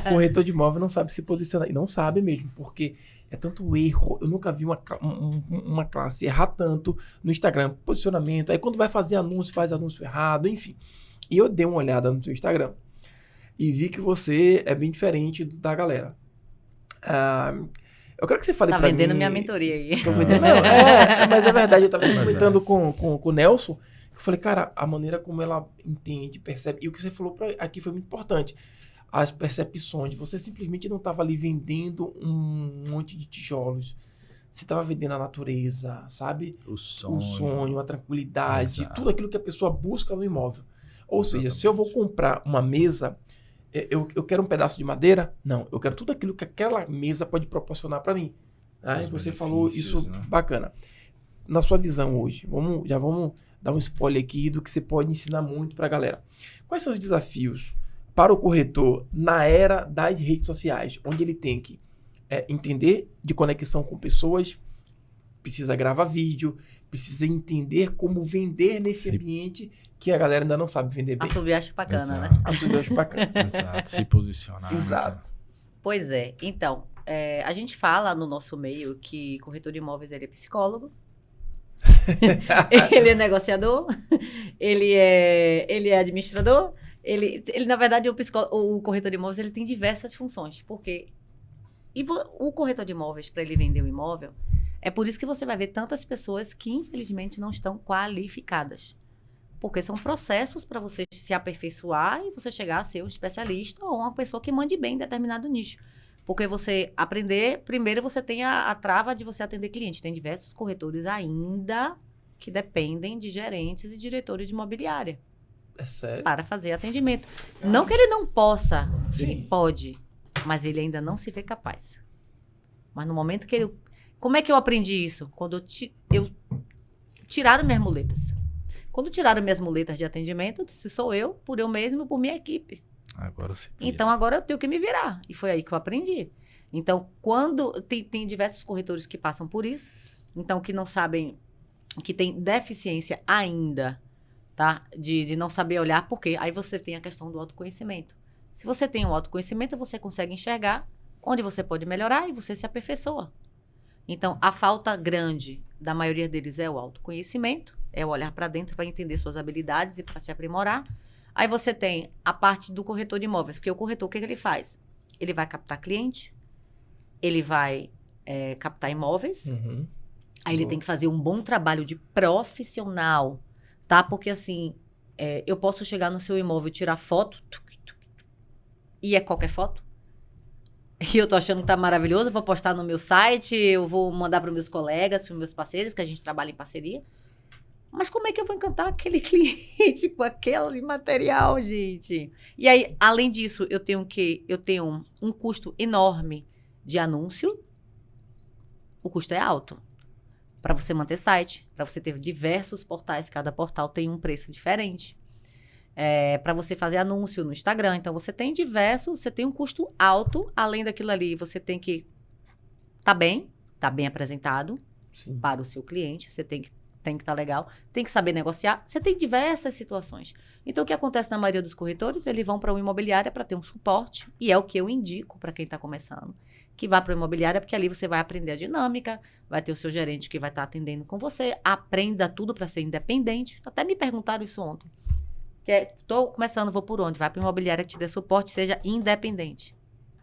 Speaker 1: Corretor de imóvel não sabe se posicionar. E não sabe mesmo, porque é tanto erro. Eu nunca vi uma classe errar tanto no Instagram. Posicionamento. Aí quando vai fazer anúncio, faz anúncio errado, enfim. E eu dei uma olhada no seu Instagram e vi que você é bem diferente da galera. Eu quero que você fale pra mim...
Speaker 3: Tá vendendo minha mentoria aí.
Speaker 1: Tô vendendo, não, mas é verdade. Eu tava comentando com o Nelson. Eu falei, cara, a maneira como ela entende, percebe... E o que você falou aqui foi muito importante. As percepções. Você simplesmente não estava ali vendendo um monte de tijolos. Você estava vendendo a natureza, sabe?
Speaker 2: O
Speaker 1: sonho, a tranquilidade. Tudo aquilo que a pessoa busca no imóvel. Ou seja, se eu vou comprar uma mesa... Eu quero um pedaço de madeira? Não, eu quero tudo aquilo que aquela mesa pode proporcionar para mim. Aí você falou isso, né? Bacana. Na sua visão hoje, já vamos dar um spoiler aqui do que você pode ensinar muito para a galera. Quais são os desafios para o corretor na era das redes sociais, onde ele tem que entender de conexão com pessoas, precisa gravar vídeo, precisa entender como vender nesse ambiente que a galera ainda não sabe vender bem.
Speaker 3: Assobio acho bacana, né?
Speaker 1: Assobio acho bacana.
Speaker 2: Exato, se posicionar.
Speaker 1: Exato.
Speaker 3: Pois é. Então, a gente fala no nosso meio que corretor de imóveis ele é psicólogo, ele é negociador, ele é administrador, ele na verdade, o corretor de imóveis ele tem diversas funções, porque o corretor de imóveis, para ele vender o imóvel, é por isso que você vai ver tantas pessoas que, infelizmente, não estão qualificadas. Porque são processos para você se aperfeiçoar e você chegar a ser um especialista ou uma pessoa que mande bem em determinado nicho. Porque você aprender, primeiro você tem a trava de você atender cliente. Tem diversos corretores ainda que dependem de gerentes e diretores de imobiliária.
Speaker 1: É sério?
Speaker 3: Para fazer atendimento. Não que ele não possa,
Speaker 1: Sim.
Speaker 3: ele pode, mas ele ainda não se vê capaz. Mas no momento que ele... Como é que eu aprendi isso? Quando eu tiraram minhas muletas. Quando tiraram minhas muletas de atendimento, eu disse, sou eu, por eu mesmo e por minha equipe.
Speaker 2: Agora sim.
Speaker 3: Então, agora eu tenho que me virar. E foi aí que eu aprendi. Então, quando... Tem diversos corretores que passam por isso. Então, que não sabem... Que tem deficiência ainda, tá? De não saber olhar. Por quê? Aí você tem a questão do autoconhecimento. Se você tem o autoconhecimento, você consegue enxergar onde você pode melhorar e você se aperfeiçoa. Então, a falta grande da maioria deles é o autoconhecimento. É o olhar para dentro para entender suas habilidades e para se aprimorar. Aí você tem a parte do corretor de imóveis, porque o corretor, o que ele faz? Ele vai captar cliente, ele vai captar imóveis, aí ele tem que fazer um bom trabalho de profissional, tá? Porque assim, eu posso chegar no seu imóvel e tirar foto, e é qualquer foto, e eu tô achando que tá maravilhoso, eu vou postar no meu site, eu vou mandar para meus colegas, para meus parceiros, que a gente trabalha em parceria. Mas como é que eu vou encantar aquele cliente com aquele material, gente? E aí, além disso, eu tenho um custo enorme de anúncio. O custo é alto. para você manter site, para você ter diversos portais, cada portal tem um preço diferente. Para você fazer anúncio no Instagram. Então, você tem um custo alto, além daquilo ali, você tem que tá bem apresentado para o seu cliente, você tem que estar legal, tem que saber negociar, você tem diversas situações. Então, o que acontece na maioria dos corretores, eles vão para uma imobiliária para ter um suporte, e é o que eu indico para quem está começando, que vá para uma imobiliária, porque ali você vai aprender a dinâmica, vai ter o seu gerente que vai estar atendendo com você, aprenda tudo para ser independente. Até me perguntaram isso ontem. Estou começando, vou por onde? Vai para uma imobiliária que te dê suporte, seja independente.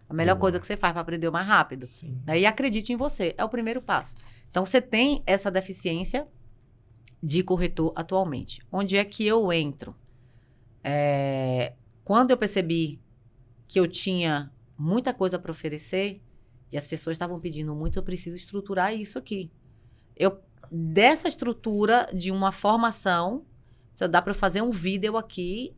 Speaker 3: A melhor coisa que você faz para aprender mais rápido. Né? E acredite em você, é o primeiro passo. Então, você tem essa deficiência de corretor atualmente. Onde é que eu entro? Quando eu percebi que eu tinha muita coisa para oferecer e as pessoas estavam pedindo muito, eu preciso estruturar isso aqui. Dessa estrutura de uma formação, só dá para eu fazer um vídeo aqui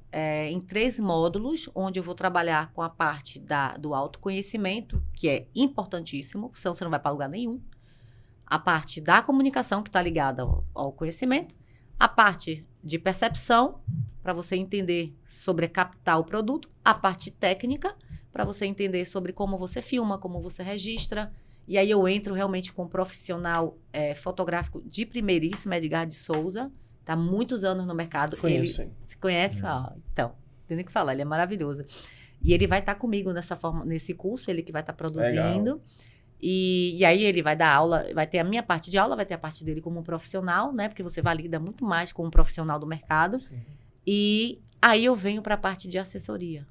Speaker 3: em 3 módulos, onde eu vou trabalhar com a parte do autoconhecimento, que é importantíssimo, senão você não vai para lugar nenhum. A parte da comunicação, que está ligada ao conhecimento. A parte de percepção, para você entender sobre captar o produto. A parte técnica, para você entender sobre como você filma, como você registra. E aí eu entro realmente com um profissional fotográfico de primeiríssimo, Edgar de Souza. Está há muitos anos no mercado.
Speaker 1: Conheço.
Speaker 3: Você conhece? Então, tem que falar, ele é maravilhoso. E ele vai estar comigo nesse curso, ele que vai estar produzindo. Legal. E aí ele vai dar aula, vai ter a minha parte de aula, vai ter a parte dele como um profissional, né? Porque você valida muito mais como um profissional do mercado. Sim. E aí eu venho para a parte de assessoria,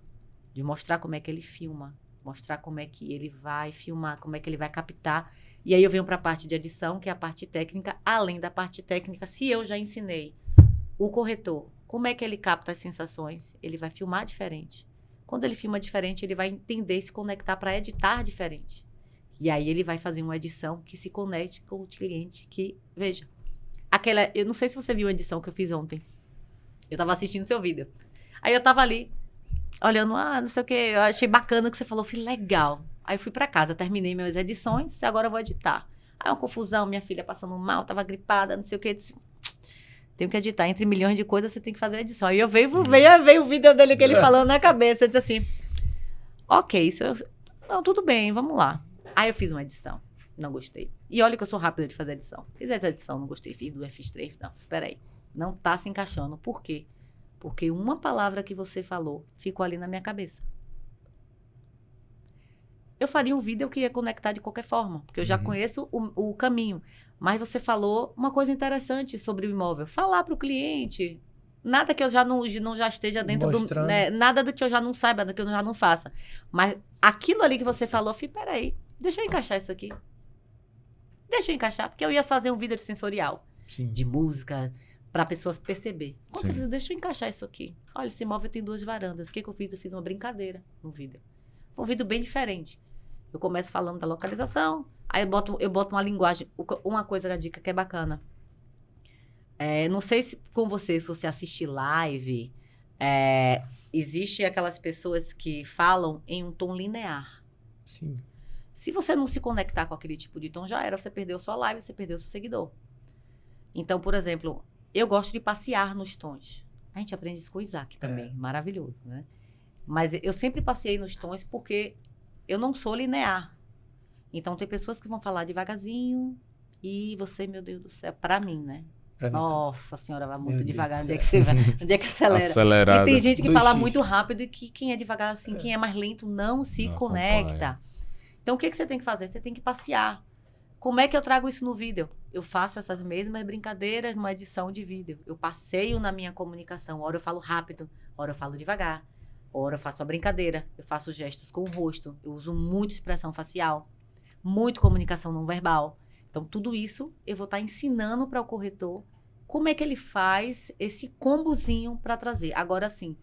Speaker 3: de mostrar como é que ele filma, mostrar como é que ele vai filmar, como é que ele vai captar. E aí eu venho para a parte de edição, que é a parte técnica. Além da parte técnica, se eu já ensinei o corretor como é que ele capta as sensações, ele vai filmar diferente. Quando ele filma diferente, ele vai entender se conectar para editar diferente. E aí ele vai fazer uma edição que se conecte com o cliente, que, veja, eu não sei se você viu a edição que eu fiz ontem. Eu tava assistindo seu vídeo. Aí eu tava ali, olhando, não sei o que, eu achei bacana o que você falou, fui legal. Aí eu fui pra casa, terminei minhas edições, agora eu vou editar. Aí uma confusão, minha filha passando mal, tava gripada, não sei o que, disse, tenho que editar, entre milhões de coisas você tem que fazer a edição. Aí eu veio o vídeo dele que ele falando na cabeça, eu disse assim, ok, não, tudo bem, vamos lá. Aí eu fiz uma edição, não gostei. E olha que eu sou rápida de fazer edição. Fiz essa edição, não gostei, fiz 2, fiz 3, não, espera aí. Não tá se encaixando. Por quê? Porque uma palavra que você falou ficou ali na minha cabeça. Eu faria um vídeo que ia conectar de qualquer forma, porque eu já conheço o caminho. Mas você falou uma coisa interessante sobre o imóvel. Falar para o cliente, nada que eu já não esteja dentro do... Né, nada do que eu já não saiba, do que eu já não faça. Mas aquilo ali que você falou, eu falei, peraí, deixa eu encaixar isso aqui. Deixa eu encaixar, porque eu ia fazer um vídeo sensorial. Sim. De música, para pessoas perceber. Quando você diz, deixa eu encaixar isso aqui. Olha, esse imóvel tem 2 varandas. O que eu fiz? Eu fiz uma brincadeira no vídeo. Foi um vídeo bem diferente. Eu começo falando da localização, aí eu boto uma linguagem, uma coisa da dica que é bacana. Não sei se com você, se você assiste live, existe aquelas pessoas que falam em um tom linear.
Speaker 1: Sim.
Speaker 3: Se você não se conectar com aquele tipo de tom, já era, você perdeu sua live, você perdeu seu seguidor. Então, por exemplo, eu gosto de passear nos tons. A gente aprende isso com o Isaac também, maravilhoso, né? Mas eu sempre passeei nos tons porque eu não sou linear. Então, tem pessoas que vão falar devagarzinho e você, meu Deus do céu, pra mim, né? Nossa senhora, vai muito devagar. Onde é que você vai? Onde é que acelera?
Speaker 2: Acelerada.
Speaker 3: E tem gente que fala muito rápido e que quem é devagar assim, quem é mais lento, não se conecta. Acompanha. Então, o que você tem que fazer? Você tem que passear. Como é que eu trago isso no vídeo? Eu faço essas mesmas brincadeiras numa edição de vídeo. Eu passeio na minha comunicação. Ora eu falo rápido, ora eu falo devagar. Ora eu faço a brincadeira, eu faço gestos com o rosto. Eu uso muito expressão facial, muito comunicação não verbal. Então, tudo isso eu vou estar ensinando para o corretor como é que ele faz esse combozinho para trazer. Agora, sim,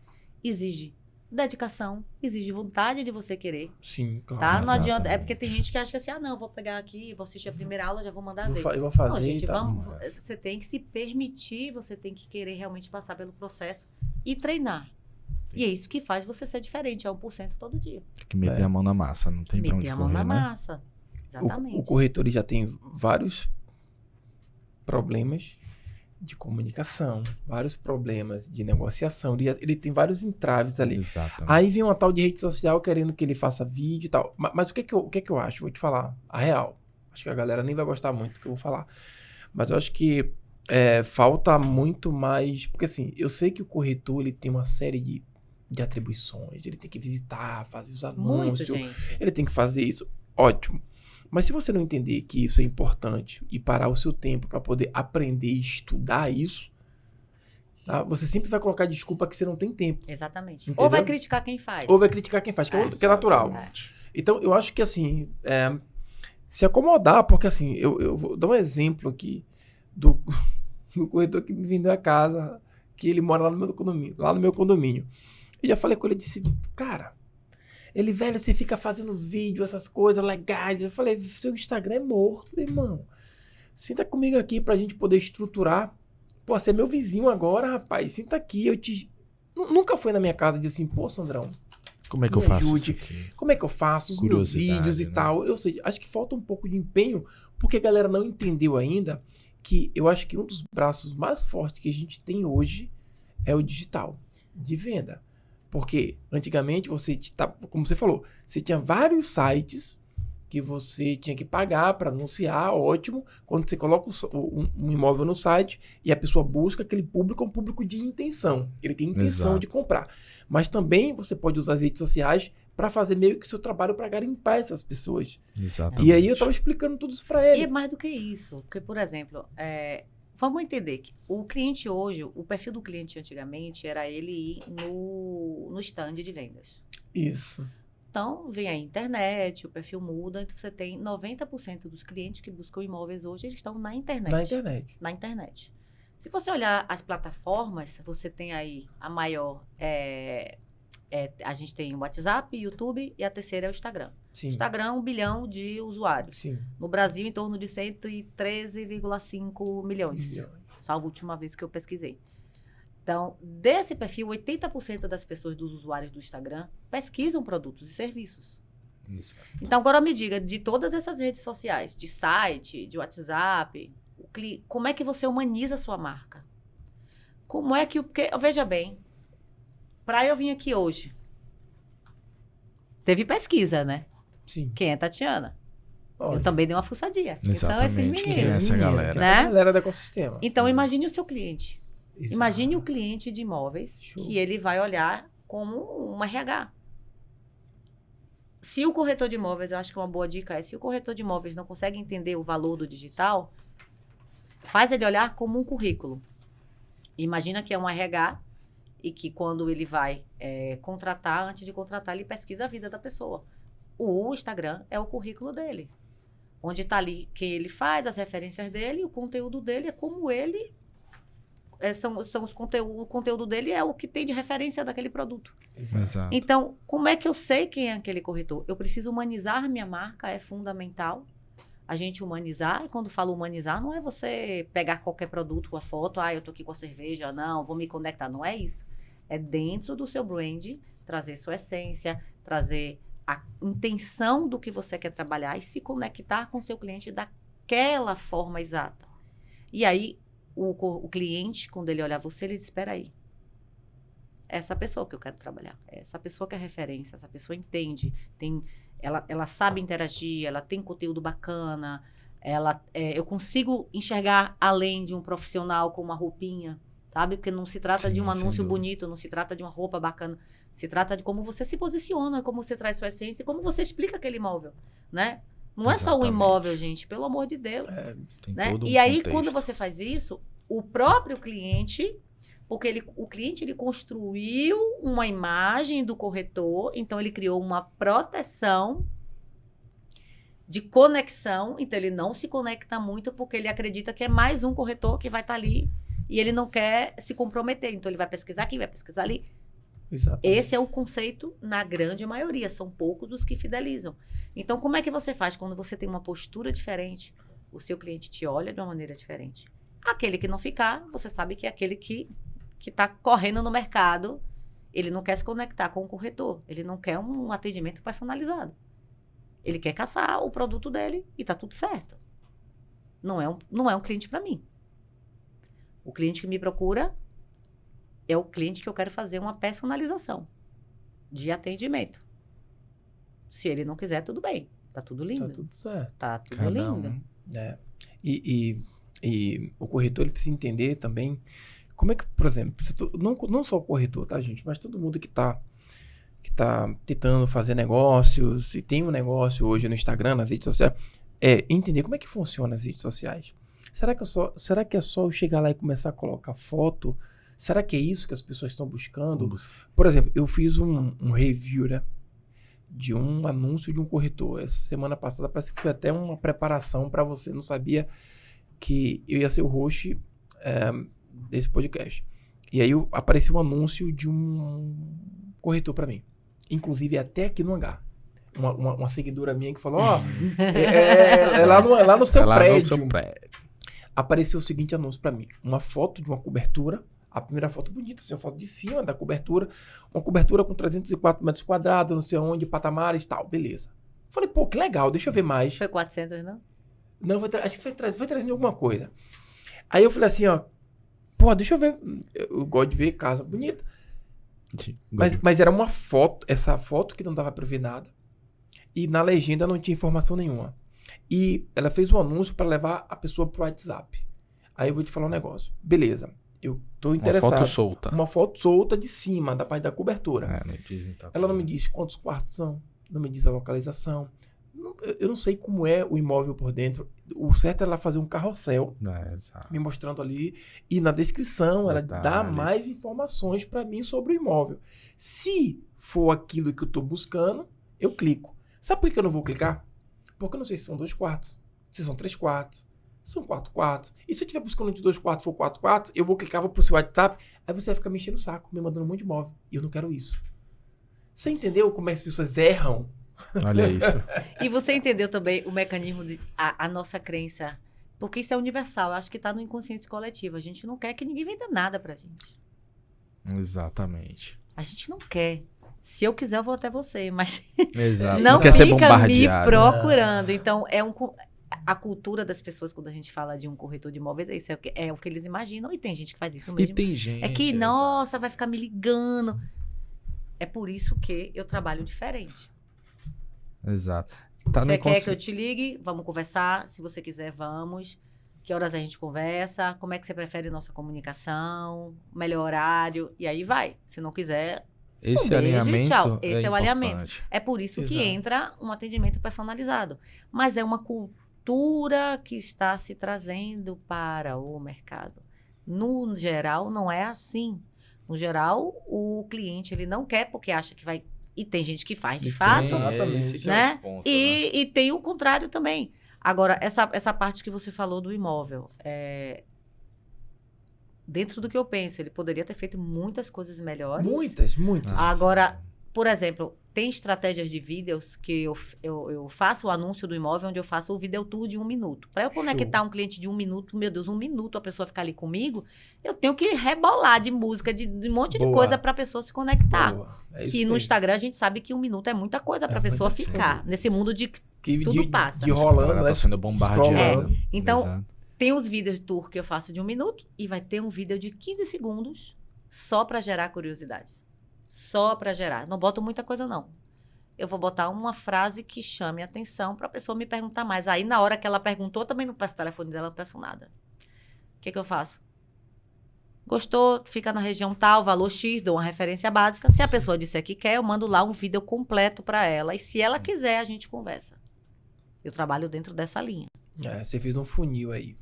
Speaker 3: exige dedicação, exige vontade de você querer.
Speaker 1: Sim, claro.
Speaker 3: Tá? Não adianta. É porque tem gente que acha que assim, não, vou pegar aqui, vou assistir a primeira aula, já vou mandar ver.
Speaker 1: Eu vou fazer.
Speaker 3: Não, gente, você tem que se permitir, você tem que querer realmente passar pelo processo e treinar. E é isso que faz você ser diferente, é 1% todo dia.
Speaker 2: Tem que meter a mão na massa, não tem pra onde correr,
Speaker 3: meter a mão na
Speaker 2: né?
Speaker 3: massa, exatamente.
Speaker 1: O corretor já tem vários problemas de comunicação, vários problemas de negociação. Ele tem vários entraves ali.
Speaker 2: Exatamente.
Speaker 1: Aí vem uma tal de rede social querendo que ele faça vídeo e tal. Mas o que que eu acho? Vou te falar. A real. Acho que a galera nem vai gostar muito do que eu vou falar. Mas eu acho que falta muito mais... Porque assim, eu sei que o corretor ele tem uma série de atribuições. Ele tem que visitar, fazer os anúncios.
Speaker 3: Muito, gente.
Speaker 1: Ele tem que fazer isso. Ótimo. Mas se você não entender que isso é importante e parar o seu tempo para poder aprender e estudar isso, tá? Você sempre vai colocar desculpa que você não tem tempo.
Speaker 3: Exatamente.
Speaker 1: Entendeu?
Speaker 3: Ou vai criticar quem faz.
Speaker 1: Ou vai criticar quem faz, que é natural. Então, eu acho que assim, se acomodar, porque assim, eu vou dar um exemplo aqui do corretor que me vendeu a casa, que ele mora lá no meu condomínio. Eu já falei com ele, disse, cara... Ele, velho, você fica fazendo os vídeos, essas coisas legais. Eu falei, seu Instagram é morto, meu irmão. Senta comigo aqui pra gente poder estruturar. Pô, você é meu vizinho agora, rapaz. Senta aqui, Nunca foi na minha casa e disse assim, pô, Sandrão,
Speaker 2: como é que eu faço isso aqui?
Speaker 1: Como é que eu faço os meus vídeos e tal? Eu sei, acho que falta um pouco de empenho, porque a galera não entendeu ainda que eu acho que um dos braços mais fortes que a gente tem hoje é o digital, de venda. Porque antigamente como você falou, você tinha vários sites que você tinha que pagar para anunciar, ótimo. Quando você coloca um imóvel no site e a pessoa busca, aquele público é um público de intenção. Ele tem intenção de comprar. Mas também você pode usar as redes sociais para fazer meio que o seu trabalho para garimpar essas pessoas.
Speaker 2: Exatamente.
Speaker 1: E aí eu estava explicando tudo isso para ele.
Speaker 3: E é mais do que isso. Porque, por exemplo, vamos entender que o cliente hoje, o perfil do cliente antigamente era ele ir no stand de vendas.
Speaker 1: Isso.
Speaker 3: Então, vem a internet, o perfil muda, então você tem 90% dos clientes que buscam imóveis hoje, eles estão na internet. Na internet. Se você olhar as plataformas, você tem aí a maior, a gente tem o WhatsApp, YouTube e a terceira é o Instagram.
Speaker 1: Sim.
Speaker 3: Instagram, 1 bilhão de usuários.
Speaker 1: Sim.
Speaker 3: No Brasil, em torno de 113,5 milhões. Salvo a última vez que eu pesquisei. Então, desse perfil, 80% das pessoas, dos usuários do Instagram, pesquisam produtos e serviços.
Speaker 2: Exato.
Speaker 3: Então, agora me diga, de todas essas redes sociais, de site, de WhatsApp, como é que você humaniza a sua marca? Como é que... Porque, veja bem, para eu vir aqui hoje, teve pesquisa, né?
Speaker 1: Sim.
Speaker 3: Quem é Tatiana?
Speaker 1: Ótimo.
Speaker 3: Eu também dei uma fuçadinha.
Speaker 2: Exatamente.
Speaker 3: Então, esses
Speaker 2: Quem é
Speaker 3: meninos.
Speaker 2: essa galera?
Speaker 3: Né?
Speaker 1: Essa galera do ecossistema.
Speaker 3: Então, imagine o seu cliente.
Speaker 1: Exato.
Speaker 3: Imagine o cliente de imóveis.
Speaker 1: Show.
Speaker 3: Que ele vai olhar como um RH. Se o corretor de imóveis, eu acho que uma boa dica é, se o corretor de imóveis não consegue entender o valor do digital, faz ele olhar como um currículo. Imagina que é um RH e que quando ele vai contratar, antes de contratar, ele pesquisa a vida da pessoa. O Instagram é o currículo dele. Onde está ali quem ele faz, as referências dele, o conteúdo dele é como ele... o conteúdo dele é o que tem de referência daquele produto.
Speaker 2: Exato.
Speaker 3: Então, como é que eu sei quem é aquele corretor? Eu preciso humanizar minha marca, é fundamental. A gente humanizar, e quando falo humanizar, não é você pegar qualquer produto com a foto, eu tô aqui com a cerveja, não, vou me conectar, não é isso. É dentro do seu brand, trazer sua essência, trazer a intenção do que você quer trabalhar e se conectar com o seu cliente daquela forma exata. E aí, o cliente, quando ele olhar você, ele diz, espera aí. Essa pessoa que eu quero trabalhar. Essa pessoa que é referência, essa pessoa entende, ela sabe interagir, ela tem conteúdo bacana, eu consigo enxergar além de um profissional com uma roupinha, sabe? Porque não se trata de um anúncio bonito, não se trata de uma roupa bacana, se trata de como você se posiciona, como você traz sua essência e como você explica aquele imóvel, né? Não é só um imóvel, gente, pelo amor de Deus.
Speaker 2: Tem
Speaker 3: né?
Speaker 2: todo um
Speaker 3: E aí,
Speaker 2: contexto.
Speaker 3: quando você faz isso, o próprio cliente, porque o cliente ele construiu uma imagem do corretor, então ele criou uma proteção de conexão, então ele não se conecta muito porque ele acredita que é mais um corretor que vai estar ali e ele não quer se comprometer, então ele vai pesquisar aqui, vai pesquisar ali.
Speaker 1: Exatamente.
Speaker 3: Esse é o conceito na grande maioria, são poucos os que fidelizam. Então, como é que você faz quando você tem uma postura diferente? O seu cliente te olha de uma maneira diferente. Aquele que não ficar, você sabe que é aquele que está correndo no mercado, ele não quer se conectar com o corretor, ele não quer um atendimento personalizado. Ele quer caçar o produto dele e tá tudo certo. Não é um cliente para mim. O cliente que me procura é o cliente que eu quero fazer uma personalização de atendimento. Se ele não quiser, tudo bem. Tá tudo lindo.
Speaker 1: Tá tudo certo.
Speaker 3: Tá tudo
Speaker 2: Cada
Speaker 3: lindo.
Speaker 2: um.
Speaker 1: É. E o corretor ele precisa entender também como é que, por exemplo, não só o corretor, tá, gente? Mas todo mundo que tá tentando fazer negócios e tem um negócio hoje no Instagram, nas redes sociais, entender como é que funciona as redes sociais. Será que é só eu chegar lá e começar a colocar foto? Será que é isso que as pessoas estão buscando? Por exemplo, eu fiz um review, né, de um anúncio de um corretor. Essa semana passada parece que foi até uma preparação para você. Não sabia que eu ia ser o host desse podcast. E aí apareceu um anúncio de um corretor para mim. Inclusive até aqui no hangar. Uma seguidora minha que falou, é lá no seu prédio. Apareceu o seguinte anúncio para mim. Uma foto de uma cobertura. A primeira foto bonita, assim, uma foto de cima da cobertura. Uma cobertura com 304 metros quadrados, não sei onde, patamares e tal. Beleza. Falei, pô, que legal, deixa eu ver mais.
Speaker 3: Foi 400, não?
Speaker 1: Não, acho que foi trazendo alguma coisa. Aí eu falei assim, ó. Pô, deixa eu ver. Eu gosto de ver casa bonita. Mas era uma foto, essa foto que não dava pra ver nada. E na legenda não tinha informação nenhuma. E ela fez um anúncio para levar a pessoa pro WhatsApp. Aí eu vou te falar um negócio. Beleza. Eu tô interessado.
Speaker 2: Uma foto solta.
Speaker 1: Uma foto solta de cima, da parte da cobertura.
Speaker 2: Não diz, tá.
Speaker 1: Ela não me disse quantos quartos são, não me diz a localização. Eu não sei como é o imóvel por dentro. O certo é ela fazer um carrossel, me mostrando ali. E na descrição ela dá mais informações para mim sobre o imóvel. Se for aquilo que eu tô buscando, eu clico. Sabe por que eu não vou clicar? Porque eu não sei se são 2 quartos, se são 3 quartos. São 4 quartos. E se eu estiver buscando de 2 quartos for 4 quartos, eu vou clicar, vou pro seu WhatsApp, aí você vai ficar me enchendo o saco, me mandando um monte de imóvel. E eu não quero isso. Você entendeu como é que as pessoas erram?
Speaker 2: Olha isso.
Speaker 3: E você entendeu também o mecanismo de a nossa crença? Porque isso é universal, eu acho que tá no inconsciente coletivo. A gente não quer que ninguém venda nada pra gente.
Speaker 2: Exatamente.
Speaker 3: A gente não quer. Se eu quiser, eu vou até você, mas
Speaker 2: Exato.
Speaker 3: não
Speaker 2: quer ser
Speaker 3: fica me
Speaker 2: bombardeado.
Speaker 3: procurando. Então, a cultura das pessoas, quando a gente fala de um corretor de imóveis, é isso, é o que eles imaginam. E tem gente que faz isso mesmo.
Speaker 2: E tem gente.
Speaker 3: É que, nossa, vai ficar me ligando. É por isso que eu trabalho diferente.
Speaker 2: Exato.
Speaker 3: Você quer que eu te ligue? Vamos conversar. Se você quiser, vamos. Que horas a gente conversa? Como é que você prefere nossa comunicação? Melhor horário? E aí vai. Se não quiser...
Speaker 2: Esse alinhamento
Speaker 3: tchau. Esse é o alinhamento.
Speaker 2: Importante.
Speaker 3: É por isso
Speaker 1: Exato.
Speaker 3: que entra um atendimento personalizado. Mas é uma cultura que está se trazendo para o mercado. No geral, não é assim. No geral, o cliente ele não quer porque acha que vai... E tem gente que faz, de fato.
Speaker 1: Exatamente.
Speaker 3: Né?
Speaker 2: Ponto,
Speaker 3: E tem o contrário também. Agora, essa parte que você falou do imóvel, dentro do que eu penso, ele poderia ter feito muitas coisas melhores.
Speaker 1: Muitas.
Speaker 3: Agora, por exemplo, tem estratégias de vídeos que eu faço o anúncio do imóvel, onde eu faço o video tour de 1 minuto. Para eu conectar um cliente de 1 minuto, meu Deus, 1 minuto a pessoa ficar ali comigo, eu tenho que rebolar de música, de um monte de coisa para a pessoa se conectar. Que no Instagram a gente sabe que 1 minuto é muita coisa para a pessoa ficar. Nesse mundo de tudo passa.
Speaker 1: De rolando,
Speaker 2: tá sendo bombardeado.
Speaker 3: Então,
Speaker 2: Exato.
Speaker 3: tem os vídeos tour que eu faço de 1 minuto e vai ter um vídeo de 15 segundos só para gerar curiosidade. Só para gerar. Não boto muita coisa, não. Eu vou botar uma frase que chame a atenção para a pessoa me perguntar mais. Aí, na hora que ela perguntou, também não peço o telefone dela, não peço nada. O que eu faço? Gostou? Fica na região tal, valor X, dou uma referência básica. Se a pessoa disser que quer, eu mando lá um vídeo completo para ela. E se ela quiser, a gente conversa. Eu trabalho dentro dessa linha.
Speaker 1: Você fez um funil aí.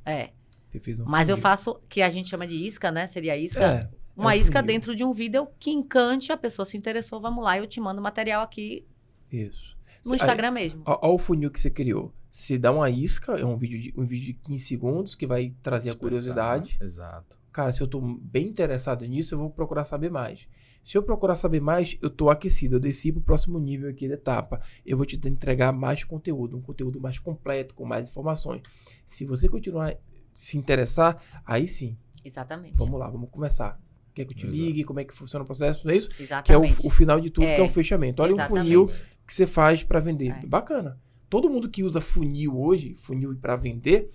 Speaker 1: Você fez um
Speaker 3: Mas
Speaker 1: funil.
Speaker 3: eu faço, que a gente chama de isca, né? Seria isca. Uma
Speaker 1: um
Speaker 3: isca
Speaker 1: funil.
Speaker 3: dentro de um vídeo que encante, a pessoa se interessou, vamos lá, eu te mando material aqui
Speaker 1: Isso.
Speaker 3: no Instagram mesmo.
Speaker 1: Olha o funil que você criou. Você dá uma isca, é um vídeo de 15 segundos que vai trazer a curiosidade.
Speaker 2: Exato.
Speaker 1: Cara, se eu tô bem interessado nisso, eu vou procurar saber mais. Se eu procurar saber mais, eu tô aquecido. Eu desci pro próximo nível aqui da etapa. Eu vou te entregar mais conteúdo, um conteúdo mais completo, com mais informações. Se você continuar se interessar, aí sim.
Speaker 3: Exatamente.
Speaker 1: Vamos lá, vamos conversar. Quer que eu te ligue? Como é que funciona o processo? Não é isso?
Speaker 3: Exatamente.
Speaker 1: Que é o final de tudo, que é o fechamento. Olha
Speaker 3: Exatamente.
Speaker 1: um funil que você faz para vender. Bacana. Todo mundo que usa funil hoje, funil para vender,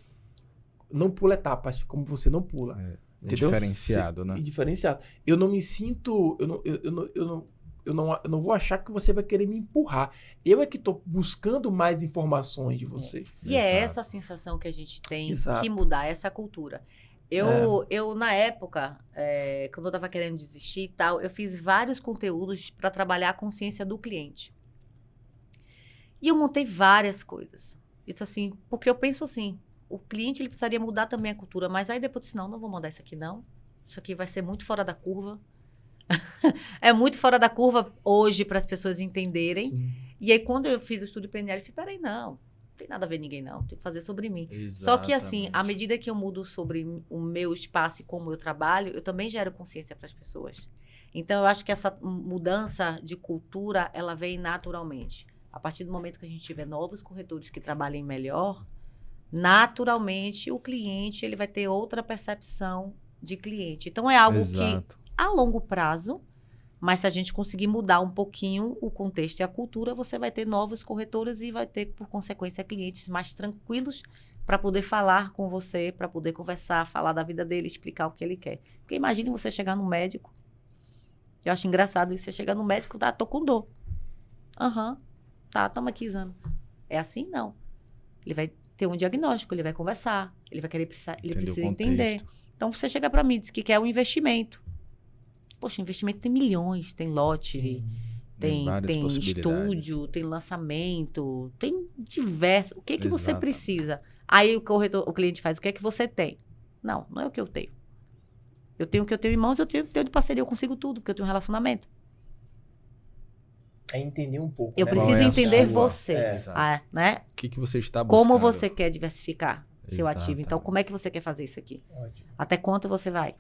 Speaker 1: não pula etapas, como você não pula. Entendeu?
Speaker 2: Diferenciado, né?
Speaker 1: Diferenciado. Eu não me sinto... Eu não vou achar que você vai querer me empurrar. Eu é que estou buscando mais informações de você.
Speaker 3: E é essa a sensação que a gente tem
Speaker 1: Exato.
Speaker 3: que mudar, essa cultura. Eu na época, quando eu estava querendo desistir e tal, eu fiz vários conteúdos para trabalhar a consciência do cliente. E eu montei várias coisas. Então, assim, porque eu penso assim, o cliente ele precisaria mudar também a cultura, mas aí depois eu disse, não vou mandar isso aqui não. Isso aqui vai ser muito fora da curva. É muito fora da curva hoje para as pessoas entenderem.
Speaker 1: Sim.
Speaker 3: E aí, quando eu fiz o estudo PNL, eu falei, peraí, não tem nada a ver ninguém, não. Tem que fazer sobre mim.
Speaker 2: Exatamente.
Speaker 3: Só que, assim, à medida que eu mudo sobre o meu espaço e como eu trabalho, eu também gero consciência para as pessoas. Então, eu acho que essa mudança de cultura, ela vem naturalmente. A partir do momento que a gente tiver novos corretores que trabalhem melhor, naturalmente, o cliente ele vai ter outra percepção de cliente. Então, é algo que, a longo prazo, mas se a gente conseguir mudar um pouquinho o contexto e a cultura, você vai ter novos corretores e vai ter, por consequência, clientes mais tranquilos para poder falar com você, para poder conversar, falar da vida dele, explicar o que ele quer. Porque imagine você chegar no médico. Eu acho engraçado isso. Você chega no médico, tá, tô com dor. Tá, toma aqui exame. É assim? Não. Ele vai ter um diagnóstico, ele vai conversar, ele vai querer ele precisa entender. Então, você chega para mim e diz que quer um investimento. Poxa, investimento tem milhões, tem lote, tem estúdio, tem lançamento, tem diversos. O que que você precisa? Aí o cliente faz, o que é que você tem? Não é o que eu tenho. Eu tenho o que eu tenho em mãos, eu tenho de parceria, eu consigo tudo, porque eu tenho um relacionamento.
Speaker 1: É entender um pouco.
Speaker 3: Eu preciso entender você. Né?
Speaker 2: O que você está buscando?
Speaker 3: Como você quer diversificar seu ativo. Então, como é que você quer fazer isso aqui?
Speaker 1: Ótimo.
Speaker 3: Até quanto você vai?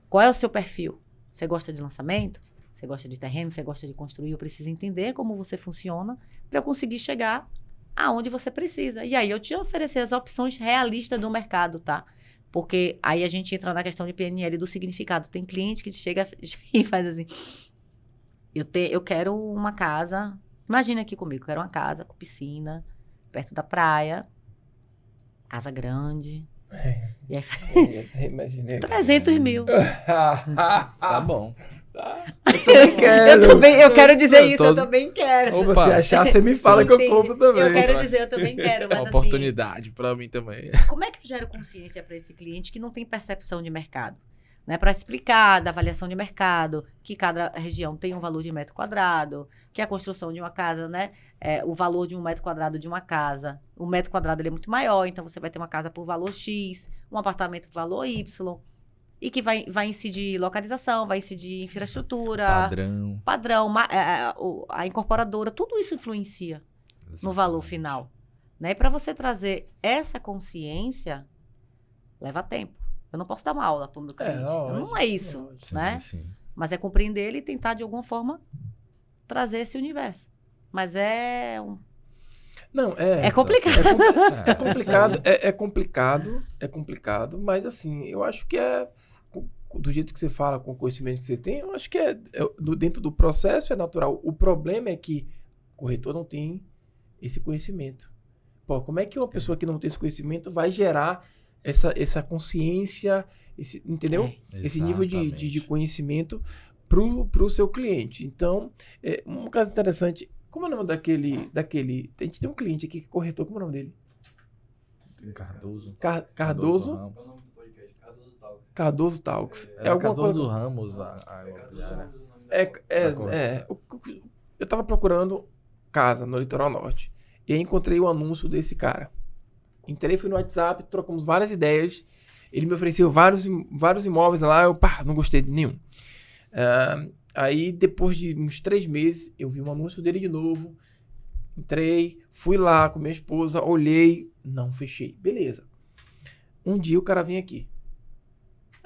Speaker 3: Qual é o seu perfil? Você gosta de lançamento? Você gosta de terreno? Você gosta de construir? Eu preciso entender como você funciona para eu conseguir chegar aonde você precisa. E aí, eu te oferecer as opções realistas do mercado, tá? Porque aí a gente entra na questão de PNL do significado. Tem cliente que chega e faz assim... Eu quero uma casa... Imagina aqui comigo. Eu quero uma casa com piscina, perto da praia, casa grande... E aí,
Speaker 1: imaginei.
Speaker 3: 300 mil.
Speaker 2: Tá bom.
Speaker 3: Eu quero dizer isso, eu também quero.
Speaker 1: Se você achar, você me fala que eu compro também.
Speaker 3: Eu quero dizer, eu também quero. Mas
Speaker 2: é uma oportunidade para mim também.
Speaker 3: Como é que eu gero consciência para esse cliente que não tem percepção de mercado? Né, para explicar da avaliação de mercado, que cada região tem um valor de metro quadrado, que a construção de uma casa, né, o valor de um metro quadrado de uma casa, o metro quadrado ele é muito maior, então você vai ter uma casa por valor X, um apartamento por valor Y, e que vai incidir localização, vai incidir infraestrutura, padrão, a incorporadora, tudo isso influencia no valor final. Né? E para você trazer essa consciência, leva tempo. Eu não posso dar uma aula para o meu cliente. Não é isso, né? Sim. Mas é compreender ele e tentar, de alguma forma, trazer esse universo. Mas é complicado. É complicado, mas assim, eu acho que do jeito que você fala, com o conhecimento que você tem, eu acho que dentro do processo é natural. O problema é que o corretor não tem esse conhecimento. Pô, como é que uma pessoa que não tem esse conhecimento vai gerar essa consciência, entendeu? Esse nível de conhecimento pro seu cliente. Então, um caso interessante, como é o nome daquele... A gente tem um cliente aqui que é corretor, como é o nome dele?
Speaker 2: Cardoso.
Speaker 1: Cardoso? Cardoso Talks.
Speaker 2: Cardoso Ramos.
Speaker 1: Eu tava procurando casa no Litoral Norte. E aí encontrei o anúncio desse cara. Entrei, fui no WhatsApp, trocamos várias ideias. Ele me ofereceu vários imóveis lá, eu não gostei de nenhum. Aí, depois de uns 3 meses, eu vi um anúncio dele de novo. Entrei, fui lá com minha esposa, olhei, não fechei. Beleza. Um dia o cara vem aqui.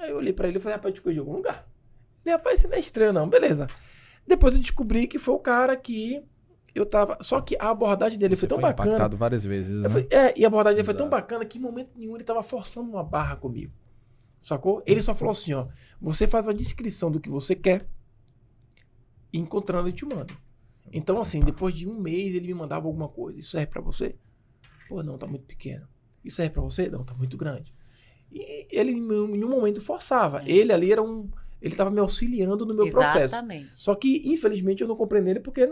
Speaker 1: Aí eu olhei pra ele e falei, rapaz, te conheci de algum lugar. Ele, rapaz, isso não é estranho não, beleza. Depois eu descobri que foi o cara que... eu tava... Só que a abordagem dele foi tão bacana...
Speaker 2: impactado várias vezes, né?
Speaker 1: E a abordagem dele foi tão bacana que em momento nenhum ele tava forçando uma barra comigo. Sacou? Ele só falou assim, ó... Você faz uma descrição do que você quer e encontrando eu te mando. Então, assim, depois de 1 mês ele me mandava alguma coisa. Isso serve pra você? Pô, não, tá muito pequeno. Isso serve pra você? Não, tá muito grande. E ele, em nenhum momento, forçava. Ele ali ele estava me auxiliando no meu processo.
Speaker 3: Exatamente.
Speaker 1: Só que, infelizmente, eu não comprei nele porque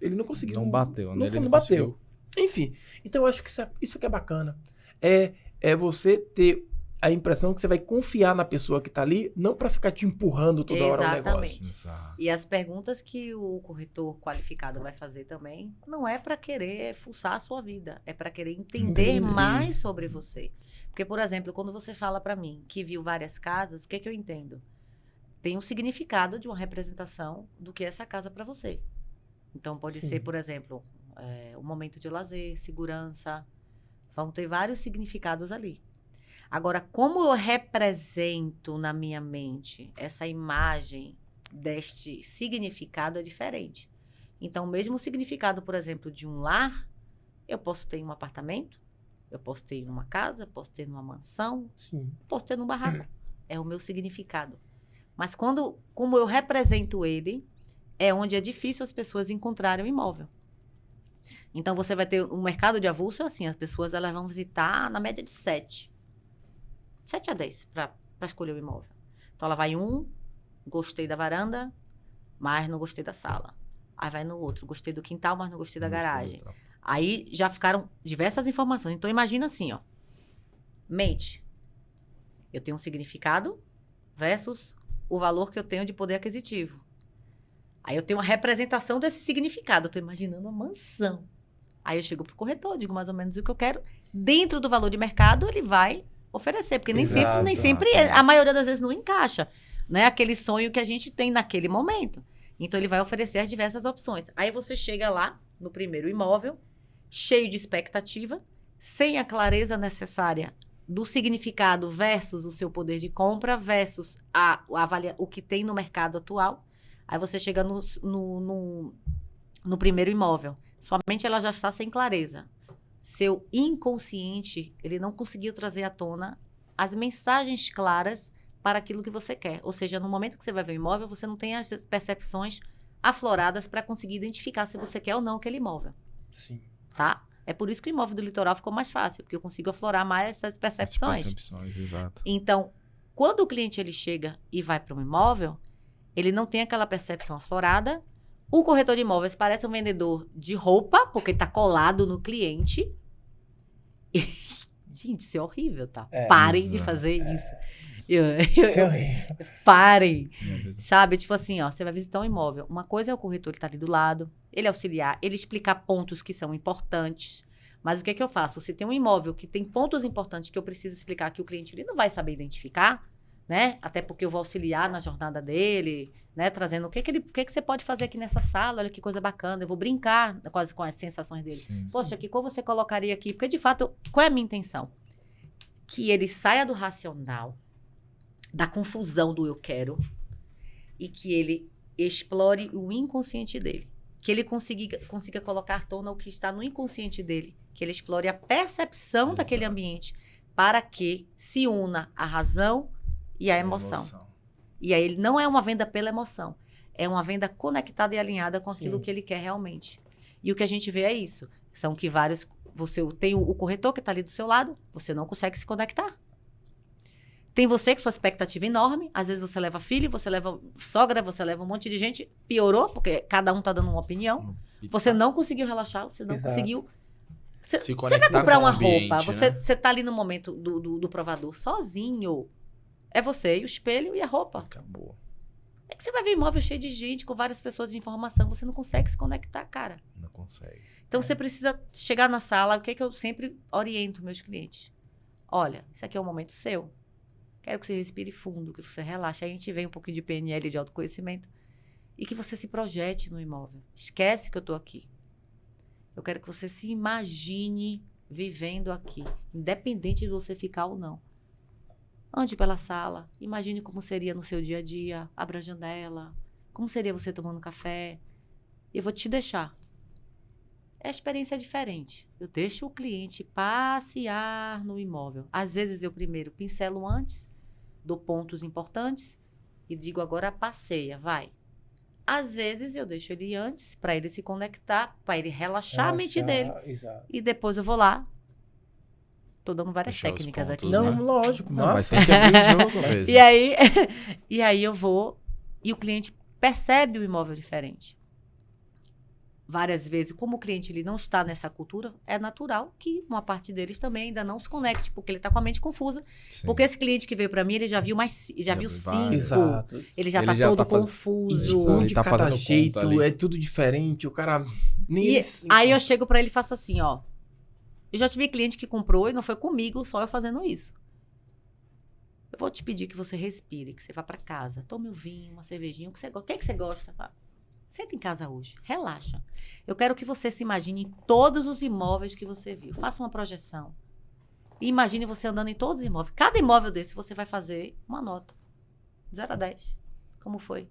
Speaker 1: ele não conseguiu.
Speaker 2: Não bateu, né?
Speaker 1: Não bateu. Enfim, então eu acho que isso que é bacana. É você ter a impressão que você vai confiar na pessoa que tá ali, não para ficar te empurrando toda hora o negócio.
Speaker 2: Exato.
Speaker 3: E as perguntas que o corretor qualificado vai fazer também, não é para querer fuçar a sua vida, é para querer entender mais sobre você. Porque, por exemplo, quando você fala para mim que viu várias casas, o que eu entendo? Tem um significado de uma representação do que é essa casa para você. Então, pode ser, por exemplo, um momento de lazer, segurança. Vão ter vários significados ali. Agora, como eu represento na minha mente essa imagem deste significado é diferente. Então, o mesmo significado, por exemplo, de um lar, eu posso ter em um apartamento, eu posso ter em uma casa, posso ter numa mansão, posso ter num barraco. É o meu significado. Mas como eu represento ele, é onde é difícil as pessoas encontrarem o imóvel. Então, você vai ter um mercado de avulso, é assim, as pessoas elas vão visitar na média de 7 a 10 para escolher o imóvel. Então, ela vai gostei da varanda, mas não gostei da sala. Aí vai no outro, gostei do quintal, mas não gostei da garagem. Aí já ficaram diversas informações. Então, imagina assim, ó. Mente. Eu tenho um significado versus o valor que eu tenho de poder aquisitivo. Aí eu tenho uma representação desse significado. Eu estou imaginando uma mansão. Aí eu chego pro corretor, digo mais ou menos o que eu quero. Dentro do valor de mercado, ele vai oferecer. Porque nem sempre a maioria das vezes não encaixa, né? Aquele sonho que a gente tem naquele momento. Então, ele vai oferecer as diversas opções. Aí você chega lá, no primeiro imóvel, cheio de expectativa, sem a clareza necessária do significado versus o seu poder de compra, versus o que tem no mercado atual. Aí você chega no primeiro imóvel. Sua mente ela já está sem clareza. Seu inconsciente, ele não conseguiu trazer à tona as mensagens claras para aquilo que você quer. Ou seja, no momento que você vai ver o imóvel, você não tem as percepções afloradas para conseguir identificar se você quer ou não aquele imóvel.
Speaker 1: Sim.
Speaker 3: Tá? É por isso que o imóvel do litoral ficou mais fácil, porque eu consigo aflorar mais essas percepções.
Speaker 2: Exato.
Speaker 3: Então, quando o cliente ele chega e vai para um imóvel, ele não tem aquela percepção aflorada. O corretor de imóveis parece um vendedor de roupa, porque está colado no cliente. E, gente, isso é horrível, tá? Parem de fazer isso.
Speaker 1: Isso é horrível.
Speaker 3: Parem. Sabe? Tipo assim, ó, você vai visitar um imóvel. Uma coisa é o corretor, ele tá ali do lado, ele auxiliar, ele explicar pontos que são importantes. Mas o que é que eu faço? Se tem um imóvel que tem pontos importantes que eu preciso explicar que o cliente ele não vai saber identificar, né? Até porque eu vou auxiliar na jornada dele, né? Trazendo o que você pode fazer aqui nessa sala, olha que coisa bacana. Eu vou brincar quase com as sensações dele.
Speaker 2: Sim.
Speaker 3: Poxa, que cor você colocaria aqui? Porque, de fato, qual é a minha intenção? Que ele saia do racional, da confusão do eu quero, e que ele explore o inconsciente dele. Que ele consiga colocar à tona o que está no inconsciente dele. Que ele explore a percepção daquele ambiente para que se una a razão e a emoção. E aí ele não é uma venda pela emoção. É uma venda conectada e alinhada com aquilo que ele quer realmente. E o que a gente vê é isso. São que vários... Você tem o corretor que está ali do seu lado, você não consegue se conectar. Tem você com sua expectativa enorme. Às vezes você leva filho, você leva sogra, você leva um monte de gente. Piorou, porque cada um está dando uma opinião. Você não conseguiu relaxar, você não conseguiu... Você vai comprar uma roupa, você tá ali no momento do provador sozinho. É você e o espelho e a roupa.
Speaker 2: Acabou.
Speaker 3: É que você vai ver imóvel cheio de gente, com várias pessoas de informação. Você não consegue se conectar, cara.
Speaker 2: Não consegue.
Speaker 3: Então, você precisa chegar na sala. O que é que eu sempre oriento meus clientes? Olha, isso aqui é um momento seu. Quero que você respire fundo, que você relaxe. Aí a gente vem um pouquinho de PNL, de autoconhecimento. E que você se projete no imóvel. Esquece que eu tô aqui. Eu quero que você se imagine vivendo aqui. Independente de você ficar ou não. Ande pela sala, imagine como seria no seu dia a dia, abra a janela, como seria você tomando café. E eu vou te deixar. A experiência é diferente. Eu deixo o cliente passear no imóvel. Às vezes eu primeiro pincelo antes, dou pontos importantes e digo agora passeia, vai. Às vezes eu deixo ele antes para ele se conectar, para ele relaxar a mente dele.
Speaker 1: Exato.
Speaker 3: E depois eu vou lá tô dando várias
Speaker 2: Fechar os
Speaker 3: técnicas aqui.
Speaker 2: pontos,
Speaker 1: Não,
Speaker 2: né?
Speaker 1: lógico,
Speaker 2: Não, mas
Speaker 1: massa.
Speaker 2: tem que abrir o jogo mesmo.
Speaker 3: E aí eu vou e o cliente percebe o imóvel diferente. Várias vezes, como o cliente ele não está nessa cultura, é natural que uma parte deles também ainda não se conecte, porque ele está com a mente confusa.
Speaker 2: Sim.
Speaker 3: Porque esse cliente que veio para mim, ele já viu viu
Speaker 2: viu
Speaker 3: 5.
Speaker 2: vários.
Speaker 1: Exato.
Speaker 3: Ele já
Speaker 2: Ele
Speaker 3: está
Speaker 2: já
Speaker 3: todo
Speaker 2: tá faz-
Speaker 3: confuso.
Speaker 2: Exato.
Speaker 1: Um
Speaker 2: Ele
Speaker 1: de
Speaker 2: tá
Speaker 1: cada
Speaker 2: fazendo
Speaker 1: jeito,
Speaker 2: conta ali.
Speaker 1: é tudo diferente. O cara nem
Speaker 3: E
Speaker 1: eles-
Speaker 3: aí eu chego para ele e faço assim, ó. Eu já tive cliente que comprou e não foi comigo, só eu fazendo isso. Eu vou te pedir que você respire, que você vá para casa, tome um vinho, uma cervejinha, o que você gosta. O que você gosta? Senta em casa hoje, relaxa. Eu quero que você se imagine em todos os imóveis que você viu. Faça uma projeção. E imagine você andando em todos os imóveis. Cada imóvel desse você vai fazer uma nota. 0 a 10. Como foi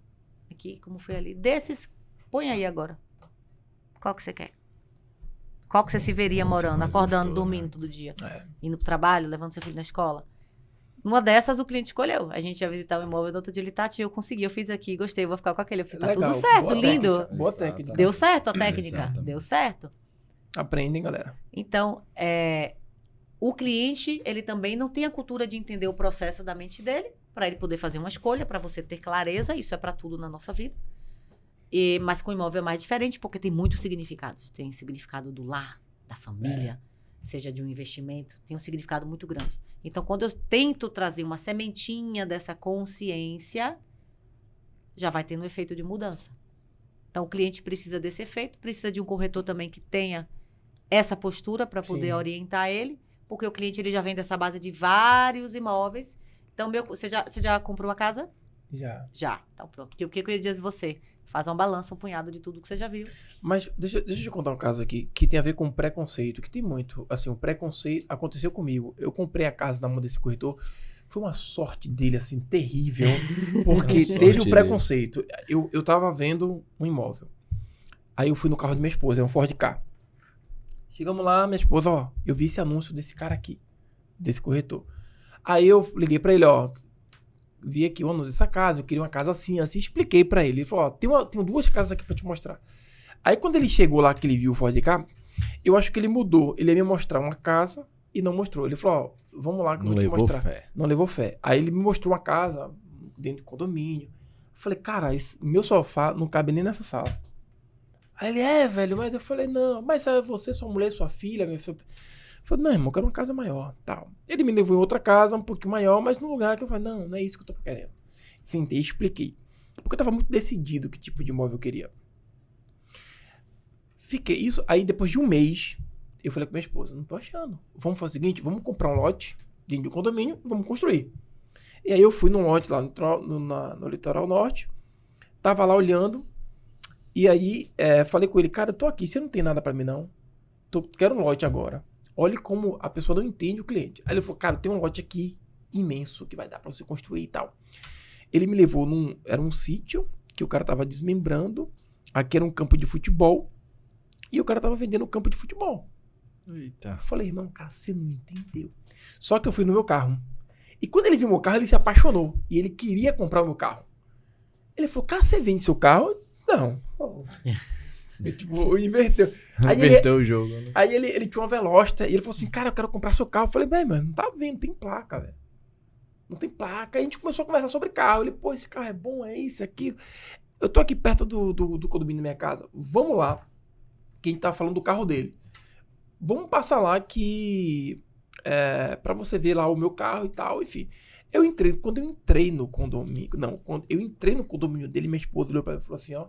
Speaker 3: aqui, como foi ali. Desses, põe aí agora. Qual que você quer? Qual que você se veria
Speaker 2: Qual você
Speaker 3: morando,
Speaker 2: mais
Speaker 3: acordando,
Speaker 2: gostou,
Speaker 3: dormindo
Speaker 2: né?
Speaker 3: todo dia?
Speaker 1: É.
Speaker 3: Indo pro trabalho, levando seu filho na escola. Numa dessas, o cliente escolheu. A gente ia visitar o imóvel, do outro dia ele tá, tio, eu consegui, eu fiz aqui, gostei, vou ficar com aquele. Eu fiz, tá
Speaker 1: Legal,
Speaker 3: tudo certo,
Speaker 1: boa
Speaker 3: lindo.
Speaker 1: técnica, boa
Speaker 2: Exatamente.
Speaker 1: técnica.
Speaker 3: Deu certo a técnica,
Speaker 2: Exatamente.
Speaker 3: deu certo.
Speaker 1: Aprendem, galera.
Speaker 3: Então, o cliente, ele também não tem a cultura de entender o processo da mente dele, para ele poder fazer uma escolha, para você ter clareza, isso é para tudo na nossa vida. Mas com o imóvel é mais diferente, porque tem muitos significados. Tem significado do lar, da família, seja de um investimento, tem um significado muito grande. Então, quando eu tento trazer uma sementinha dessa consciência, já vai tendo um efeito de mudança. Então, o cliente precisa desse efeito, precisa de um corretor também que tenha essa postura para poder
Speaker 1: Sim.
Speaker 3: orientar ele, porque o cliente ele já vem dessa base de vários imóveis. Então, você já comprou uma casa?
Speaker 1: Já.
Speaker 3: Já. Então, pronto. Porque o que eu ia dizer a você? Faz uma balança, um punhado de tudo que você já viu.
Speaker 1: Mas deixa eu te contar um caso aqui que tem a ver com preconceito, que tem muito. Assim, o preconceito aconteceu comigo. Eu comprei a casa na mão desse corretor. Foi uma sorte dele, assim, terrível. Porque
Speaker 2: Sorte
Speaker 1: teve o
Speaker 2: dele.
Speaker 1: preconceito. Eu tava vendo um imóvel. Aí eu fui no carro de minha esposa, é um Ford Ka. Chegamos lá, minha esposa, ó, eu vi esse anúncio desse cara aqui, desse corretor. Aí eu liguei pra ele, ó, vi aqui o anúncio dessa casa, eu queria uma casa assim, assim, expliquei pra ele. Ele falou, ó, tenho 2 casas aqui pra te mostrar. Aí quando ele chegou lá, que ele viu o Ford Ka, eu acho que ele mudou. Ele ia me mostrar uma casa e não mostrou. Ele falou, ó, vamos lá que eu
Speaker 2: Não
Speaker 1: vou te
Speaker 2: levou
Speaker 1: mostrar.
Speaker 2: fé.
Speaker 1: Não levou fé. Aí ele me mostrou uma casa dentro do condomínio. Eu falei, cara, meu sofá não cabe nem nessa sala. Aí ele, velho, mas eu falei, não, mas é você, sua mulher, sua filha, minha filha. Eu falei, não, irmão, eu quero uma casa maior, tal. Ele me levou em outra casa, um pouquinho maior, mas num lugar que eu falei, não é isso que eu tô querendo. Enfim, expliquei. Porque eu tava muito decidido que tipo de imóvel eu queria. Fiquei isso, aí depois de um mês, eu falei com minha esposa, não tô achando. Vamos fazer o seguinte, vamos comprar um lote dentro do condomínio e vamos construir. E aí eu fui num lote lá no litoral norte, tava lá olhando, e aí falei com ele, cara, eu tô aqui, você não tem nada pra mim não? Quero um lote agora. Olhe como a pessoa não entende o cliente. Aí ele falou, cara, tem um lote aqui imenso que vai dar pra você construir e tal. Ele me levou era um sítio que o cara tava desmembrando, aqui era um campo de futebol, e o cara tava vendendo um campo de futebol.
Speaker 2: Eita.
Speaker 1: Eu falei, irmão, cara, você não entendeu. Só que eu fui no meu carro. E quando ele viu meu carro, ele se apaixonou. E ele queria comprar o meu carro. Ele falou, cara, você vende seu carro? Eu disse, não. Inverteu.
Speaker 2: Inverteu o jogo, né?
Speaker 1: Aí ele tinha uma Veloster. E ele falou assim, cara, eu quero comprar seu carro. Eu falei, mas não tá vendo, tem placa, velho. Não tem placa. Aí a gente começou a conversar sobre carro. Ele, pô, esse carro é bom, é isso, é aquilo. Eu tô aqui perto do condomínio da minha casa. Vamos lá. Que a gente tá falando do carro dele. Vamos passar lá que... pra você ver lá o meu carro e tal, enfim. Quando eu entrei no condomínio... Não, quando eu entrei no condomínio dele, minha esposa olhou pra mim e falou assim, ó...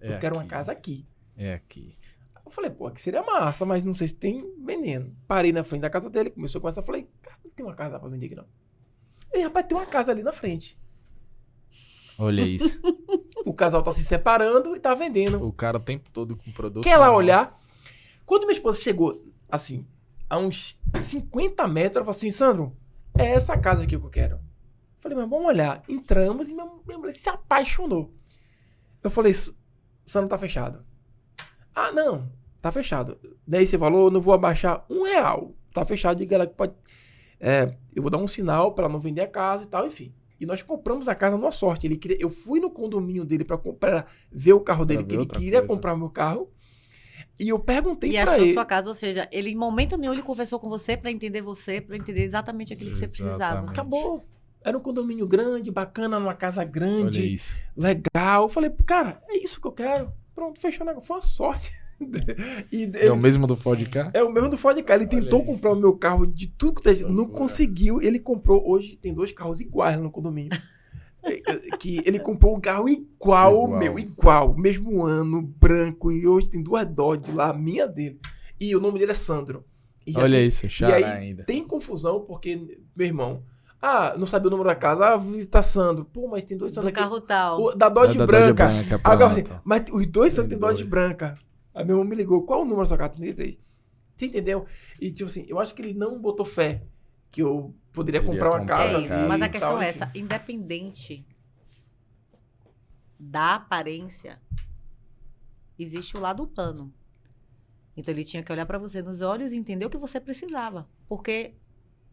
Speaker 1: Eu quero uma casa aqui.
Speaker 2: É aqui.
Speaker 1: Eu falei, pô, aqui seria massa, mas não sei se tem veneno. Parei na frente da casa dele, começou a conversar, falei, cara, não tem uma casa pra vender aqui não. Ele, rapaz, tem uma casa ali na frente.
Speaker 2: Olha isso.
Speaker 1: O casal tá se separando e tá vendendo.
Speaker 2: O cara o tempo todo com o produto.
Speaker 1: Quer lá olhar? Quando minha esposa chegou, assim, a uns 50 metros, ela falou assim, Sandro, é essa casa aqui que eu quero. Eu falei, mas vamos olhar. Entramos e minha mulher se apaixonou. Eu falei, Sandro, tá fechado. Ah, não, tá fechado. Daí esse valor, eu não vou abaixar R$1. Tá fechado, diga ela que pode... eu vou dar um sinal pra ela não vender a casa e tal, enfim. E nós compramos a casa numa sorte. Eu fui no condomínio dele pra ver o carro dele, que ele queria comprar o meu carro. E eu perguntei
Speaker 3: E
Speaker 1: pra
Speaker 3: achou
Speaker 1: ele.
Speaker 3: sua casa, ou seja, ele em momento nenhum ele conversou com você para entender exatamente aquilo que você precisava.
Speaker 2: Exatamente.
Speaker 1: Acabou. Era um condomínio grande, bacana, numa casa
Speaker 2: Olha
Speaker 1: grande,
Speaker 2: isso.
Speaker 1: legal. Eu falei, cara, é isso que eu quero. Pronto, fechou o negócio. Foi uma sorte. E
Speaker 2: É o mesmo do Ford Ka?
Speaker 1: é o mesmo do Ford Ka. Ele tentou
Speaker 2: isso.
Speaker 1: comprar o meu carro de tudo que não
Speaker 2: Loucura.
Speaker 1: conseguiu. Ele comprou. Hoje tem 2 carros iguais lá no condomínio. Que ele comprou um carro igual ao meu, igual. Mesmo ano, branco. E hoje tem 2 Dodge lá, a minha dele. E o nome dele é Sandro. E já
Speaker 2: Olha
Speaker 1: tem-
Speaker 2: isso,
Speaker 1: E
Speaker 2: Xará
Speaker 1: aí
Speaker 2: ainda.
Speaker 1: tem confusão porque, meu irmão, não sabia o número da casa. Tá Sandro. Pô, mas tem 2
Speaker 3: Do
Speaker 1: Sandro aqui.
Speaker 3: carro tal.
Speaker 1: Da Dodge
Speaker 2: É da
Speaker 1: branca.
Speaker 2: Dodge branca,
Speaker 1: Agora, eu
Speaker 2: pronto.
Speaker 1: falei, mas os 2 Sandro tem
Speaker 2: Tem
Speaker 1: Dodge
Speaker 2: dois.
Speaker 1: branca. Aí meu irmão me ligou. Qual o número da sua casa? 33. Você entendeu? E tipo assim, eu acho que ele não botou fé que eu poderia
Speaker 2: Iria
Speaker 1: comprar uma
Speaker 2: comprar
Speaker 1: casa.
Speaker 3: É
Speaker 2: a
Speaker 3: isso,
Speaker 2: casa.
Speaker 3: mas a
Speaker 1: e
Speaker 3: questão
Speaker 1: tal,
Speaker 3: é
Speaker 1: enfim.
Speaker 3: essa, independente da aparência, existe o lado humano. Então ele tinha que olhar para você nos olhos e entender o que você precisava. Porque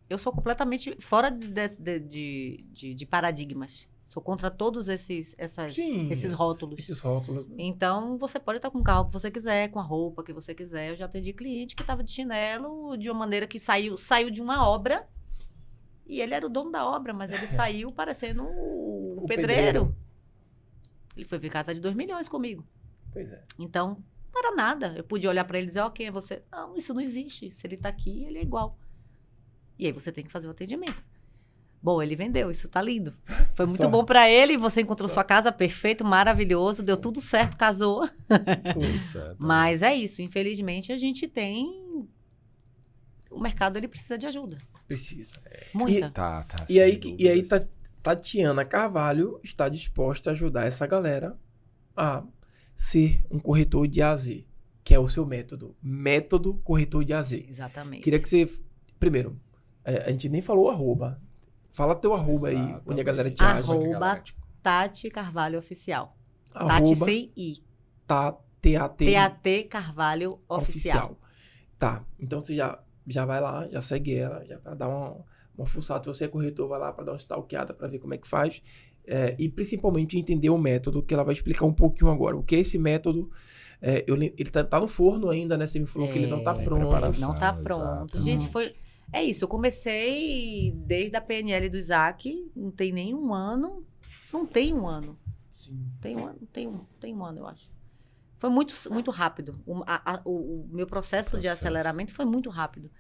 Speaker 3: eu sou completamente fora de paradigmas. Sou contra todos esses
Speaker 1: Sim.
Speaker 3: rótulos.
Speaker 1: Esses rótulos.
Speaker 3: Então, você pode estar com o carro que você quiser, com a roupa que você quiser. Eu já atendi cliente que estava de chinelo de uma maneira que saiu de uma obra. E ele era o dono da obra, mas ele saiu parecendo o pedreiro. Ele foi ficar até de 2 milhões comigo.
Speaker 1: Pois é.
Speaker 3: Então, não era nada. Eu podia olhar para ele e dizer, quem é você? Não, isso não existe. Se ele tá aqui, ele é igual. E aí você tem que fazer o atendimento. Bom, ele vendeu, isso tá lindo. Foi muito
Speaker 1: Sorte.
Speaker 3: bom para ele, você encontrou
Speaker 1: Sorte.
Speaker 3: sua casa, perfeito, maravilhoso, deu tudo certo, casou.
Speaker 1: Foi.
Speaker 2: Certo.
Speaker 3: Mas é isso, infelizmente a gente tem... O mercado, ele precisa de ajuda.
Speaker 1: Precisa.
Speaker 3: Muita.
Speaker 2: Tá,
Speaker 1: E
Speaker 2: sem
Speaker 1: aí,
Speaker 2: dúvidas.
Speaker 1: Tatiana Carvalho está disposta a ajudar essa galera a ser um corretor de A a Z, que é o seu método. Método corretor de A a Z.
Speaker 3: Exatamente.
Speaker 1: Queria que você... Primeiro, a gente nem falou arroba. Fala teu arroba aí,
Speaker 2: Exatamente.
Speaker 1: onde a galera te acha.
Speaker 3: Arroba Tati Carvalho Oficial. Tati
Speaker 1: Arroba
Speaker 3: sem I.
Speaker 1: TAT
Speaker 3: TAT Carvalho Oficial.
Speaker 1: Tá, então você já vai lá, já segue ela, já pra dar uma fuçada. Se você é corretor, vai lá pra dar uma stalkeada pra ver como é que faz. E principalmente entender o método, que ela vai explicar um pouquinho agora. O que é esse método? Ele tá no forno ainda, né? Você me falou que ele não tá
Speaker 2: Tem
Speaker 1: pronto.
Speaker 2: preparação.
Speaker 3: Não tá pronto.
Speaker 2: Exato.
Speaker 3: Gente, é isso. Eu comecei desde a PNL do Isaac. Não tem nem um ano. Não tem um ano.
Speaker 1: Sim.
Speaker 3: Tem um ano, eu acho. Foi muito, muito rápido. O meu processo de aceleramento foi muito rápido.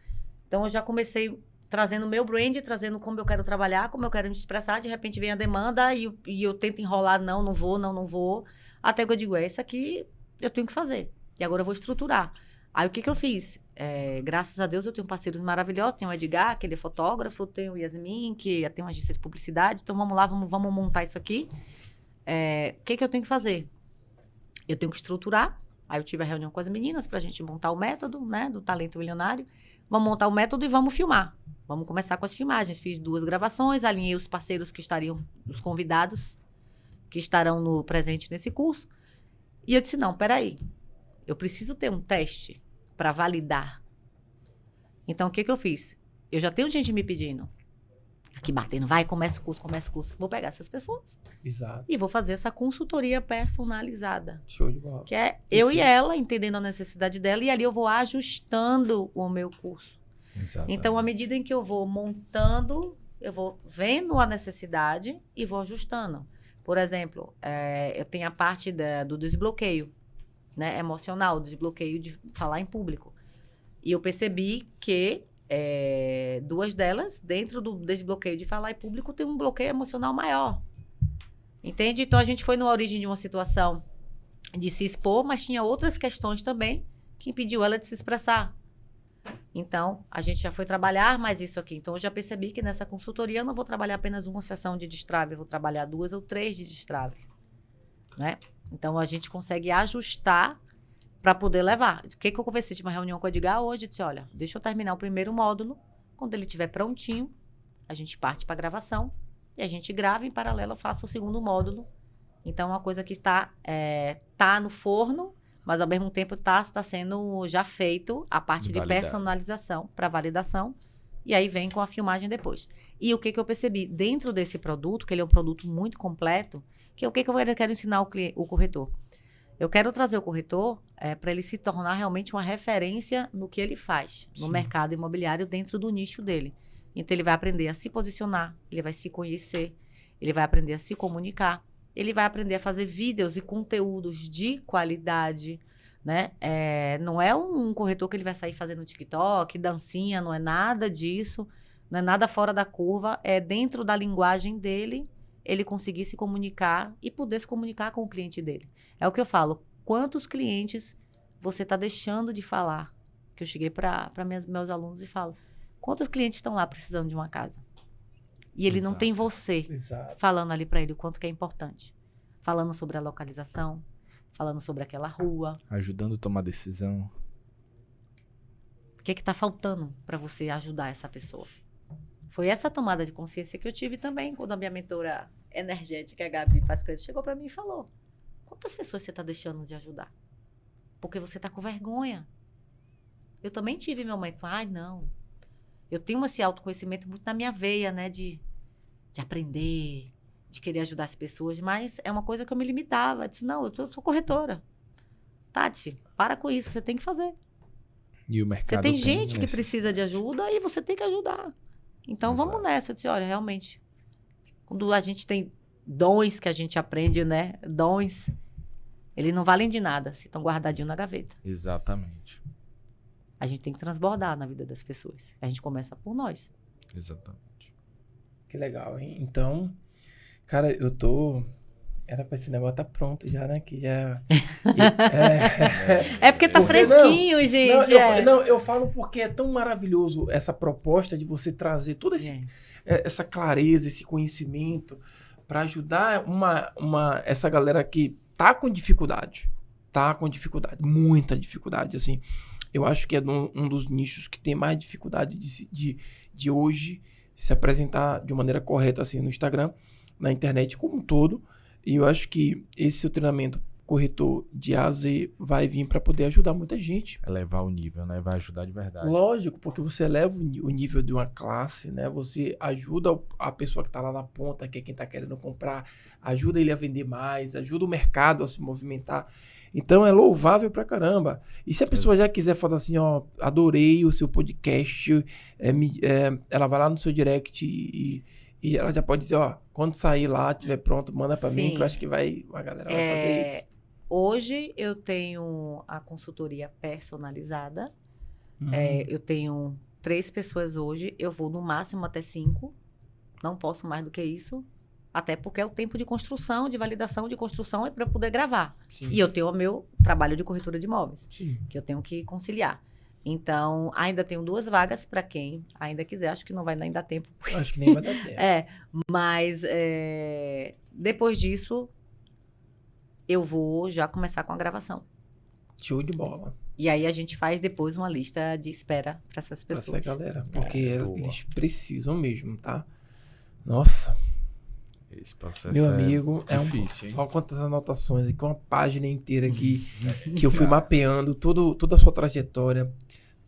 Speaker 3: Então, eu já comecei trazendo o meu brand, trazendo como eu quero trabalhar, como eu quero me expressar. De repente, vem a demanda e eu tento enrolar. Não vou. Até que eu digo, isso aqui eu tenho que fazer. E agora eu vou estruturar. Aí, o que eu fiz? Graças a Deus, eu tenho parceiros maravilhosos. Tem o Edgar, que ele é fotógrafo. Tem o Yasmin, que tem uma agência de publicidade. Então, vamos lá, vamos montar isso aqui. O que eu tenho que fazer? Eu tenho que estruturar. Aí eu tive a reunião com as meninas pra gente montar o método, né, do Talento Milionário. Vamos montar o método e vamos filmar. Vamos começar com as filmagens. Fiz 2 gravações, alinhei os parceiros que estariam, os convidados que estarão presente nesse curso. E eu disse, não, peraí. Eu preciso ter um teste para validar. Então, o que eu fiz? Eu já tenho gente me pedindo. Aqui batendo, vai, começa o curso. Vou pegar essas pessoas
Speaker 1: Exato.
Speaker 3: e vou fazer essa consultoria personalizada.
Speaker 1: Show de bola.
Speaker 3: Que é eu e ela, entendendo a necessidade dela, e ali eu vou ajustando o meu curso.
Speaker 2: Exatamente.
Speaker 3: Então, à medida em que eu vou montando, eu vou vendo a necessidade e vou ajustando. Por exemplo, eu tenho a parte do desbloqueio, né, emocional, desbloqueio de falar em público. E eu percebi que 2 delas, dentro do desbloqueio de falar em público, tem um bloqueio emocional maior. Entende? Então, a gente foi na origem de uma situação de se expor, mas tinha outras questões também que impediu ela de se expressar. Então, a gente já foi trabalhar mais isso aqui. Então, eu já percebi que nessa consultoria eu não vou trabalhar apenas uma sessão de destrave, eu vou trabalhar 2 ou 3 de destrave, né? Então, a gente consegue ajustar para poder levar. O que eu conversei? Tive uma reunião com o Edgar hoje, eu disse, olha, deixa eu terminar o primeiro módulo, quando ele estiver prontinho, a gente parte para a gravação, e a gente grava, em paralelo eu faço o segundo módulo. Então, é uma coisa que está no forno, mas ao mesmo tempo está sendo já feito a parte de personalização para validação, e aí vem com a filmagem depois. E o que eu percebi? Dentro desse produto, que ele é um produto muito completo, que o que eu quero ensinar o corretor? Eu quero trazer o corretor para ele se tornar realmente uma referência no que ele faz no mercado imobiliário dentro do nicho dele. Então, ele vai aprender a se posicionar, ele vai se conhecer, ele vai aprender a se comunicar, ele vai aprender a fazer vídeos e conteúdos de qualidade, né? Não é um corretor que ele vai sair fazendo TikTok, dancinha, não é nada disso, não é nada fora da curva, é dentro da linguagem dele, ele conseguir se comunicar e poder se comunicar com o cliente dele. É o que eu falo, quantos clientes você está deixando de falar? Que eu cheguei para meus alunos e falo, quantos clientes estão lá precisando de uma casa? E ele não tem você falando ali para ele o quanto que é importante. Falando sobre a localização, falando sobre aquela rua.
Speaker 2: Ajudando a tomar decisão.
Speaker 3: O que está faltando para você ajudar essa pessoa? Foi essa tomada de consciência que eu tive também quando a minha mentora energética, a Gabi Pascoal, chegou para mim e falou, quantas pessoas você está deixando de ajudar? Porque você está com vergonha. Eu também tive meu momento, não. Eu tenho esse autoconhecimento muito na minha veia, né? De aprender, de querer ajudar as pessoas, mas é uma coisa que eu me limitava. Eu disse, não, eu sou corretora. Tati, para com isso, você tem que fazer.
Speaker 2: E o mercado
Speaker 3: você tem gente que precisa de ajuda e você tem que ajudar. Então, vamos nessa. Eu disse, olha, realmente, quando a gente tem dons que a gente aprende, né? Dons, eles não valem de nada se estão guardadinhos na gaveta.
Speaker 2: Exatamente.
Speaker 3: A gente tem que transbordar na vida das pessoas. A gente começa por nós.
Speaker 2: Exatamente.
Speaker 1: Que legal, hein? Então, cara, era pra esse negócio tá pronto já, né? Que já...
Speaker 3: É porque tá fresquinho, gente.
Speaker 1: Eu falo porque é tão maravilhoso essa proposta de você trazer toda essa clareza, esse conhecimento para ajudar essa galera que tá com dificuldade. Muita dificuldade, assim. Eu acho que é um dos nichos que tem mais dificuldade de hoje se apresentar de uma maneira correta, assim, no Instagram, na internet como um todo. E eu acho que esse seu treinamento corretor de A a Z vai vir para poder ajudar muita gente.
Speaker 2: Elevar o nível, né? Vai ajudar de verdade.
Speaker 1: Lógico, porque você eleva o nível de uma classe, né? Você ajuda a pessoa que está lá na ponta, que é quem está querendo comprar, ajuda ele a vender mais, ajuda o mercado a se movimentar. Então é louvável pra caramba. E se a pessoa já quiser falar assim, ó, adorei o seu podcast, ela vai lá no seu direct e ela já pode dizer, ó, quando sair lá, tiver pronto, manda pra mim, que eu acho que a galera vai fazer isso.
Speaker 3: Hoje eu tenho a consultoria personalizada. Eu tenho 3 pessoas hoje, eu vou no máximo até 5. Não posso mais do que isso. Até porque é o tempo de construção, de validação de construção é para eu poder gravar. Sim. E eu tenho o meu trabalho de corretora de imóveis, que eu tenho que conciliar. Então, ainda tenho 2 vagas para quem ainda quiser. Acho que não vai nem dar tempo.
Speaker 1: Acho que nem vai dar tempo.
Speaker 3: Mas depois disso, eu vou já começar com a gravação.
Speaker 1: Show de bola.
Speaker 3: E aí a gente faz depois uma lista de espera para essas pessoas.
Speaker 1: Pra essa galera, porque eles precisam mesmo, tá? Nossa.
Speaker 2: Esse processo
Speaker 1: meu amigo,
Speaker 2: difícil, hein?
Speaker 1: Olha quantas anotações aqui, uma página inteira aqui que eu fui mapeando toda a sua trajetória,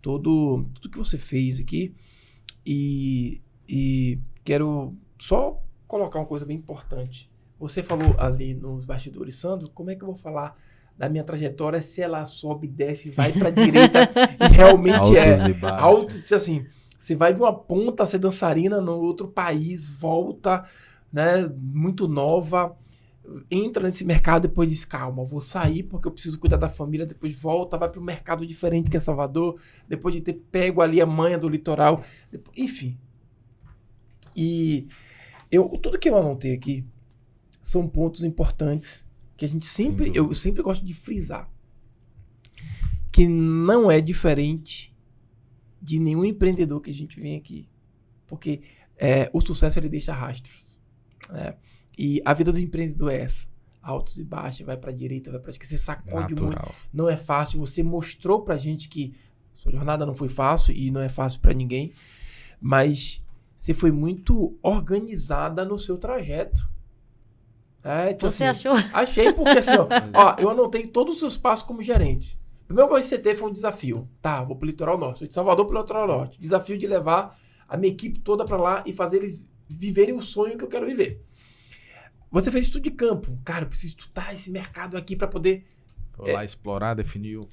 Speaker 1: tudo que você fez aqui. E quero só colocar uma coisa bem importante. Você falou ali nos bastidores, Sandro, como é que eu vou falar da minha trajetória se ela sobe, desce, vai pra direita e realmente altos, assim, você vai de uma ponta a ser dançarina no outro país, volta, né, muito nova, entra nesse mercado, depois diz, calma, vou sair porque eu preciso cuidar da família, depois volta, vai para um mercado diferente que é Salvador, depois de ter pego ali a manha do litoral, enfim. E tudo que eu anotei aqui são pontos importantes que eu sempre gosto de frisar, que não é diferente de nenhum empreendedor que a gente vem aqui, porque o sucesso ele deixa rastros. E a vida do empreendedor é essa, altos e baixos, vai pra direita, vai pra esquerda, você sacode muito, não é fácil, você mostrou pra gente que sua jornada não foi fácil e não é fácil pra ninguém, mas você foi muito organizada no seu trajeto. Então,
Speaker 3: você
Speaker 1: assim,
Speaker 3: achou?
Speaker 1: Achei, porque assim, ó, eu anotei todos os seus passos como gerente. O primeiro que eu CT foi um desafio, vou pro Litoral Norte, sou de Salvador pro Litoral Norte, desafio de levar a minha equipe toda pra lá e fazer eles viverem o sonho que eu quero viver. Você fez estudo de campo. Cara, eu preciso estudar esse mercado aqui para poder
Speaker 2: Foi lá explorar, definiu,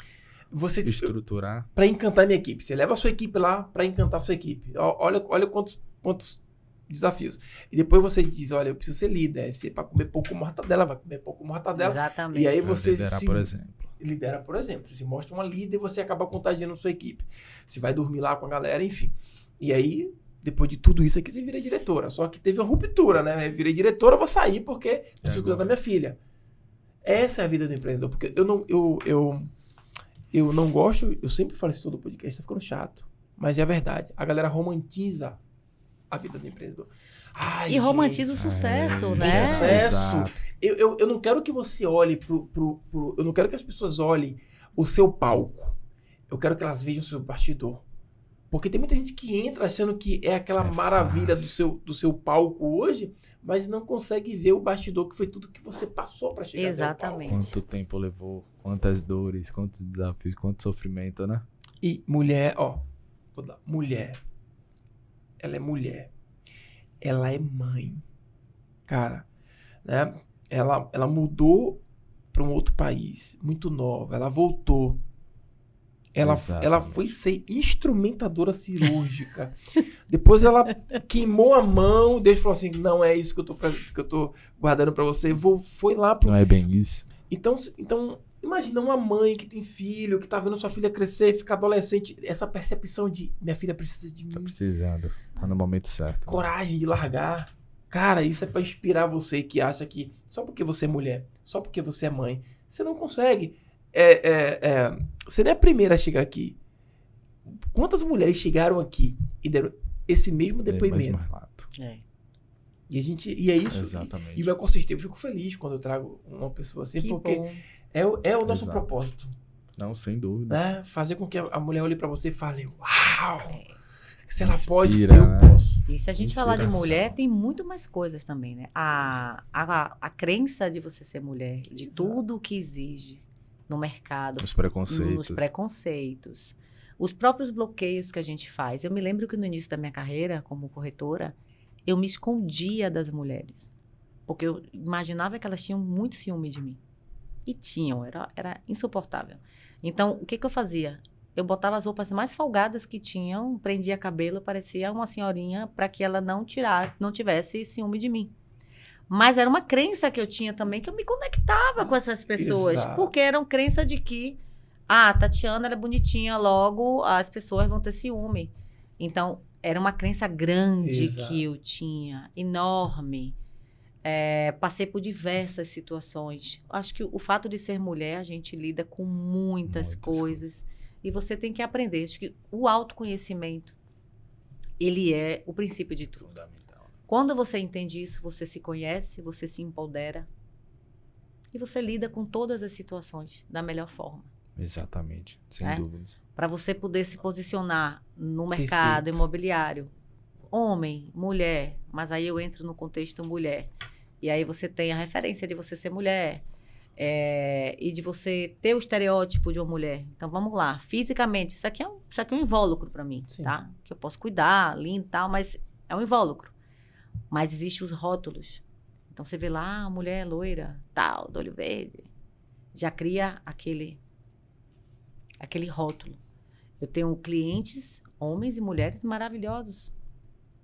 Speaker 2: estruturar.
Speaker 1: Para encantar minha equipe. Você leva a sua equipe lá para encantar a sua equipe. Olha quantos desafios. E depois você diz, olha, eu preciso ser líder. Se é para comer pouco mortadela, vai comer pouco mortadela.
Speaker 3: Exatamente.
Speaker 1: E aí você
Speaker 2: liderar, por exemplo.
Speaker 1: Lidera, por exemplo. Você se mostra uma líder e você acaba contagiando a sua equipe. Você vai dormir lá com a galera, enfim. E aí, depois de tudo isso aqui, você vira diretora. Só que teve uma ruptura, né? Eu virei diretora, eu vou sair porque preciso cuidar da minha filha. Essa é a vida do empreendedor. Porque eu não gosto, eu sempre falo isso todo podcast, tá ficando chato. Mas é a verdade. A galera romantiza a vida do empreendedor. Ai,
Speaker 3: e romantiza o sucesso, né?
Speaker 1: O sucesso. Eu não quero que você olhe eu não quero que as pessoas olhem o seu palco. Eu quero que elas vejam o seu bastidor. Porque tem muita gente que entra achando que é aquela maravilha do seu palco hoje, mas não consegue ver o bastidor, que foi tudo que você passou para chegar até o palco.
Speaker 3: Exatamente.
Speaker 2: Quanto tempo levou, quantas dores, quantos desafios, quanto sofrimento, né?
Speaker 1: E mulher, mulher, ela é mulher, ela é mãe, cara, né? Ela mudou para um outro país, muito nova, ela voltou, ela foi ser instrumentadora cirúrgica, depois ela queimou a mão, Deus falou assim, não é isso que eu tô guardando para você, foi lá pro...
Speaker 2: Não é bem isso.
Speaker 1: Então imagina uma mãe que tem filho, que tá vendo sua filha crescer, ficar adolescente, essa percepção de minha filha precisa de mim.
Speaker 2: Tá precisando, tá no momento certo.
Speaker 1: Coragem de largar. Cara, isso é pra inspirar você que acha que só porque você é mulher, só porque você é mãe, você não consegue. Você não é a primeira a chegar aqui. Quantas mulheres chegaram aqui e deram esse mesmo depoimento? E é isso.
Speaker 2: Exatamente.
Speaker 1: E o ecossistema, eu fico feliz quando eu trago uma pessoa assim,
Speaker 3: Que
Speaker 1: porque
Speaker 3: bom.
Speaker 1: é o nosso propósito.
Speaker 2: Não, sem dúvida.
Speaker 1: Né? Fazer com que a mulher olhe pra você e fale, uau! Se ela
Speaker 2: Inspira,
Speaker 1: pode, eu
Speaker 2: né?
Speaker 1: posso.
Speaker 3: E se a gente falar de
Speaker 2: Inspiração.
Speaker 3: mulher, tem muito mais coisas também, né? A crença de você ser mulher, de
Speaker 1: Exato.
Speaker 3: tudo que exige no mercado,
Speaker 2: Os preconceitos.
Speaker 3: nos preconceitos, os próprios bloqueios que a gente faz. Eu me lembro que no início da minha carreira como corretora, eu me escondia das mulheres, porque eu imaginava que elas tinham muito ciúme de mim. E tinham, era insuportável. Então, o que eu fazia? Eu botava as roupas mais folgadas que tinham, prendia cabelo, parecia uma senhorinha, para que ela não tivesse ciúme de mim. Mas era uma crença que eu tinha também, que eu me conectava com essas pessoas.
Speaker 1: Exato.
Speaker 3: Porque eram crença de que, a Tatiana era bonitinha, logo as pessoas vão ter ciúme. Então, era uma crença grande
Speaker 1: Exato.
Speaker 3: que eu tinha, enorme. Passei por diversas situações. Acho que o fato de ser mulher, a gente lida com muitas coisas. E você tem que aprender. Acho que o autoconhecimento, ele é o princípio de tudo.
Speaker 2: Fundamental.
Speaker 3: Quando você entende isso, você se conhece, você se empodera e você lida com todas as situações da melhor forma.
Speaker 2: Exatamente, sem dúvidas.
Speaker 3: Para você poder se posicionar no mercado imobiliário, homem, mulher, mas aí eu entro no contexto mulher. E aí você tem a referência de você ser mulher, e de você ter o estereótipo de uma mulher. Então, vamos lá. Fisicamente, isso aqui é um invólucro para mim,
Speaker 1: Sim.
Speaker 3: tá? Que eu posso cuidar, lindo e tal, mas é um invólucro. Mas existem os rótulos. Então, você vê lá, a mulher loira, tal, do olho verde. Já cria aquele rótulo. Eu tenho clientes, homens e mulheres maravilhosos,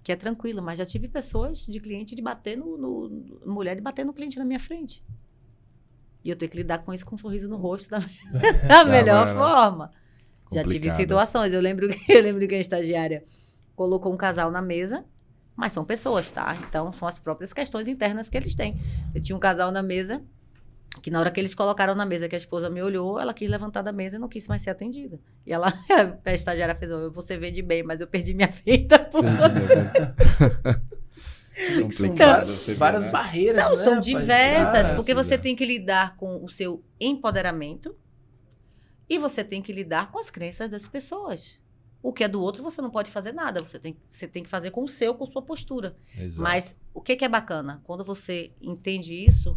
Speaker 3: que é tranquilo, mas já tive pessoas de cliente de bater mulher de bater no cliente na minha frente. E eu tenho que lidar com isso com um sorriso no rosto da melhor forma. Já tive situações. Eu lembro que a estagiária colocou um casal na mesa, mas são pessoas, tá? Então, são as próprias questões internas que eles têm. Eu tinha um casal na mesa, que na hora que eles colocaram na mesa, que a esposa me olhou, ela quis levantar da mesa e não quis mais ser atendida. E a estagiária fez, você vende bem, mas eu perdi minha vida por
Speaker 1: Complicado, são várias barreiras,
Speaker 3: não,
Speaker 1: né,
Speaker 3: são diversas, porque
Speaker 2: várias,
Speaker 3: você tem que lidar com o seu empoderamento e você tem que lidar com as crenças das pessoas. O que é do outro, você não pode fazer nada. Você tem que fazer com o seu, com sua postura.
Speaker 2: Exato.
Speaker 3: Mas o que é bacana? Quando você entende isso,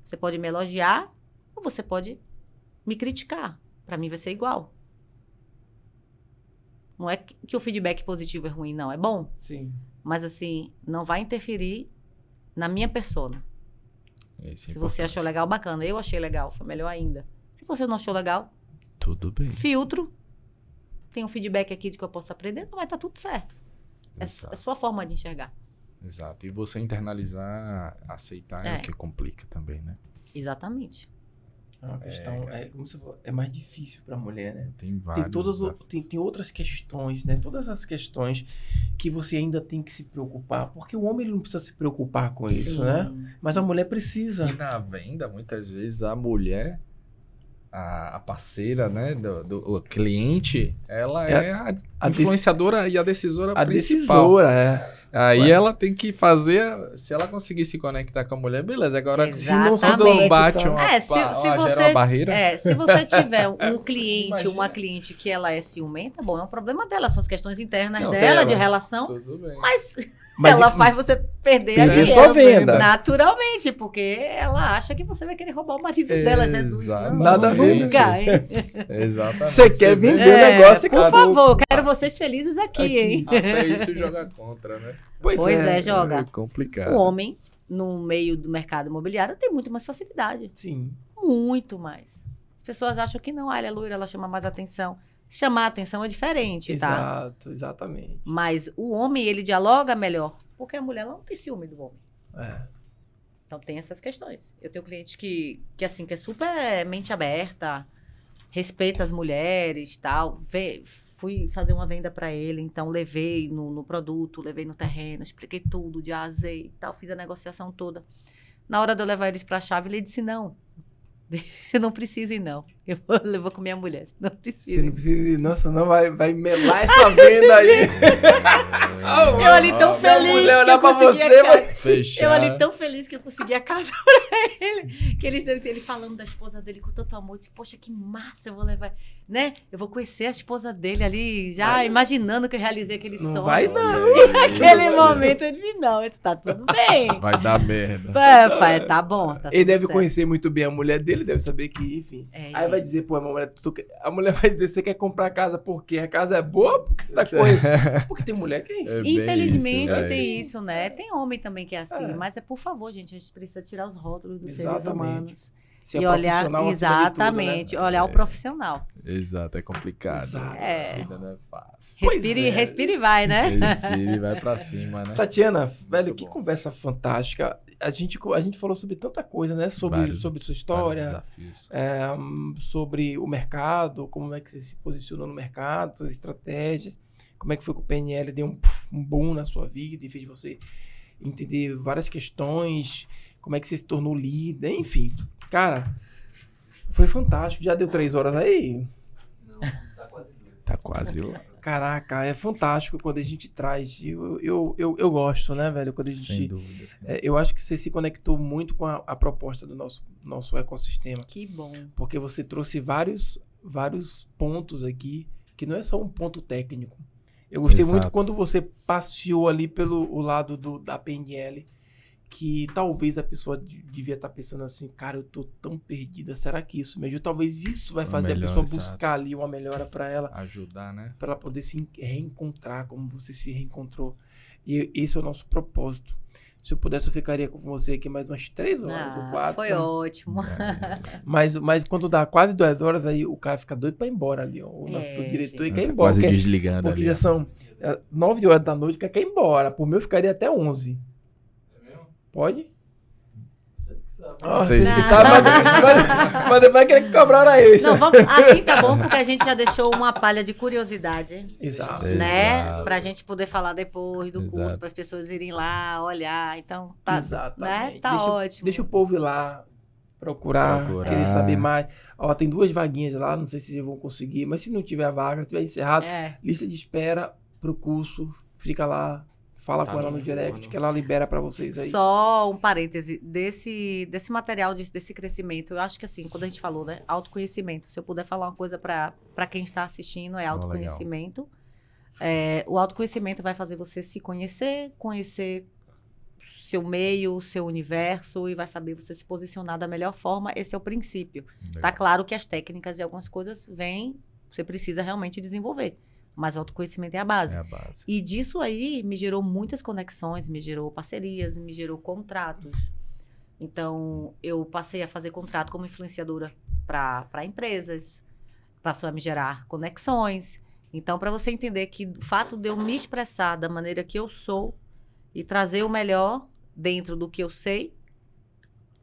Speaker 3: você pode me elogiar ou você pode me criticar. Para mim vai ser igual. Não é que o feedback positivo é ruim, não. É bom.
Speaker 1: Sim.
Speaker 3: Mas, assim, não vai interferir na minha persona. Se você achou legal, bacana. Eu achei legal, foi melhor ainda. Se você não achou legal,
Speaker 2: tudo bem.
Speaker 3: filtro. Tem um feedback aqui de que eu posso aprender, não vai estar tudo certo. É a sua forma de enxergar.
Speaker 2: Exato. E você internalizar, aceitar é o que complica também, né?
Speaker 3: Exatamente.
Speaker 1: É uma questão, como você falou, é mais difícil para a mulher, né?
Speaker 2: Tem vários.
Speaker 1: Tem outras questões, né? Todas as questões que você ainda tem que se preocupar, porque o homem ele não precisa se preocupar com isso, né? Mas a mulher precisa.
Speaker 2: E na venda, muitas vezes, a mulher, a parceira, né, do cliente, ela é a influenciadora e a decisora principal. Aí ela tem que fazer, se ela conseguir se conectar com a mulher, beleza. Agora, se não se bate gera uma barreira.
Speaker 3: Se você tiver um cliente, uma cliente que ela é ciumenta, bom, é um problema dela, são as questões internas dela, de relação. Tudo bem. Mas ela faz você perder
Speaker 1: sua venda.
Speaker 3: Naturalmente, porque ela acha que você vai querer roubar o marido dela, Jesus. Não,
Speaker 1: nada a ver.
Speaker 2: Exatamente.
Speaker 1: Você quer vender o negócio,
Speaker 3: por favor, quero vocês felizes aqui, hein?
Speaker 2: Até isso joga contra, né?
Speaker 3: Pois joga.
Speaker 2: É complicado.
Speaker 3: O homem, no meio do mercado imobiliário, tem muito mais facilidade.
Speaker 1: Sim.
Speaker 3: Muito mais. As pessoas acham que não, ela é loira, ela chama mais atenção. Chamar atenção é diferente, tá?
Speaker 1: Exato, exatamente.
Speaker 3: Mas o homem, ele dialoga melhor, porque a mulher não tem ciúme do homem. Então tem essas questões. Eu tenho cliente que é super mente aberta, respeita as mulheres, tal. Fui fazer uma venda para ele, então levei no produto, levei no terreno, expliquei tudo de A a Z e tal, fiz a negociação toda. Na hora de eu levar eles para a chave, ele disse não. Você não precisa ir, não. Eu vou com minha mulher. Não precisa.
Speaker 1: Você não precisa ir, não, senão vai melar essa venda aí.
Speaker 3: Eu ali tão feliz.
Speaker 1: Mulher olhar pra você,
Speaker 3: eu ali tão feliz que eu consegui a casa pra ele. Que ele falando da esposa dele com tanto amor. Eu disse, poxa, que massa, eu vou levar. Né? Eu vou conhecer a esposa dele ali, já imaginando que eu realizei aquele sonho.
Speaker 1: Não vai, não.
Speaker 3: E naquele momento eu disse, não, eu disse, tá tudo bem.
Speaker 2: Vai dar merda.
Speaker 3: Pai, tá bom. Tá
Speaker 1: ele deve conhecer muito bem a mulher dele, deve saber que, enfim. Aí vai dizer, pô, a mulher vai dizer, você quer comprar a casa porque a casa é boa? Porque tem mulher que é
Speaker 3: infelizmente isso, tem isso, né? Tem homem também que é assim, mas por favor, gente, a gente precisa tirar os rótulos dos seres humanos. E olhar, exatamente, tudo, né? Olhar o profissional.
Speaker 2: Exato, é complicado.
Speaker 1: Exato.
Speaker 2: A vida não é fácil.
Speaker 3: Respire e vai, né?
Speaker 2: Respire e vai pra cima, né?
Speaker 1: Tatiana, velho, que conversa fantástica. A gente falou sobre tanta coisa, né? Sobre sua história, sobre o mercado, como é que você se posicionou no mercado, suas estratégias, como é que foi que o PNL deu um boom na sua vida e fez você entender várias questões, como é que você se tornou líder, enfim. Cara, foi fantástico. Já deu 3 horas aí?
Speaker 4: Não,
Speaker 2: tá quase lá.
Speaker 1: Caraca, é fantástico quando a gente traz. Eu gosto, né, velho? Quando a gente.
Speaker 2: Sem dúvida.
Speaker 1: Eu acho que você se conectou muito com a proposta do nosso ecossistema.
Speaker 3: Que bom.
Speaker 1: Porque você trouxe vários pontos aqui, que não é só um ponto técnico. Eu gostei muito quando você passeou ali pelo lado da PNL, que talvez a pessoa devia estar pensando assim, cara, eu tô tão perdida, será que isso me ajuda? Talvez isso vai fazer a pessoa buscar ali uma melhora para ela.
Speaker 2: Ajudar, né?
Speaker 1: Para ela poder se reencontrar como você se reencontrou. E esse é o nosso propósito. Se eu pudesse, eu ficaria com você aqui mais umas 3 horas ou 4.
Speaker 3: Foi ótimo.
Speaker 1: Mas quando dá quase 2 horas, aí o cara fica doido para ir embora ali. Ó. O nosso diretor quer ir embora.
Speaker 2: Quase desligando
Speaker 1: porque
Speaker 2: ali.
Speaker 1: Já são 9 horas da noite, quer ir embora. Por mim, eu ficaria até 11. Pode? Vocês que sabem, mas depois vai querer cobrar hora extra.
Speaker 3: Não, assim tá bom, porque a gente já deixou uma palha de curiosidade.
Speaker 1: Exato.
Speaker 3: Né? Pra gente poder falar depois do curso, para as pessoas irem lá, olhar. Então, tá, né? Tá ótimo.
Speaker 1: Deixa o povo ir lá, procurar, querer saber mais. Ó, tem 2 vaguinhas lá, não sei se vocês vão conseguir, mas se não tiver vaga, se tiver encerrado, lista de espera pro curso, fica lá. Fala com ela no direct, que ela libera para vocês aí.
Speaker 3: Só um parêntese, desse material, desse crescimento, eu acho que assim, quando a gente falou, né, autoconhecimento, se eu puder falar uma coisa para quem está assistindo, é autoconhecimento. O autoconhecimento vai fazer você se conhecer seu meio, seu universo, e vai saber você se posicionar da melhor forma. Esse é o princípio. Legal. Tá claro que as técnicas e algumas coisas você precisa realmente desenvolver. Mas o autoconhecimento é a base. E disso aí me gerou muitas conexões, me gerou parcerias, me gerou contratos. Então, eu passei a fazer contrato como influenciadora para empresas, passou a me gerar conexões. Então, para você entender que o fato de eu me expressar da maneira que eu sou e trazer o melhor dentro do que eu sei,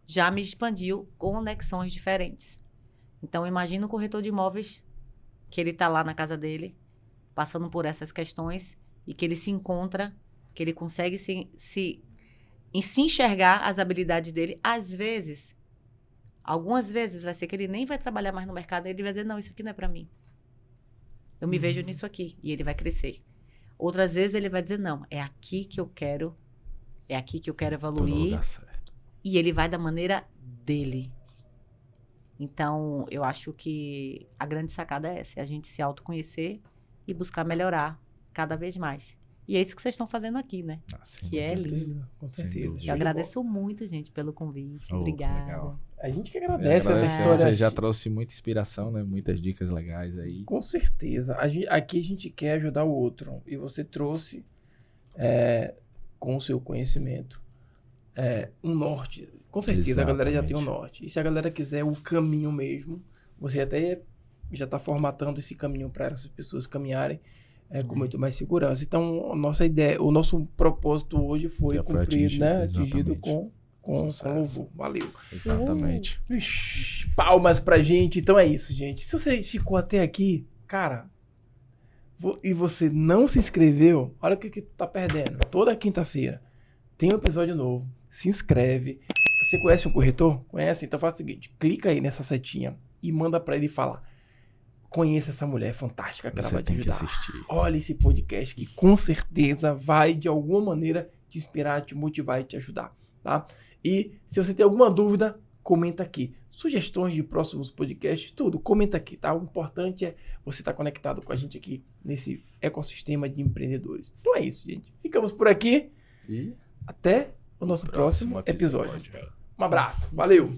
Speaker 3: já me expandiu conexões diferentes. Então, imagina o corretor de imóveis que ele está lá na casa dele, passando por essas questões e que ele se encontra, que ele consegue se enxergar as habilidades dele. Às vezes, algumas vezes vai ser que ele nem vai trabalhar mais no mercado, ele vai dizer, não, isso aqui não é para mim. Eu me vejo nisso aqui. E ele vai crescer. Outras vezes ele vai dizer, não, é aqui que eu quero evoluir. E ele vai da maneira dele. Então, eu acho que a grande sacada é essa, é a gente se autoconhecer e buscar melhorar cada vez mais. E é isso que vocês estão fazendo aqui, né?
Speaker 2: Sim,
Speaker 3: que é lindo.
Speaker 1: Com certeza.
Speaker 3: Eu agradeço muito, gente, pelo convite. Obrigada.
Speaker 2: Legal.
Speaker 1: A gente que agradece essa história.
Speaker 2: Você já trouxe muita inspiração, né? Muitas dicas legais aí.
Speaker 1: Com certeza. Aqui a gente quer ajudar o outro. E você trouxe, com o seu conhecimento, um norte. Com certeza, exatamente. A galera já tem um norte. E se a galera quiser o caminho mesmo, você até já está formatando esse caminho para essas pessoas caminharem com muito mais segurança. Então, a nossa ideia, o nosso propósito hoje foi cumprir, né? Atingido com louvor. Valeu.
Speaker 2: Exatamente.
Speaker 1: Palmas pra gente. Então é isso, gente. Se você ficou até aqui, cara, e você não se inscreveu, olha o que tá perdendo. Toda quinta-feira tem um episódio novo. Se inscreve. Você conhece um corretor? Conhece? Então faz o seguinte, clica aí nessa setinha e manda pra ele e fala: conheça essa mulher fantástica que ela vai te ajudar. Olha esse podcast que com certeza vai de alguma maneira te inspirar, te motivar e te ajudar, tá? E se você tem alguma dúvida, comenta aqui. Sugestões de próximos podcasts, tudo, comenta aqui, tá? O importante é você estar conectado com a gente aqui nesse ecossistema de empreendedores. Então é isso, gente. Ficamos por aqui e até o nosso próximo episódio. Um abraço. Valeu!